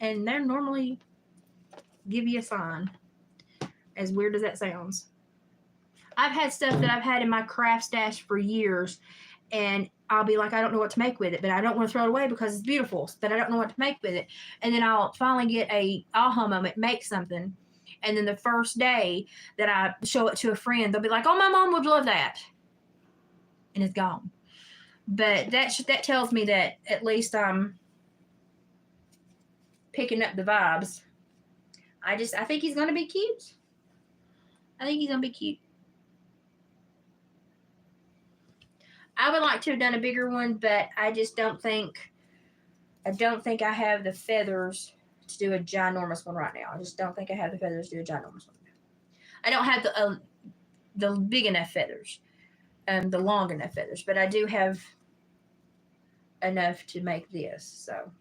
And they're normally give you a sign, as weird as that sounds. I've had stuff that I've had in my craft stash for years, and I'll be like, I don't know what to make with it, but I don't want to throw it away because it's beautiful, but I don't know what to make with it. And then I'll finally get a aha moment, make something. And then the first day that I show it to a friend, they'll be like, oh, my mom would love that. And it's gone. But that tells me that at least I'm picking up the vibes. I think he's going to be cute. I think he's going to be cute. I would like to have done a bigger one, but I just don't think I have the feathers to do a ginormous one right now. I just don't think I have the feathers to do a ginormous one. I don't have the big enough feathers, the long enough feathers, but I do have enough to make this. So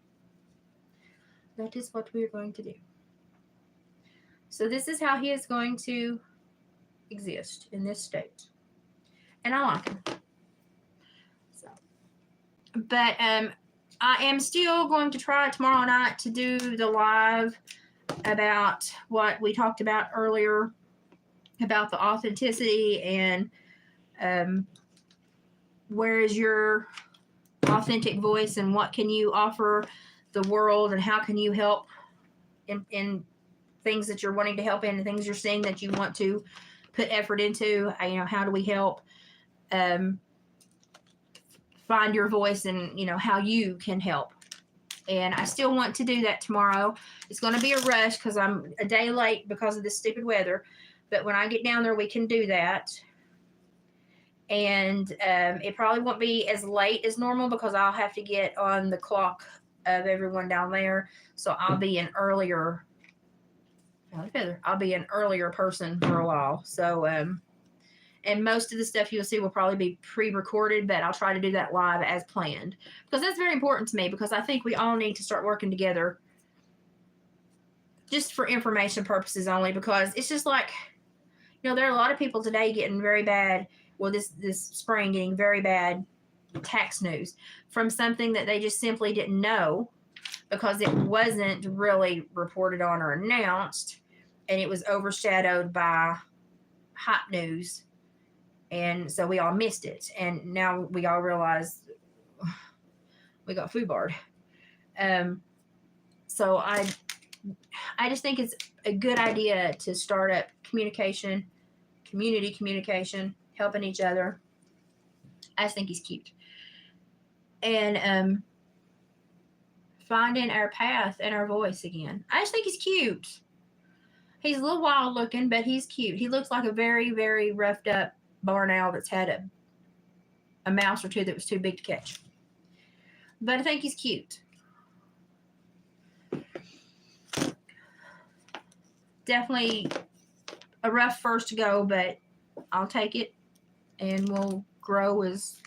that is what we're going to do. So this is how he is going to exist in this state, and I like him. So, but I am still going to try tomorrow night to do the live about what we talked about earlier about the authenticity and where is your authentic voice and what can you offer the world and how can you help in things that you're wanting to help in and things you're seeing that you want to put effort into. How do we help find your voice and how you can help. And I still want to do that tomorrow. It's going to be a rush because I'm a day late because of this stupid weather, but when I get down there we can do that. And it probably won't be as late as normal because I'll have to get on the clock of everyone down there, so I'll be an earlier person for a while. So and most of the stuff you'll see will probably be pre-recorded, but I'll try to do that live as planned because that's very important to me, because I think we all need to start working together just for information purposes only, because it's just like, there are a lot of people today getting very bad, this spring getting very bad tax news from something that they just simply didn't know because it wasn't really reported on or announced, and it was overshadowed by hot news. And so we all missed it. And now we all realize we got foobarred. So I just think it's a good idea to start up community communication, helping each other. I just think he's cute. And finding our path and our voice again. I just think he's cute. He's a little wild looking, but he's cute. He looks like a very, very roughed up barn owl that's had a mouse or two that was too big to catch. But I think he's cute. Definitely a rough first to go, but I'll take it and we'll grow as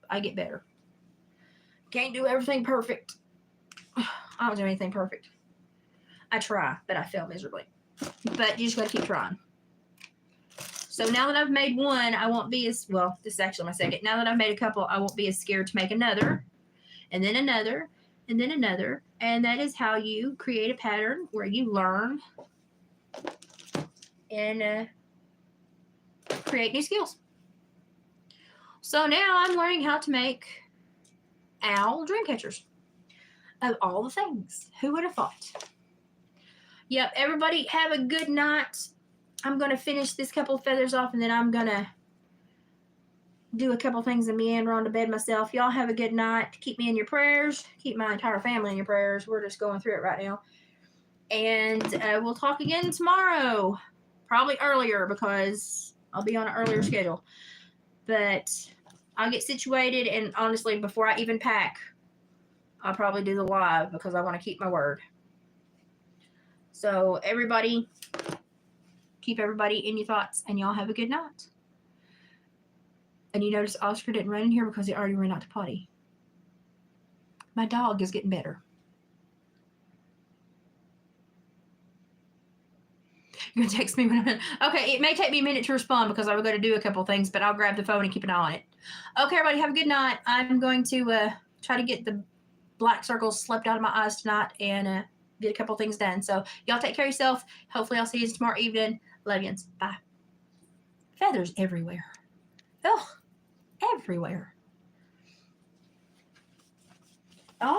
I get better. Can't do everything perfect. I don't do anything perfect. I try, but I fail miserably. But you just gotta keep trying. So now that I've made one, I won't be as, well, this is actually my second. Now that I've made a couple, I won't be as scared to make another, and then another, and then another. And that is how you create a pattern where you learn and create new skills. So now I'm learning how to make owl dream catchers. Of all the things, who would have thought? Yep, everybody have a good night. I'm going to finish this couple of feathers off, and then I'm going to do a couple things and meander on to bed myself. Y'all have a good night. Keep me in your prayers. Keep my entire family in your prayers. We're just going through it right now. And we'll talk again tomorrow. Probably earlier because I'll be on an earlier schedule. But I'll get situated, and honestly, before I even pack, I'll probably do the live because I want to keep my word. So everybody, keep everybody in your thoughts, and y'all have a good night. And you notice Oscar didn't run in here because he already ran out to potty. My dog is getting better. You're going to text me when I'm in. Okay, it may take me a minute to respond because I'm going to do a couple things, but I'll grab the phone and keep an eye on it. Okay, everybody, have a good night. I'm going to try to get the black circles slept out of my eyes tonight and get a couple things done. So y'all take care of yourself. Hopefully I'll see you tomorrow evening. Love yous. Bye. Feathers everywhere. Ugh, everywhere. Oh.